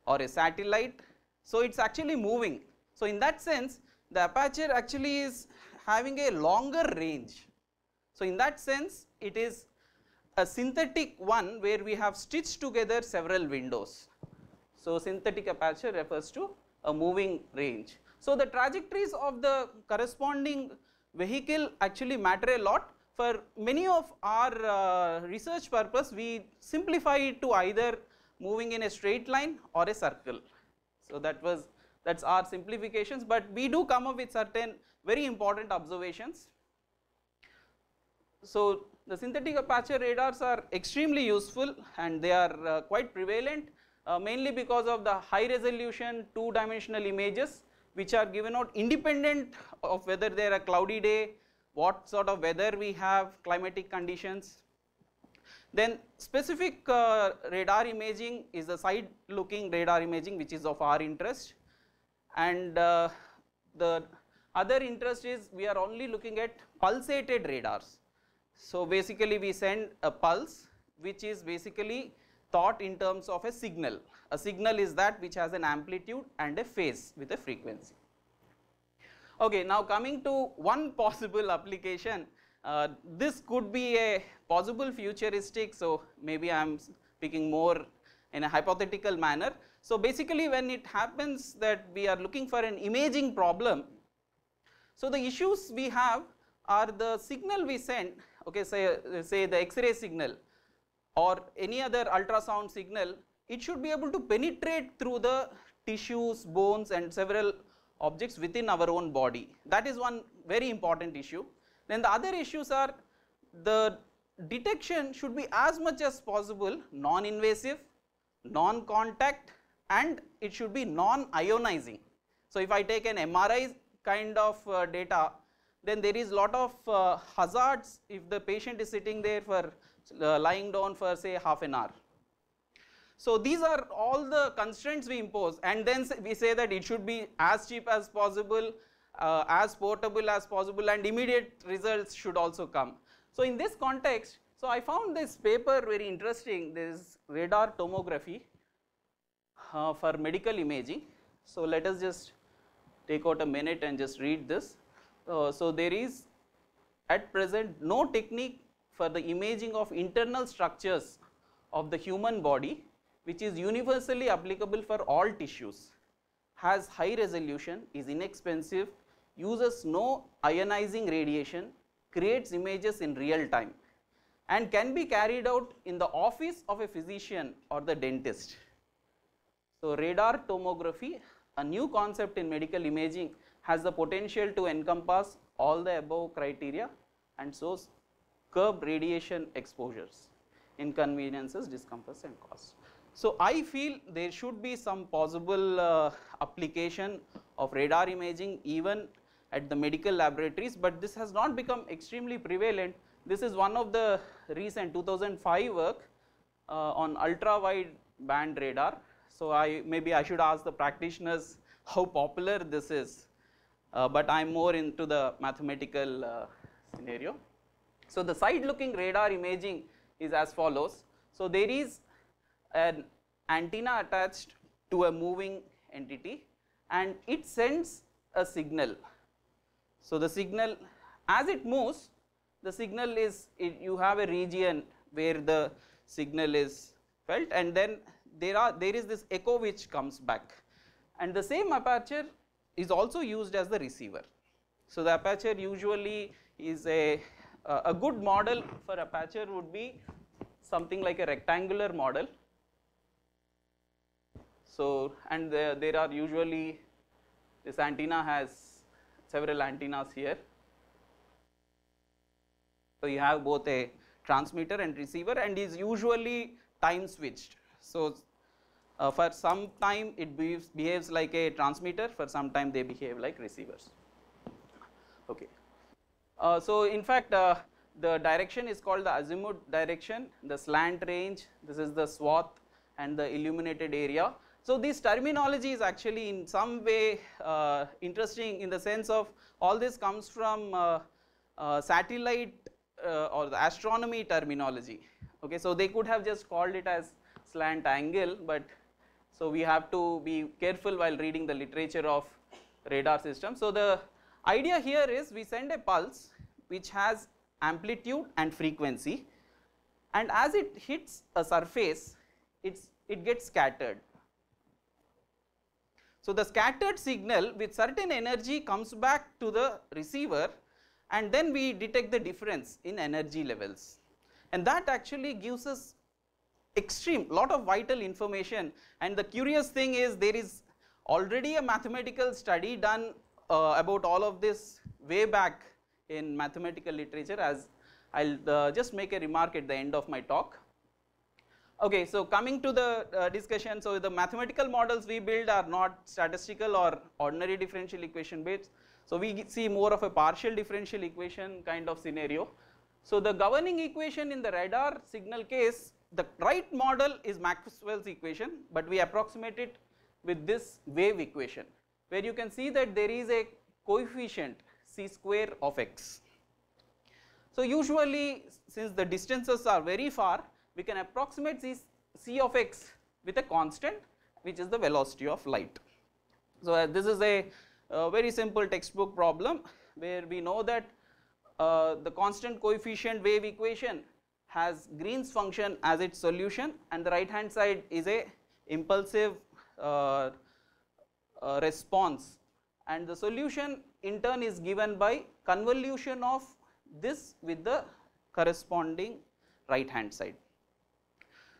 or a satellite, so it's actually moving. So in that sense, the aperture actually is having a longer range. So in that sense, it is a synthetic one where we have stitched together several windows. So synthetic aperture refers to a moving range. So the trajectories of the corresponding vehicle actually matter a lot. For many of our research purpose, we simplify it to either moving in a straight line or a circle. So that's our simplifications, but we do come up with certain very important observations. So the synthetic aperture radars are extremely useful, and they are quite prevalent, mainly because of the high resolution two-dimensional images which are given out independent of whether they are a cloudy day, what sort of weather we have, climatic conditions. Then specific radar imaging is the side looking radar imaging, which is of our interest, and the other interest is we are only looking at pulsated radars. So basically we send a pulse which is basically thought in terms of a signal. A signal is that which has an amplitude and a phase with a frequency. Okay, now coming to one possible application, this could be a possible futuristic, so maybe I am speaking more in a hypothetical manner. So basically when it happens that we are looking for an imaging problem, so the issues we have are the signal we send, okay, say the X-ray signal or any other ultrasound signal, it should be able to penetrate through the tissues, bones and several objects within our own body. That is one very important issue. Then the other issues are the detection should be as much as possible non-invasive, non-contact, and it should be non-ionizing. So if I take an MRI kind of data, then there is lot of hazards if the patient is sitting there for lying down for say half an hour. So these are all the constraints we impose, and then we say that it should be as cheap as possible, as portable as possible, and immediate results should also come. So in this context, so I found this paper very interesting. There is radar tomography for medical imaging. So let us just take out a minute and just read this. So there is at present no technique for the imaging of internal structures of the human body which is universally applicable for all tissues, has high resolution, is inexpensive, uses no ionizing radiation, creates images in real time, and can be carried out in the office of a physician or the dentist. So radar tomography, a new concept in medical imaging, has the potential to encompass all the above criteria and so curb radiation exposures, inconveniences, discomforts and costs. So I feel there should be some possible application of radar imaging even at the medical laboratories, but this has not become extremely prevalent. This is one of the recent 2005 work on ultra wide band radar. So maybe I should ask the practitioners how popular this is. but I'm more into the mathematical scenario. So the side-looking radar imaging is as follows. So there is an antenna attached to a moving entity, and it sends a signal. So the signal, as it moves, the signal is, you have a region where the signal is felt, and then there is this echo which comes back, and the same aperture is also used as the receiver. So the aperture usually is a good model for aperture would be something like a rectangular model. So, and there are usually, this antenna has several antennas here. So you have both a transmitter and receiver, and is usually time switched. So for some time it behaves like a transmitter, for some time they behave like receivers. Okay. So in fact the direction is called the azimuth direction, the slant range, this is the swath, and the illuminated area. So this terminology is actually in some way interesting, in the sense of all this comes from satellite or the astronomy terminology. Okay, so they could have just called it as slant angle, but so we have to be careful while reading the literature of radar system. So the idea here is we send a pulse which has amplitude and frequency, and as it hits a surface, it gets scattered. So the scattered signal with certain energy comes back to the receiver, and then we detect the difference in energy levels, and that actually gives us lot of vital information. And the curious thing is, there is already a mathematical study done about all of this way back in mathematical literature, as I'll just make a remark at the end of my talk. Okay, so coming to the discussion, so the mathematical models we build are not statistical or ordinary differential equation based. So we see more of a partial differential equation kind of scenario. So the governing equation in the radar signal case, the right model is Maxwell's equation, but we approximate it with this wave equation, where you can see that there is a coefficient c square of x. So usually, since the distances are very far, we can approximate c of x with a constant, which is the velocity of light. So this is a very simple textbook problem, where we know that the constant coefficient wave equation has Green's function as its solution, and the right hand side is a impulsive response, and the solution in turn is given by convolution of this with the corresponding right hand side.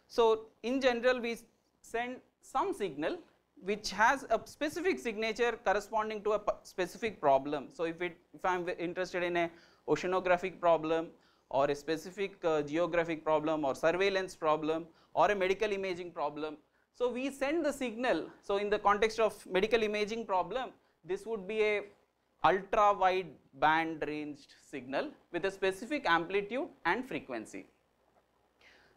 So in general, we send some signal which has a specific signature corresponding to a specific problem. So if I am interested in a oceanographic problem, or a specific geographic problem, or surveillance problem, or a medical imaging problem, so we send the signal. So in the context of medical imaging problem, this would be a ultra wide band ranged signal with a specific amplitude and frequency.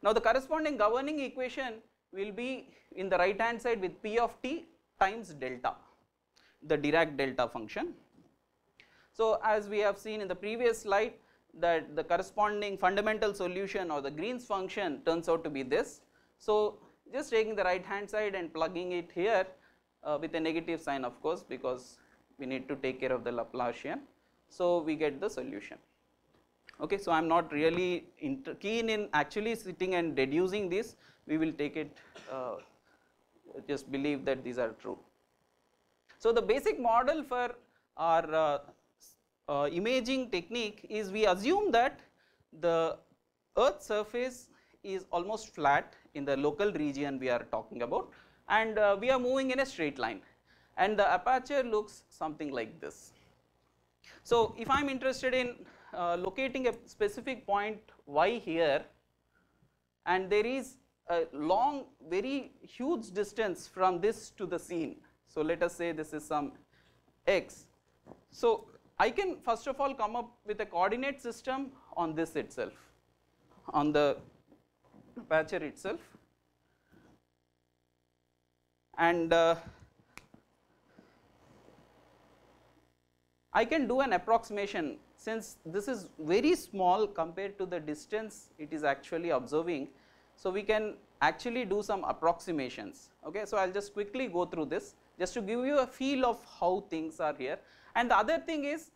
Now the corresponding governing equation will be in the right hand side with P of t times delta, the Dirac delta function. So as we have seen in the previous slide, that the corresponding fundamental solution, or the Green's function, turns out to be this. So just taking the right hand side and plugging it here with a negative sign, of course, because we need to take care of the Laplacian. So we get the solution. Okay, so I am not really keen in actually sitting and deducing this. We will take it, just believe that these are true. So the basic model for our imaging technique is, we assume that the Earth's surface is almost flat in the local region we are talking about, and we are moving in a straight line, and the aperture looks something like this. So if I am interested in locating a specific point y here, and there is a long, very huge distance from this to the scene, so let us say this is some x. So I can first of all come up with a coordinate system on this itself, on the aperture itself, and I can do an approximation. Since this is very small compared to the distance it is actually observing, so we can actually do some approximations. Okay, so I will just quickly go through this just to give you a feel of how things are here. And the other thing is,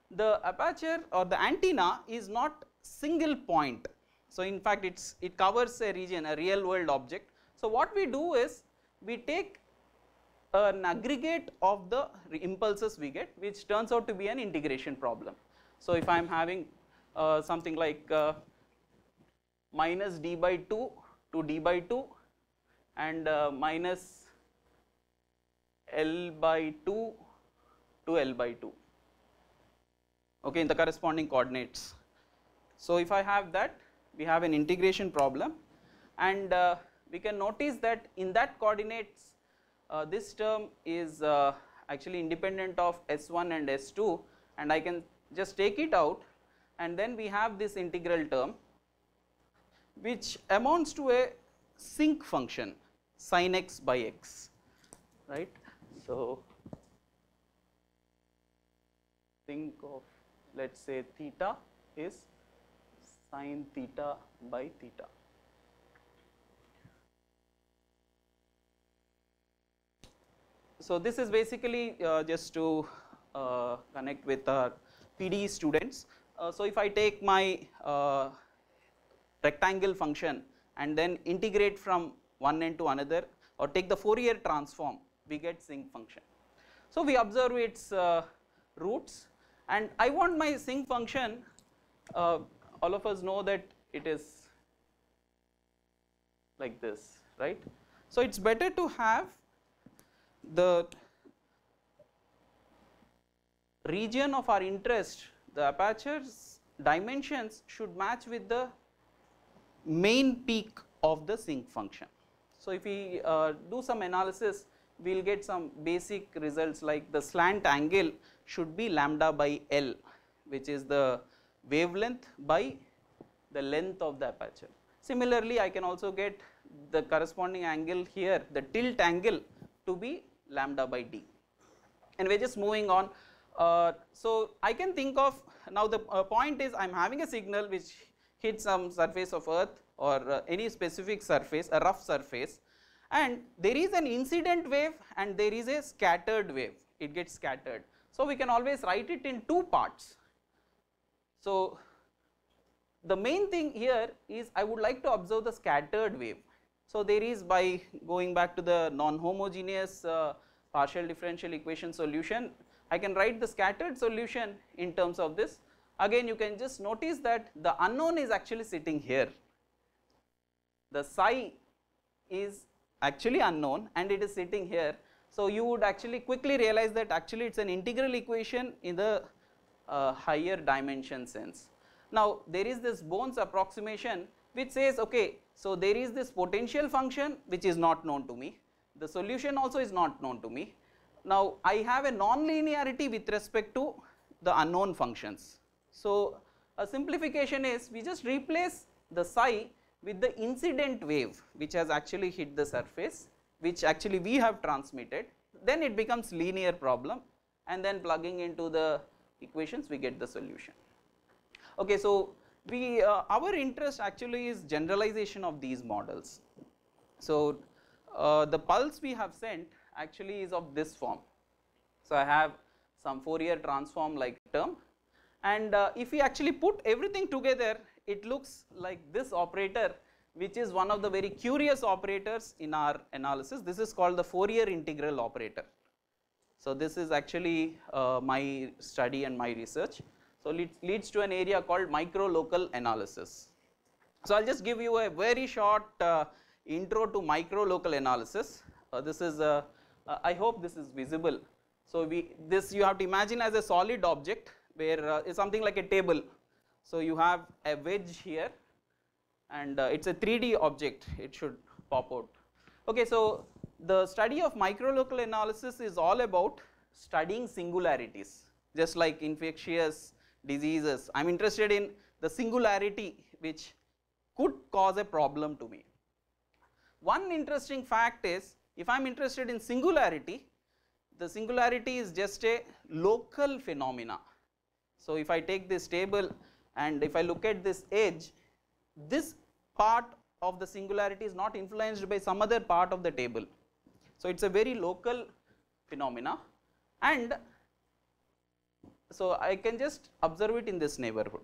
the aperture or the antenna is not single point. So in fact it covers a region, a real world object. So what we do is, we take an aggregate of the impulses we get, which turns out to be an integration problem. So if I am having something like minus d by 2 to d by 2 and minus L by 2 to L by 2, okay, in the corresponding coordinates. So if I have that, we have an integration problem, and we can notice that in that coordinates this term is actually independent of S1 and S2, and I can just take it out, and then we have this integral term which amounts to a sinc function sin x by x, right. So think of, let us say, theta is sin theta by theta. So this is basically just to connect with our PDE students. So if I take my rectangle function and then integrate from one end to another, or take the Fourier transform, we get sinc function. So we observe its roots, and I want my sinc function, all of us know that it is like this, right. So it is better to have the region of our interest, the aperture's dimensions should match with the main peak of the sinc function. So if we do some analysis, we will get some basic results like the slant angle should be lambda by L, which is the wavelength by the length of the aperture. Similarly, I can also get the corresponding angle here, the tilt angle, to be lambda by D. And we are just moving on. So I can think of, now the point is, I am having a signal which hits some surface of earth or any specific surface, a rough surface, and there is an incident wave and there is a scattered wave, it gets scattered. So we can always write it in two parts. So the main thing here is, I would like to observe the scattered wave. So there is, by going back to the non-homogeneous partial differential equation solution, I can write the scattered solution in terms of this. Again, you can just notice that the unknown is actually sitting here. The psi is actually unknown and it is sitting here. So you would actually quickly realize that actually it is an integral equation in the higher dimension sense. Now there is this Bohn's approximation which says, okay, so there is this potential function which is not known to me, the solution also is not known to me. Now I have a non-linearity with respect to the unknown functions. So a simplification is, we just replace the psi with the incident wave which has actually hit the surface, which actually we have transmitted, then it becomes linear problem, and then plugging into the equations we get the solution. Okay, so we our interest actually is generalization of these models. So the pulse we have sent actually is of this form. So I have some Fourier transform like term, and if we actually put everything together, it looks like this operator, which is one of the very curious operators in our analysis. This is called the Fourier integral operator. So this is actually my study and my research. So it leads to an area called micro-local analysis. So I'll just give you a very short intro to micro-local analysis. This is I hope this is visible. So this you have to imagine as a solid object where it's something like a table. So you have a wedge here, and it's a 3D object, it should pop out. Okay, so the study of micro-local analysis is all about studying singularities, just like infectious diseases. I am interested in the singularity which could cause a problem to me. One interesting fact is, if I am interested in singularity, the singularity is just a local phenomena. So if I take this table and if I look at this edge, this part of the singularity is not influenced by some other part of the table. So it's a very local phenomena, and so I can just observe it in this neighborhood.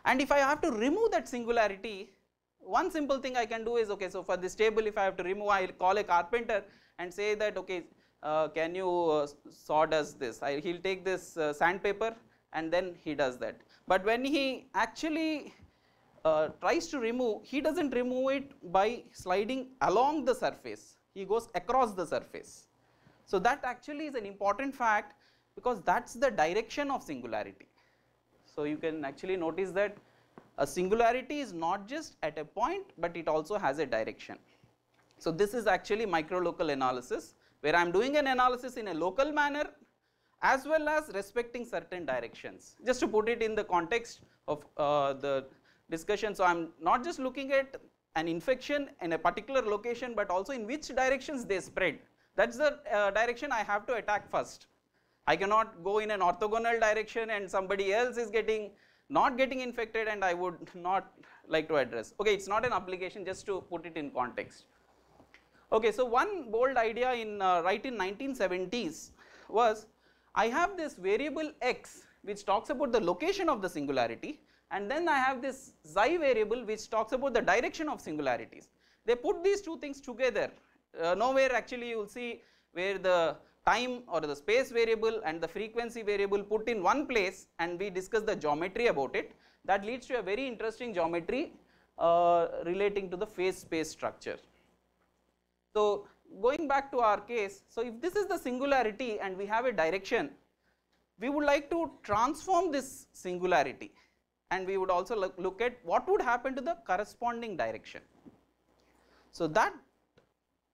And if I have to remove that singularity, one simple thing I can do is, okay, so for this table, if I have to remove, I'll call a carpenter and say that, okay, can you sawdust this? He'll take this sandpaper and then he does that. But when he actually tries to remove, he doesn't remove it by sliding along the surface, he goes across the surface. So that actually is an important fact, because that's the direction of singularity. So you can actually notice that a singularity is not just at a point, but it also has a direction. So this is actually micro-local analysis, where I am doing an analysis in a local manner as well as respecting certain directions. Just to put it in the context of the discussion, so I am not just looking at an infection in a particular location, but also in which directions they spread. That's the direction I have to attack first. I cannot go in an orthogonal direction and somebody else is not getting infected, and I would not like to address. Okay, it's not an application, just to put it in context. Okay, so one bold idea right in 1970s was, I have this variable x which talks about the location of the singularity, and then I have this xi variable which talks about the direction of singularities. They put these two things together. Nowhere actually you will see where the time or the space variable and the frequency variable put in one place and we discuss the geometry about it. That leads to a very interesting geometry relating to the phase space structure. So going back to our case, so if this is the singularity and we have a direction, we would like to transform this singularity, and we would also look at what would happen to the corresponding direction. So that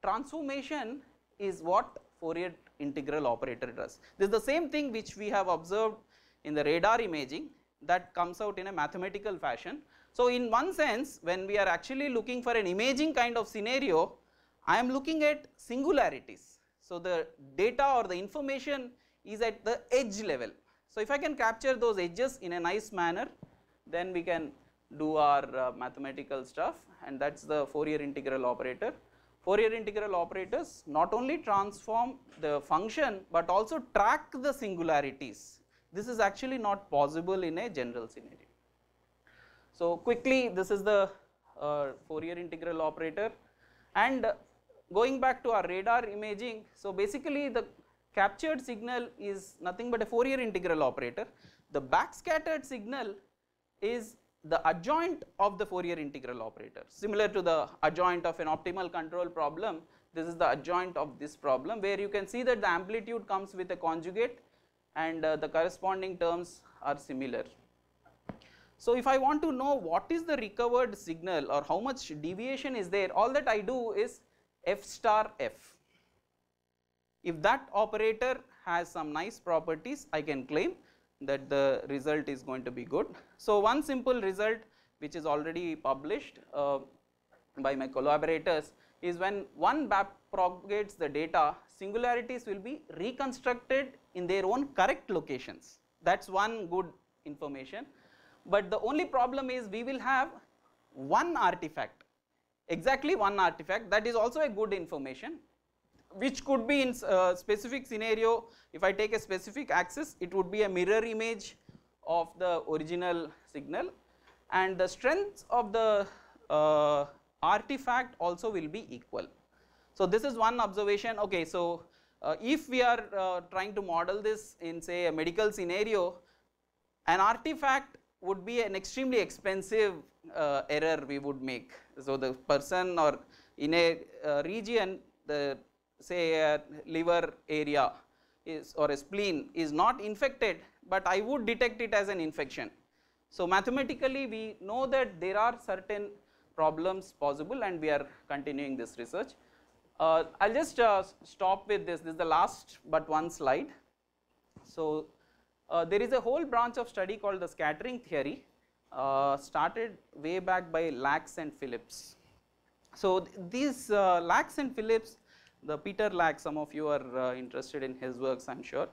transformation is what Fourier integral operator does. This is the same thing which we have observed in the radar imaging, that comes out in a mathematical fashion. So in one sense, when we are actually looking for an imaging kind of scenario, I am looking at singularities. So the data or the information is at the edge level. So if I can capture those edges in a nice manner, then we can do our mathematical stuff, and that's the Fourier integral operator. Fourier integral operators not only transform the function but also track the singularities. This is actually not possible in a general scenario. So quickly, this is the Fourier integral operator, and going back to our radar imaging, so basically the captured signal is nothing but a Fourier integral operator. The backscattered signal is the adjoint of the Fourier integral operator. Similar to the adjoint of an optimal control problem, this is the adjoint of this problem, where you can see that the amplitude comes with a conjugate and the corresponding terms are similar. So if I want to know what is the recovered signal or how much deviation is there, all that I do is f star f. If that operator has some nice properties, I can claim that the result is going to be good. So one simple result which is already published by my collaborators is, when one propagates the data, singularities will be reconstructed in their own correct locations. That's one good information. But the only problem is we will have one artifact, exactly one artifact. That is also a good information, which could be in a specific scenario. If I take a specific axis, it would be a mirror image of the original signal, and the strength of the artifact also will be equal. So this is one observation. Okay, so if we are trying to model this in, say, a medical scenario, an artifact would be an extremely expensive error we would make. So the person, or in a region, the say a liver area is, or a spleen is not infected, but I would detect it as an infection. So mathematically we know that there are certain problems possible, and we are continuing this research. I'll just stop with this. This is the last but one slide. So there is a whole branch of study called the scattering theory, started way back by Lax and Phillips. So these Lax and Phillips, The Peter Lack, some of you are interested in his works, I'm sure.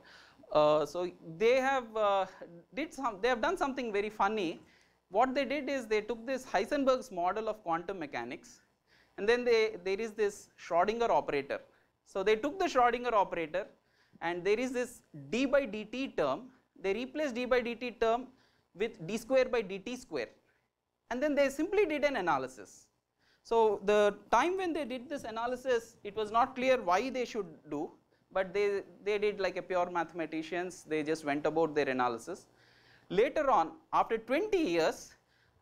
So they have done something very funny. What they did is they took this Heisenberg's model of quantum mechanics, and then there is this Schrodinger operator. So they took the Schrodinger operator, and there is this d by dt term. They replaced d by dt term with d square by dt square, and then they simply did an analysis. So the time when they did this analysis, it was not clear why they should do, but they did like a pure mathematicians, they just went about their analysis. Later on, after 20 years,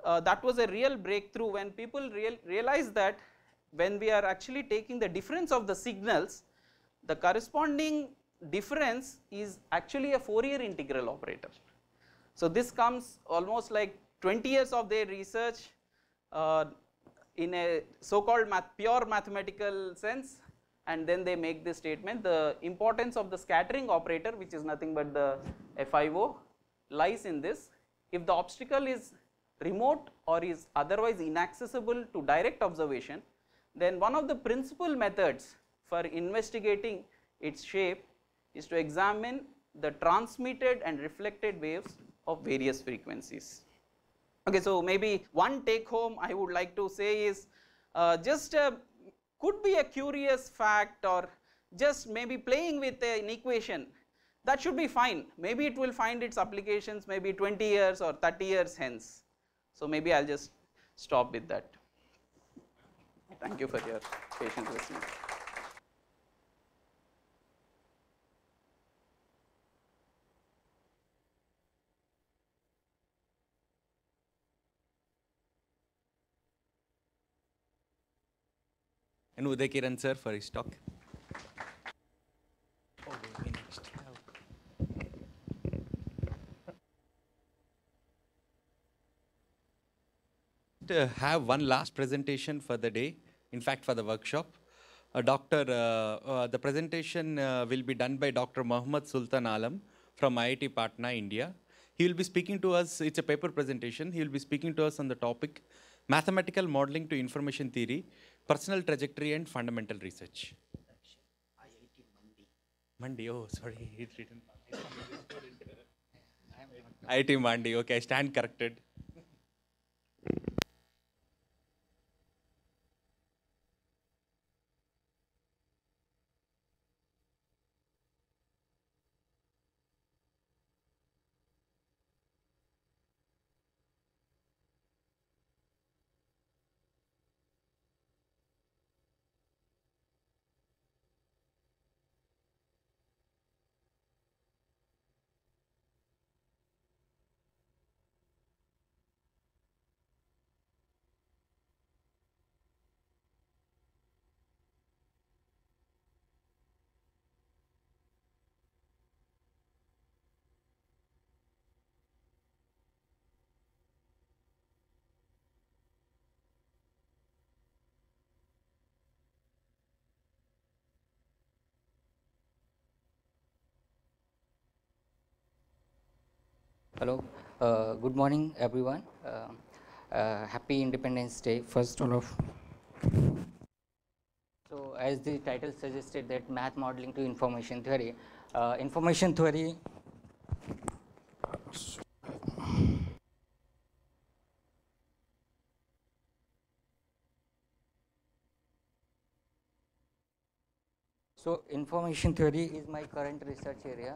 that was a real breakthrough when people realized that when we are actually taking the difference of the signals, the corresponding difference is actually a Fourier integral operator. So this comes almost like 20 years of their research in a so-called pure mathematical sense, and then they make this statement. The importance of the scattering operator, which is nothing but the FIO, lies in this. If the obstacle is remote or is otherwise inaccessible to direct observation, then one of the principal methods for investigating its shape is to examine the transmitted and reflected waves of various frequencies. Okay, so maybe one take home I would like to say is could be a curious fact, or just maybe playing with an equation, that should be fine. Maybe it will find its applications maybe 20 years or 30 years hence. So maybe I'll just stop with that. Thank you for your patient listening. And Uday Kiran sir for his talk. Have one last presentation for the day, in fact for the workshop. The presentation will be done by Dr. Mohammad Sultan Alam from IIT Patna, India. He will be speaking to us, it's a paper presentation, he will be speaking to us on the topic Mathematical Modeling to Information Theory, Personal Trajectory and Fundamental Research. Mandi, oh sorry, it's written. IIT Mandi, okay, I stand corrected. Hello, good morning everyone. Happy Independence Day, first all of. So as the title suggested, that math modeling to information theory. Information theory So information theory is my current research area.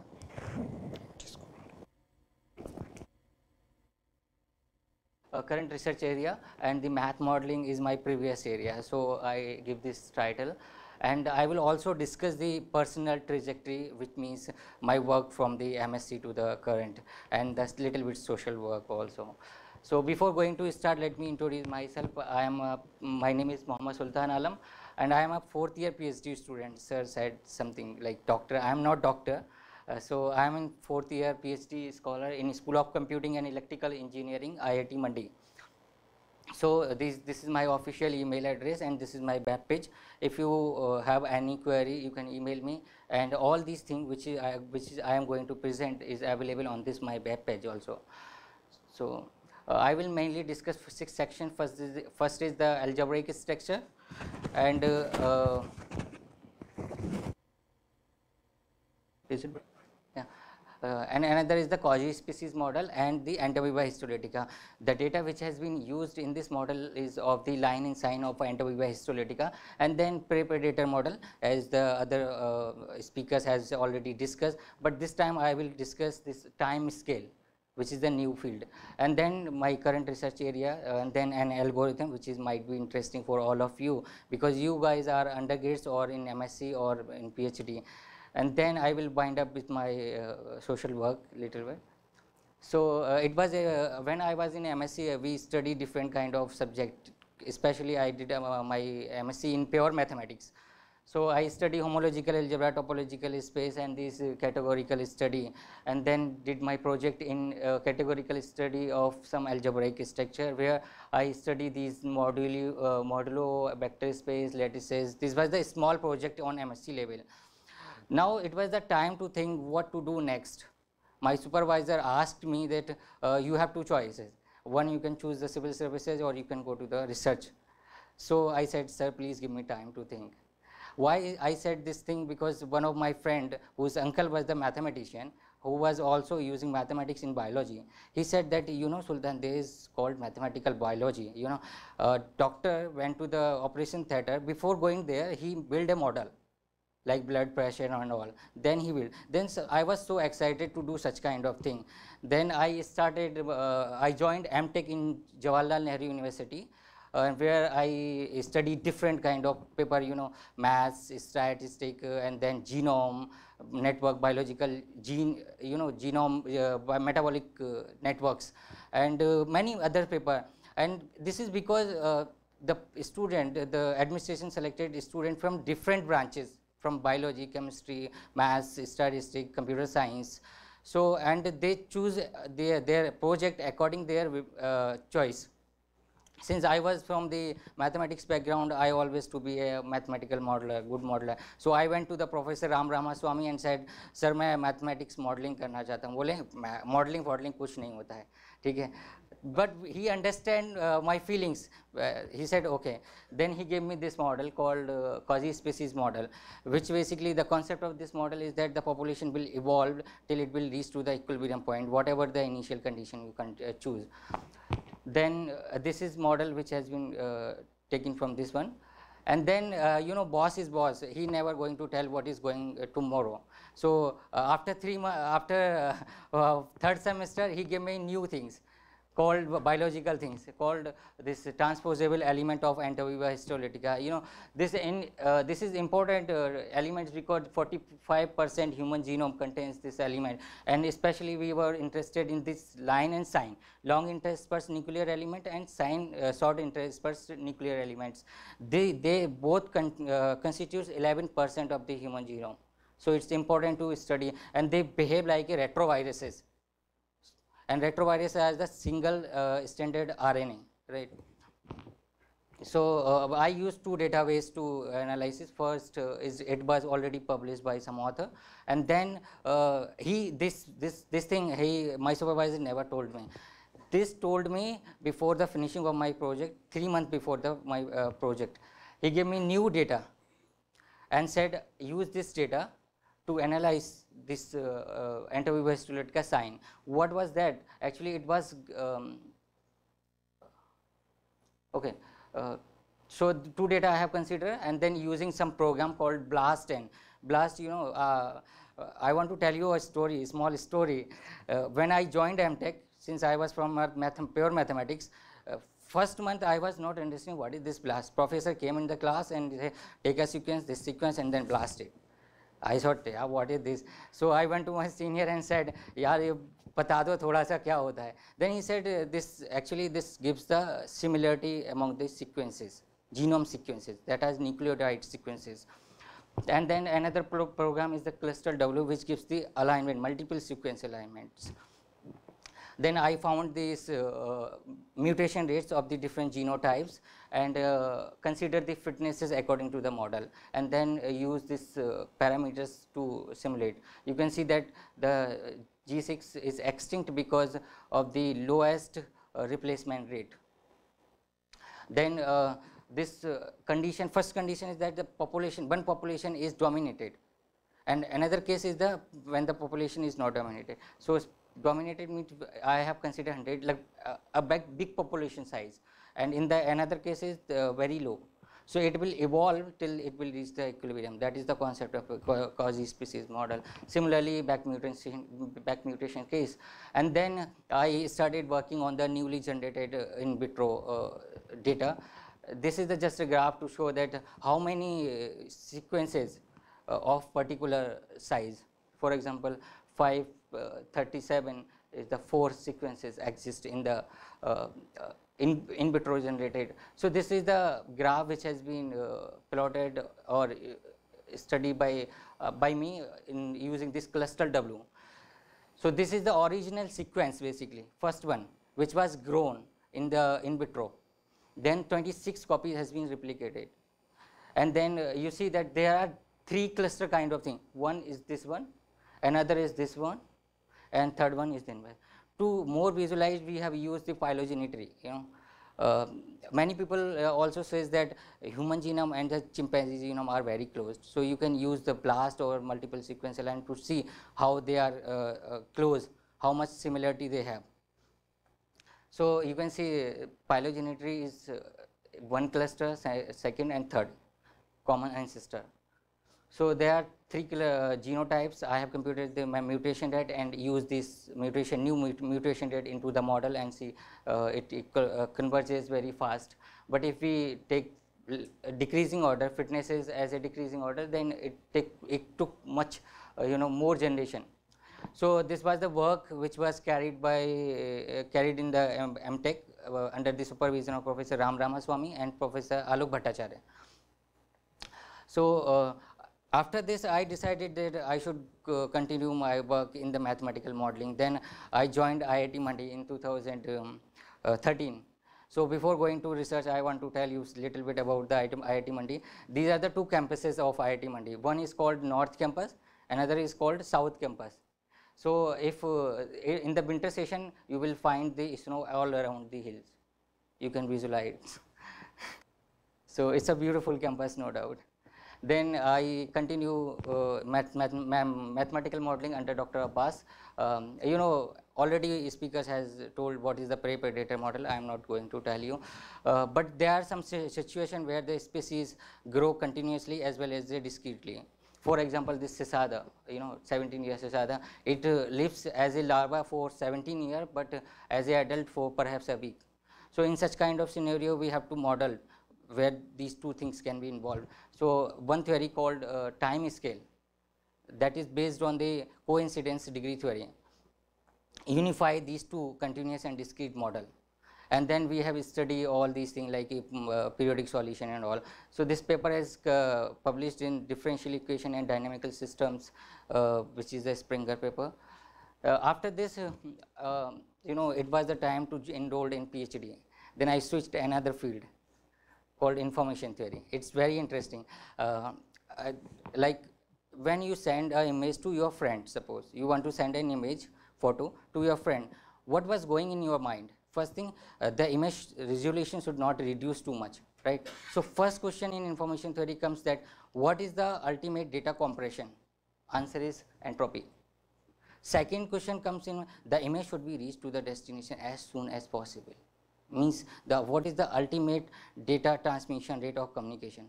Current research area, and the math modeling is my previous area. So I give this title, and I will also discuss the personal trajectory, which means my work from the MSc to the current, and that's little bit social work also. So before going to start, let me introduce myself. My name is Mohammad Sultan Alam, and I am a 4th year PhD student. Sir said something like doctor. I am not doctor. So I am in 4th year PhD scholar in School of Computing and Electrical Engineering, IIT Mandi. So this is my official email address, and this is my web page. If you have any query, you can email me, and all these things which I am going to present is available on this my web page also. So I will mainly discuss 6 sections. First is the algebraic structure, and Is it? Yeah. And another is the quasi species model and the Antaviva histolytica. The data which has been used in this model is of the line and sign of Antaviva histolytica, and then prey-predator model, as the other speakers has already discussed, but this time I will discuss this time scale, which is the new field, and then my current research area, and then an algorithm which is might be interesting for all of you, because you guys are undergrads or in MSc or in PhD. And then I will wind up with my social work little bit. So it was when I was in MSc, we studied different kind of subject. Especially I did my MSc in pure mathematics. So I study homological algebra, topological space, and this categorical study, and then did my project in categorical study of some algebraic structure, where I study these modulo vector space, lattices. This was the small project on MSc level. Now it was the time to think what to do next. My supervisor asked me that you have two choices. One, you can choose the civil services, or you can go to the research. So I said, sir, please give me time to think. Why I said this thing? Because one of my friend, whose uncle was the mathematician, who was also using mathematics in biology, he said that, you know, Sultan, there is called mathematical biology. You know, doctor went to the operation theater. Before going there, he built a model, like blood pressure and all. Then he will. Then I was so excited to do such kind of thing. Then I started, I joined MTech in Jawaharlal Nehru University, where I studied different kind of paper, you know, maths, statistic, and then genome, network, biological, gene, you know, genome, metabolic networks, and many other paper. And this is because the student, the administration selected student from different branches, from biology, chemistry, maths, statistics, computer science. So, and they choose their project according their choice. Since I was from the mathematics background, I always to be a mathematical modeler, good modeler. So I went to the Professor Ram Ramaswamy and said, sir, मैं mathematics modeling करना चाहता हूँ. बोले modeling कुछ नहीं होता है, ठीक है. But he understand my feelings. He said, okay. Then he gave me this model called quasi species model, which basically the concept of this model is that the population will evolve till it will reach to the equilibrium point, whatever the initial condition you can choose. Then this is model which has been taken from this one. And then, you know, boss is boss. He never going to tell what is going tomorrow. So after third semester, he gave me new things, called biological things, called this transposable element of Antaviva histolytica. You know, this is important elements because 45% human genome contains this element, and especially we were interested in this line and sign, long interspersed nuclear element and sign short interspersed nuclear elements. They both constitutes 11% of the human genome. So it's important to study, and they behave like a retroviruses. And retrovirus has the single standard RNA, right? So I used two databases to analyze. First it was already published by some author, and then this thing my supervisor never told me. This told me before the finishing of my project, 3 months before my project. He gave me new data and said, use this data to analyze this Antaviva histolytica sign. What was that? Actually, it was okay. So two data I have considered, and then using some program called BLAST. And BLAST, you know, I want to tell you a story, a small story. When I joined MTech, since I was from pure mathematics, first month I was not understanding what is this BLAST. Professor came in the class and said, take a sequence, this sequence, and then blast it. I thought, yeah, what is this? So I went to my senior and said, yaar, ye bata do thoda sa kya hota hai. Then he said, this gives the similarity among the sequences, genome sequences, that has nucleotide sequences. And then another program is the cluster W, which gives the alignment, multiple sequence alignments. Then I found these mutation rates of the different genotypes and consider the fitnesses according to the model, and then use these parameters to simulate. You can see that the G6 is extinct because of the lowest replacement rate. Then this condition, first condition is that the population, one population is dominated. And another case is the when the population is not dominated. So dominated means I have considered 100 like a big population size, and in the another case is very low. So it will evolve till it will reach the equilibrium. That is the concept of a quasi-species model. Similarly, back mutation case, and then I started working on the newly generated in vitro data. This is just a graph to show that how many sequences of particular size. For example, 537 is the 4 sequences exist in the in vitro generated. So this is the graph which has been plotted or studied by me in using this cluster W. So this is the original sequence basically, first one which was grown in the in vitro. Then 26 copies has been replicated, and then you see that there are 3 cluster kind of thing. One is this one, another is this one, and third one is then one. To more visualize, we have used the phylogenetic. Many people also says that human genome and the chimpanzee genome are very close. So you can use the BLAST or multiple sequential and to see how they are close, how much similarity they have. So you can see phylogenetic is one cluster, second and third common ancestor. So there are 3 genotypes. I have computed the mutation rate and used this new mutation rate into the model, and see it converges very fast. But if we take decreasing order, fitnesses as a decreasing order, then it took much more generation. So this was the work which was carried in the MTech under the supervision of Professor Ram Ramaswamy and Professor Alok Bhattacharya. So after this, I decided that I should continue my work in the mathematical modeling. Then I joined IIT Mandi in 2013. So before going to research, I want to tell you a little bit about the IIT Mandi. These are the 2 campuses of IIT Mandi. One is called North Campus, another is called South Campus. So if in the winter session, you will find the snow all around the hills. You can visualize. So it's a beautiful campus, no doubt. Then I continue mathematical modeling under Dr. Abbas. Already speakers has told what is the prey-predator model. I am not going to tell you. But there are some situations where the species grow continuously as well as discretely. For example, this cicada, 17-year cicada, it lives as a larva for 17 years, but as an adult for perhaps a week. So in such kind of scenario, we have to model where these 2 things can be involved. So one theory called time scale, that is based on the coincidence degree theory, unify these 2 continuous and discrete model. And then we have studied all these things like periodic solution and all. So this paper is published in differential equation and dynamical systems, which is a Springer paper. After this, it was the time to enroll in PhD. Then I switched to another field called information theory. It's very interesting. Like when you send an image to your friend, suppose you want to send an image photo to your friend, what was going in your mind? First thing, the image resolution should not reduce too much, right? So first question in information theory comes that what is the ultimate data compression? Answer is entropy. Second question comes in, the image should be reached to the destination as soon as possible. Means what is the ultimate data transmission rate of communication?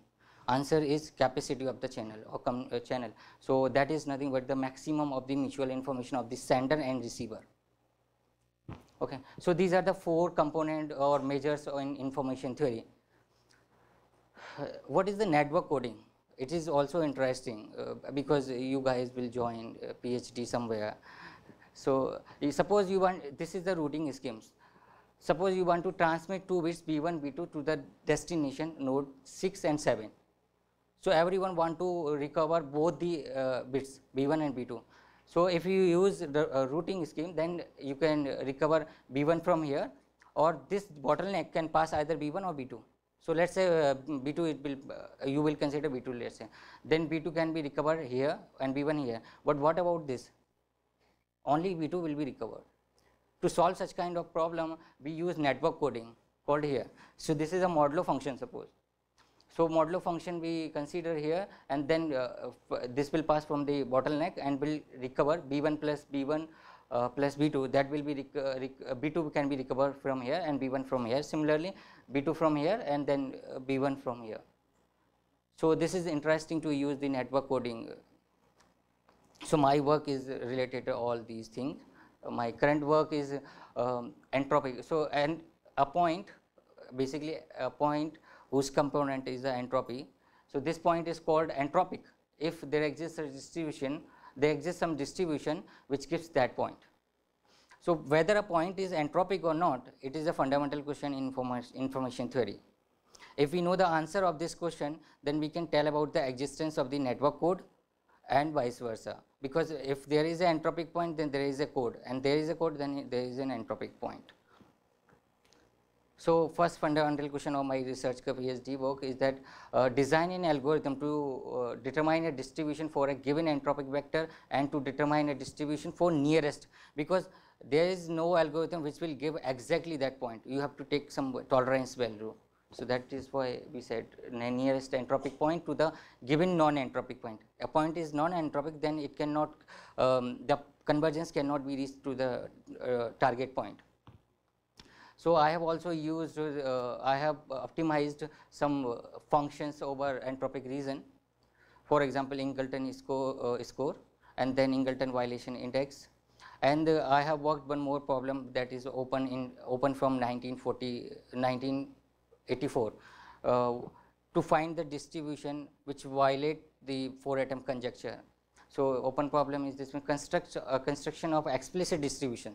Answer is capacity of the channel or channel. So that is nothing but the maximum of the mutual information of the sender and receiver. Okay, so these are the 4 component or measures in information theory. What is the network coding? It is also interesting because you guys will join PhD somewhere. So suppose you want, this is the routing schemes. Suppose you want to transmit 2 bits B1, B2 to the destination node 6 and 7. So everyone want to recover both the bits B1 and B2. So if you use the routing scheme, then you can recover B1 from here, or this bottleneck can pass either B1 or B2. So let's say B2, it will you will consider B2, let's say. Then B2 can be recovered here and B1 here. But what about this? Only B2 will be recovered. To solve such kind of problem, we use network coding called here. So this is a modulo function, suppose. So modulo function we consider here, and then this will pass from the bottleneck and will recover B1 plus B1 plus B2. That will be B2 can be recovered from here and B1 from here. Similarly, B2 from here and then B1 from here. So this is interesting to use the network coding. So my work is related to all these things. My current work is entropic. So and a point, basically a point whose component is the entropy. So this point is called entropic. If there exists a distribution, there exists some distribution which gives that point. So whether a point is entropic or not, it is a fundamental question in information theory. If we know the answer of this question, then we can tell about the existence of the network code and vice versa. Because if there is an entropic point, then there is a code, and there is a code, then there is an entropic point. So first fundamental question of my research PhD work is that design an algorithm to determine a distribution for a given entropic vector and to determine a distribution for nearest, because there is no algorithm which will give exactly that point. You have to take some tolerance value. So that is why we said nearest entropic point to the given non-entropic point. A point is non-entropic, then it cannot, the convergence cannot be reached to the target point. So I have also used, I have optimized some functions over entropic region. For example, Ingleton score and then Ingleton violation index. And I have worked one more problem that is open from 1984 to find the distribution which violate the 4-atom conjecture. So open problem is this one, construction of explicit distribution.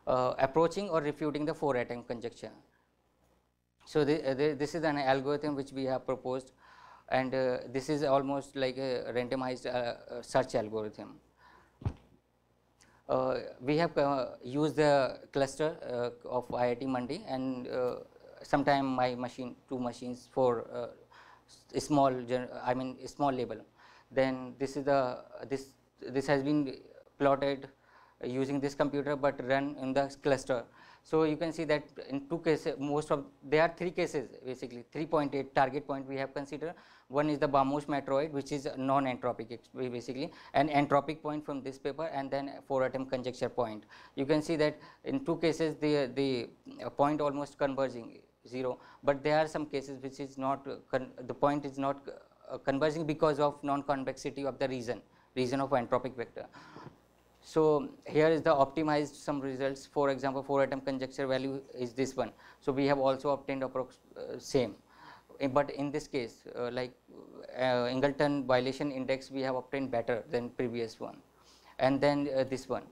Approaching or refuting the 4-atom conjecture. So this is an algorithm which we have proposed, and this is almost like a randomized search algorithm. We have used the cluster of IIT Mandi, and sometime my machine, 2 machines for small label. Then this is this has been plotted using this computer but run in the cluster. So you can see that in 2 cases, there are 3 cases basically, 3.8 target point we have considered. One is the Bamosh matroid, which is non-entropic basically, an entropic point from this paper, and then 4-atom conjecture point. You can see that in 2 cases the point almost converging 0, but there are some cases which is not, the point is not converging because of non-convexity of the region of entropic vector. So here is the optimized some results. For example, 4-atom conjecture value is this one. So we have also obtained same, but in this case, like Ingleton violation index, we have obtained better than previous one, and then this one.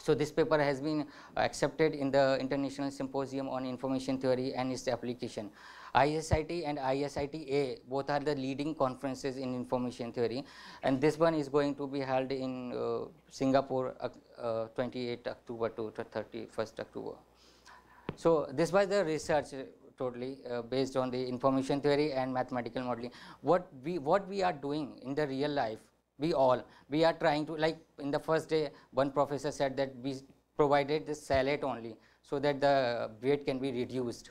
So this paper has been accepted in the International Symposium on Information Theory and its application. ISIT and ISIT-A both are the leading conferences in information theory, and this one is going to be held in Singapore 28 October to 31st October. So this was the research totally based on the information theory and mathematical modeling. What we are doing in the real life, we are trying to, like in the first day, one professor said that we provided the salad only so that the weight can be reduced.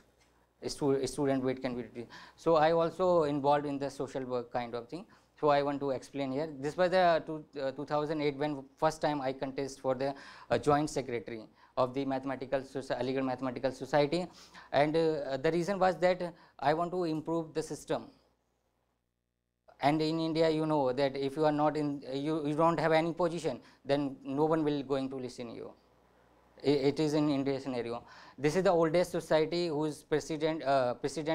Student weight can be reduced. So I also involved in the social work kind of thing. So I want to explain here. This was the 2008 when first time I contest for the joint secretary of the Aligarh Mathematical Society, and the reason was that I want to improve the system. And in India, you know that if you are not in, you don't have any position, then no one will going to listen to you. It is in India scenario. This is the oldest society whose president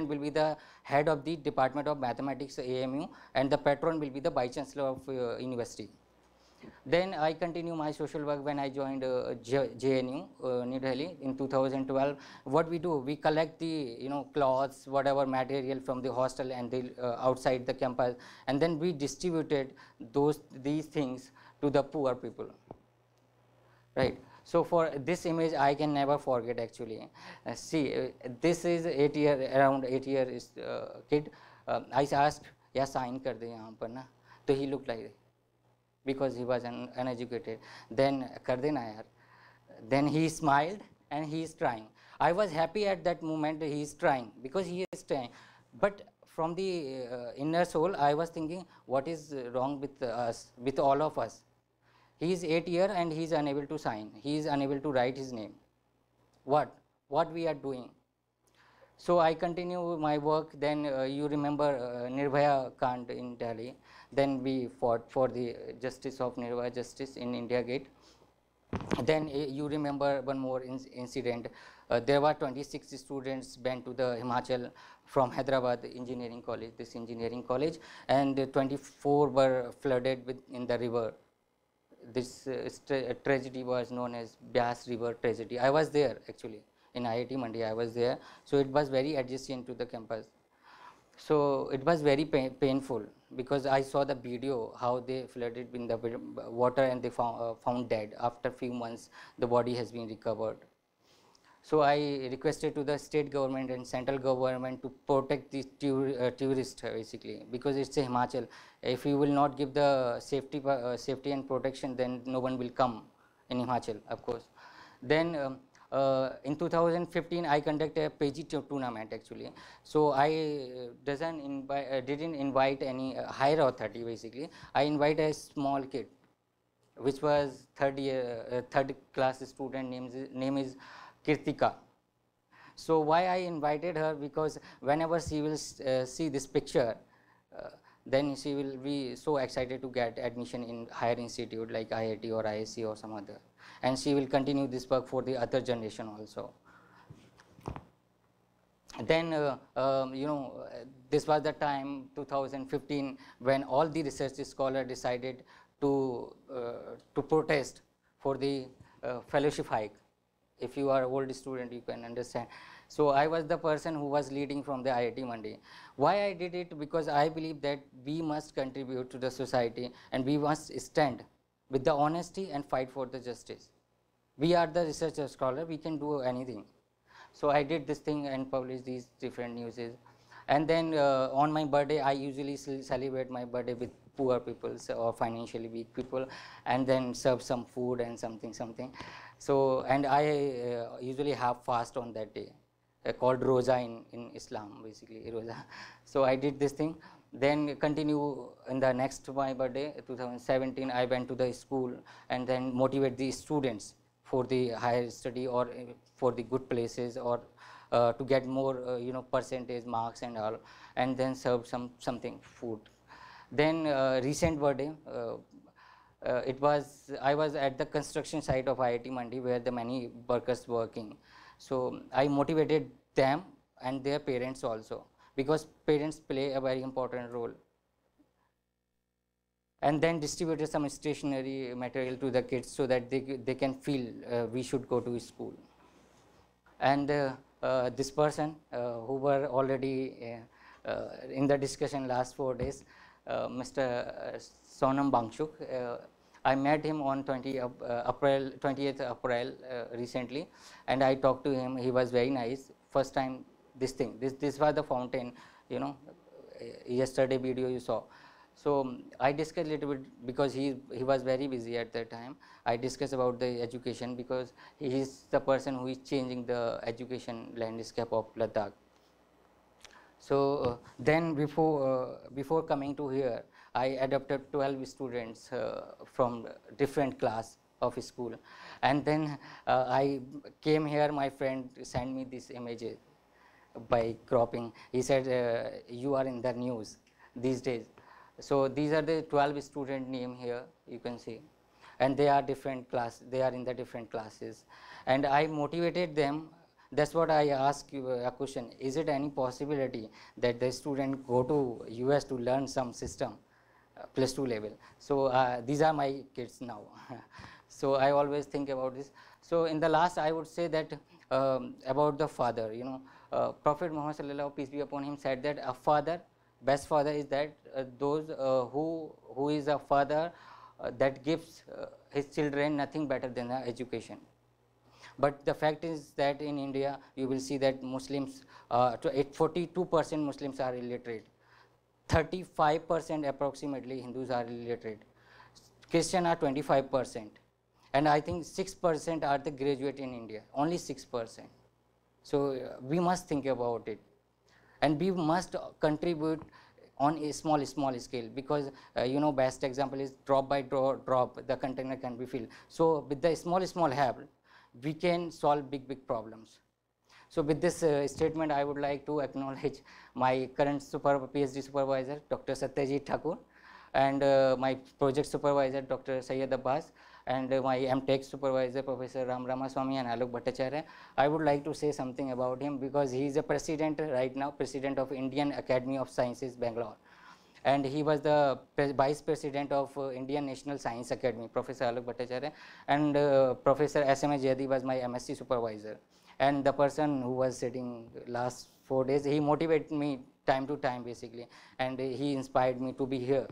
will be the head of the Department of Mathematics AMU, and the patron will be the Vice Chancellor of university. Then I continue my social work when I joined JNU, New Delhi in 2012. What we do, we collect the cloths, whatever material from the hostel and the outside the campus, and then we distributed these things to the poor people. Right. So for this image, I can never forget actually. See, this is around 8 years kid. I asked, "Yeah, sign kar de yahan par na." So he looked like that, because he was uneducated. Then kar dena yaar. Then he smiled and he is trying. I was happy at that moment. He is trying because he is trying. But from the inner soul, I was thinking, what is wrong with us, with all of us? He is 8 years and he is unable to sign. He is unable to write his name. What we are doing? So I continue my work. Then you remember Nirbhaya Kand in Delhi. Then we fought for the justice of Nirbhaya justice in India Gate. Then you remember one more incident. There were 26 students went to the Himachal from Hyderabad Engineering College, this engineering college, and 24 were flooded in the river. This tragedy was known as Byas River tragedy. I was there actually in IIT Mandi. I was there, so it was very adjacent to the campus. So it was very painful because I saw the video how they flooded in the water and they found dead. After few months, the body has been recovered. So I requested to the state government and central government to protect these tourists basically, because it's a Himachal. If you will not give the safety and protection, then no one will come in Himachal, of course. Then in 2015, I conducted a PG tournament actually. So I didn't invite any higher authority basically. I invited a small kid, which was third class student. Name is Kirtika. So why I invited her? Because whenever she will see this picture, then she will be so excited to get admission in higher institute like IIT or ISC or some other, and she will continue this work for the other generation also. Then you know, this was the time 2015 when all the research scholars decided to protest for the fellowship hike. If you are an old student, you can understand. So I was the person who was leading from the IIT Mandi. Why I did it? Because I believe that we must contribute to the society and we must stand with the honesty and fight for the justice. We are the research scholar, we can do anything. So I did this thing and published these different news. And then on my birthday, I usually celebrate my birthday with poor people or financially weak people, and then serve some food and something. So, and I usually have fast on that day, called Roza in Islam, basically, Roza. So I did this thing. Then continue in the next my birthday, 2017, I went to the school and then motivate the students for the higher study or for the good places or to get more you know, percentage marks and all, and then serve something food. Then recent birthday, I was at the construction site of IIT Mandi where the many workers working. So I motivated them and their parents also, because parents play a very important role. And then distributed some stationery material to the kids so that they can feel we should go to school. And this person who were already in the discussion last 4 days, Mr. Sonam Bangshuk, I met him on 20th April recently, and I talked to him. He was very nice. First time this was the fountain, you know, yesterday video you saw. So I discussed a little bit because he was very busy at that time. I discussed about the education because he is the person who is changing the education landscape of Ladakh. So then before coming to here, I adopted 12 students from different class of school, and then I came here. My friend sent me these images by cropping. He said, you are in the news these days. So these are the 12 student name here, you can see, and they are different class. They are in the different classes, and I motivated them. That's what I ask you a question. Is it any possibility that the student go to US to learn some system, +2 level? So these are my kids now. So I always think about this. So in the last, I would say that about the father, you know, Prophet Muhammad sallallahu, peace be upon him, said that a father, best father is that those who is a father that gives his children nothing better than education. But the fact is that in India, you will see that Muslims, 42% Muslims are illiterate, 35% approximately Hindus are illiterate, Christian are 25%, and I think 6% are the graduate in India, only 6%. So we must think about it. and we must contribute on a small scale, because you know, best example is drop by drop the container can be filled. So with the small help, we can solve big problems. So with this statement, I would like to acknowledge my current PhD supervisor, Dr. Satyajit Thakur, and my project supervisor, Dr. Syed Abbas, and my MTech supervisor, Professor Ram Ramaswamy and Alok Bhattacharya. I would like to say something about him, because he is a president right now, president of Indian Academy of Sciences, Bangalore. And he was the vice president of Indian National Science Academy, Professor Alok Bhattacharya, and Professor S.M.A. Jayadi was my MSc supervisor. And the person who was sitting last 4 days, he motivated me time to time basically, and he inspired me to be here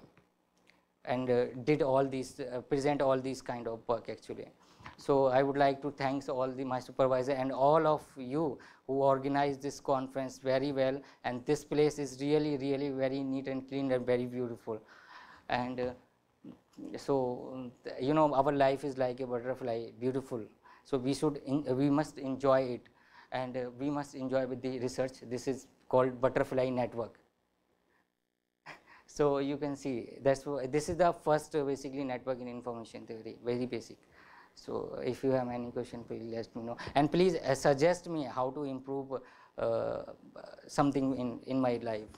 and did all these, present all these kind of work actually. So I would like to thank my supervisor and all of you who organized this conference very well, and this place is really very neat and clean and very beautiful. And so you know, our life is like a butterfly, beautiful. So we must enjoy it, and we must enjoy with the research. This is called butterfly network. So you can see this is the first basically network in information theory, very basic. So if you have any question, please let me know, and please suggest me how to improve something in my life.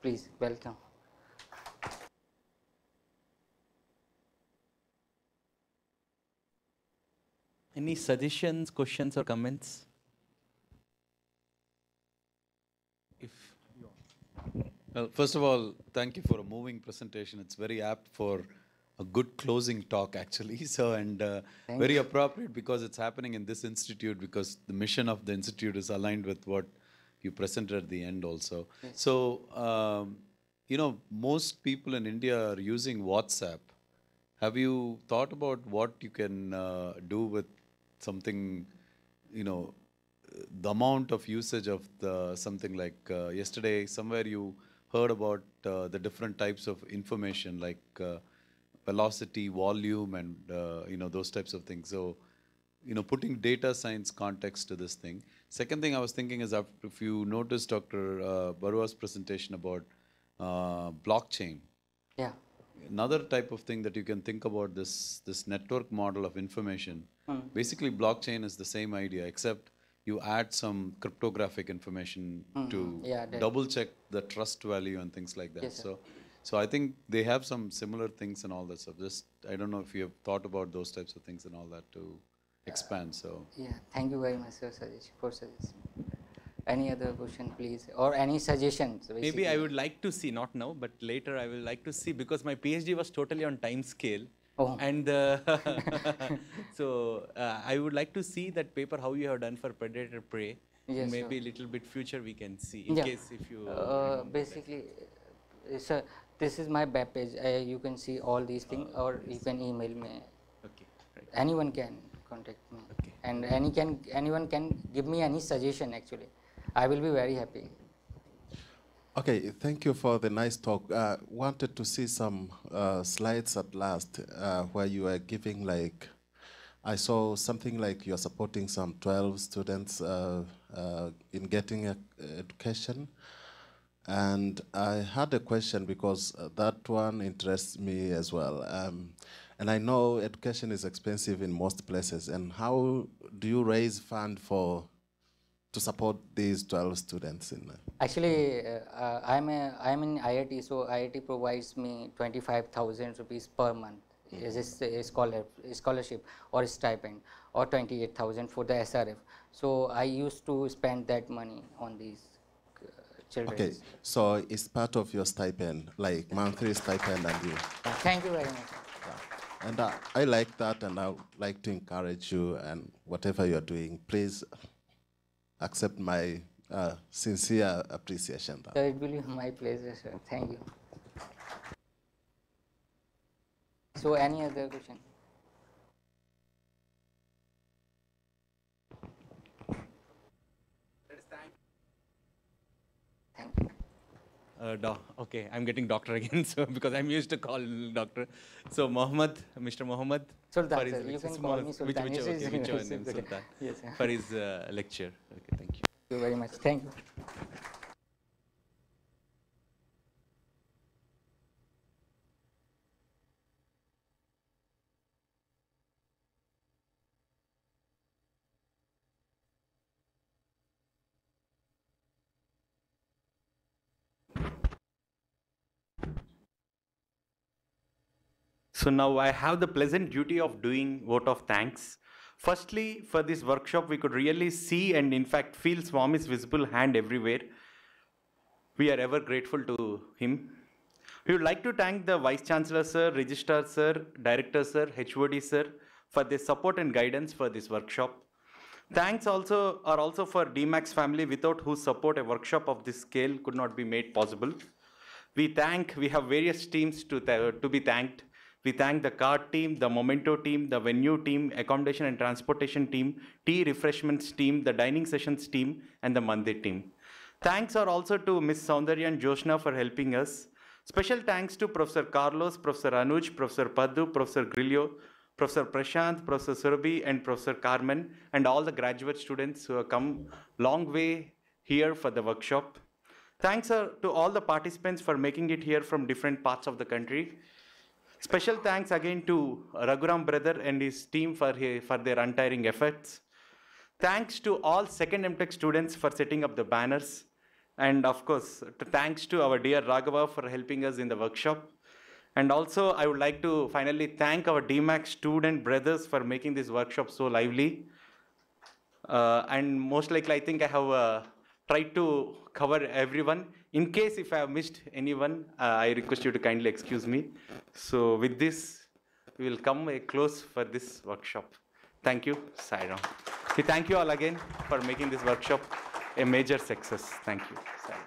Please, welcome. Any suggestions, questions, or comments? Well, first of all, thank you for a moving presentation. It's very apt for a good closing talk, actually. So, and very appropriate because it's happening in this institute, because the mission of the institute is aligned with what you presented at the end also. Yes. So, you know, most people in India are using WhatsApp. Have you thought about what you can do with something, you know, the amount of usage of something like yesterday, somewhere you heard about the different types of information like velocity, volume, and you know, those types of things. So, you know, putting data science context to this thing. Second thing I was thinking is, if you noticed Dr. Barua's presentation about blockchain. Yeah. Another type of thing that you can think about, this network model of information. Basically, blockchain is the same idea, except you add some cryptographic information to double check the trust value and things like that. Yes, so I think they have some similar things and all that stuff. Just, I don't know if you have thought about those types of things and all that to expand. So yeah, thank you very much, sir, for suggestion. Any other question, please, or any suggestions? Basically. Maybe I would like to see, not now, but later I will like to see, because my PhD was totally on time scale. Oh. And so I would like to see that paper, how you have done for predator prey. Yes, maybe a little bit future we can see, in case if you... basically, sir, this is my web page. You can see all these things, or you can email me. Okay. Right. Anyone can contact me. Okay. And anyone can give me any suggestion actually. I will be very happy. Okay, thank you for the nice talk. Wanted to see some slides at last where you are giving, like, I saw something like you're supporting some 12 students in getting education. And I had a question because that one interests me as well. And I know education is expensive in most places. And how do you raise fund to support these 12 students? Actually, I'm in IIT, so IIT provides me 25,000 rupees per month as a scholarship or a stipend, or 28,000 for the SRF. So I used to spend that money on these children. Okay, so it's part of your stipend, like monthly stipend, and you. Thank you very much. Yeah. And I like that, and I would like to encourage you, and whatever you're doing, please accept my sincere appreciation. So it will be my pleasure, sir. Thank you. So any other question? Thank you. Okay, I'm getting doctor again, so because I'm used to call doctor. So Mohammed, Mr. Mohammed, Sultan, sir, you can call me Sultan. Which one name, Sultan? Yes, for his lecture. Okay, thank you. Thank you very much. Thank you. So now I have the pleasant duty of doing vote of thanks. Firstly, for this workshop, we could really see and in fact feel Swami's visible hand everywhere. We are ever grateful to him. We would like to thank the Vice Chancellor Sir, Registrar Sir, Director Sir, HOD Sir for their support and guidance for this workshop. Thanks also are also for DMAX family, without whose support a workshop of this scale could not be made possible. We have various teams to be thanked. We thank the card team, the Memento team, the venue team, accommodation and transportation team, tea refreshments team, the dining sessions team, and the Mandir team. Thanks are also to Ms. Soundarya and Joshna for helping us. Special thanks to Professor Carlos, Professor Anuj, Professor Paddu, Professor Grillo, Professor Prashant, Professor Surabhi, and Professor Carmen, and all the graduate students who have come long way here for the workshop. Thanks to all the participants for making it here from different parts of the country. Special thanks again to Raghuram brother and his team for their untiring efforts. Thanks to all second MTech students for setting up the banners. And of course, thanks to our dear Raghava for helping us in the workshop. And also, I would like to finally thank our DMAX student brothers for making this workshop so lively. And most likely, I think I have tried to cover everyone. In case if I have missed anyone, I request you to kindly excuse me. So with this, we will come a close for this workshop. Thank you, Sai Ram. We thank you all again for making this workshop a major success. Thank you. Sai.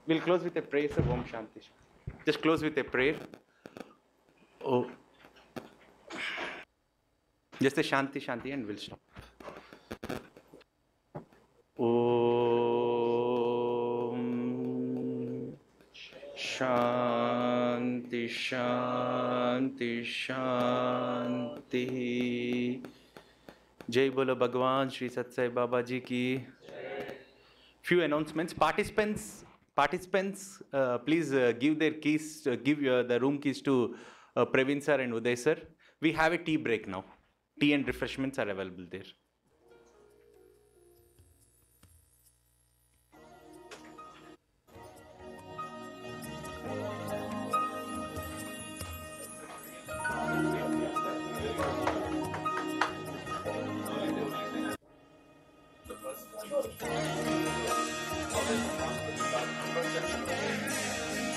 We'll close with a prayer, sir. Om Shanti. Just close with a prayer. Oh. Just a Shanti, Shanti, and we'll stop. Om Shanti, Shanti, Shanti. Jai Bolo Bhagwan Shri Satsai Baba Ji ki. Few announcements. Participants, please give their keys, give the room keys to Praveen sir and Uday sir. We have a tea break now. Tea and refreshments are available there. The first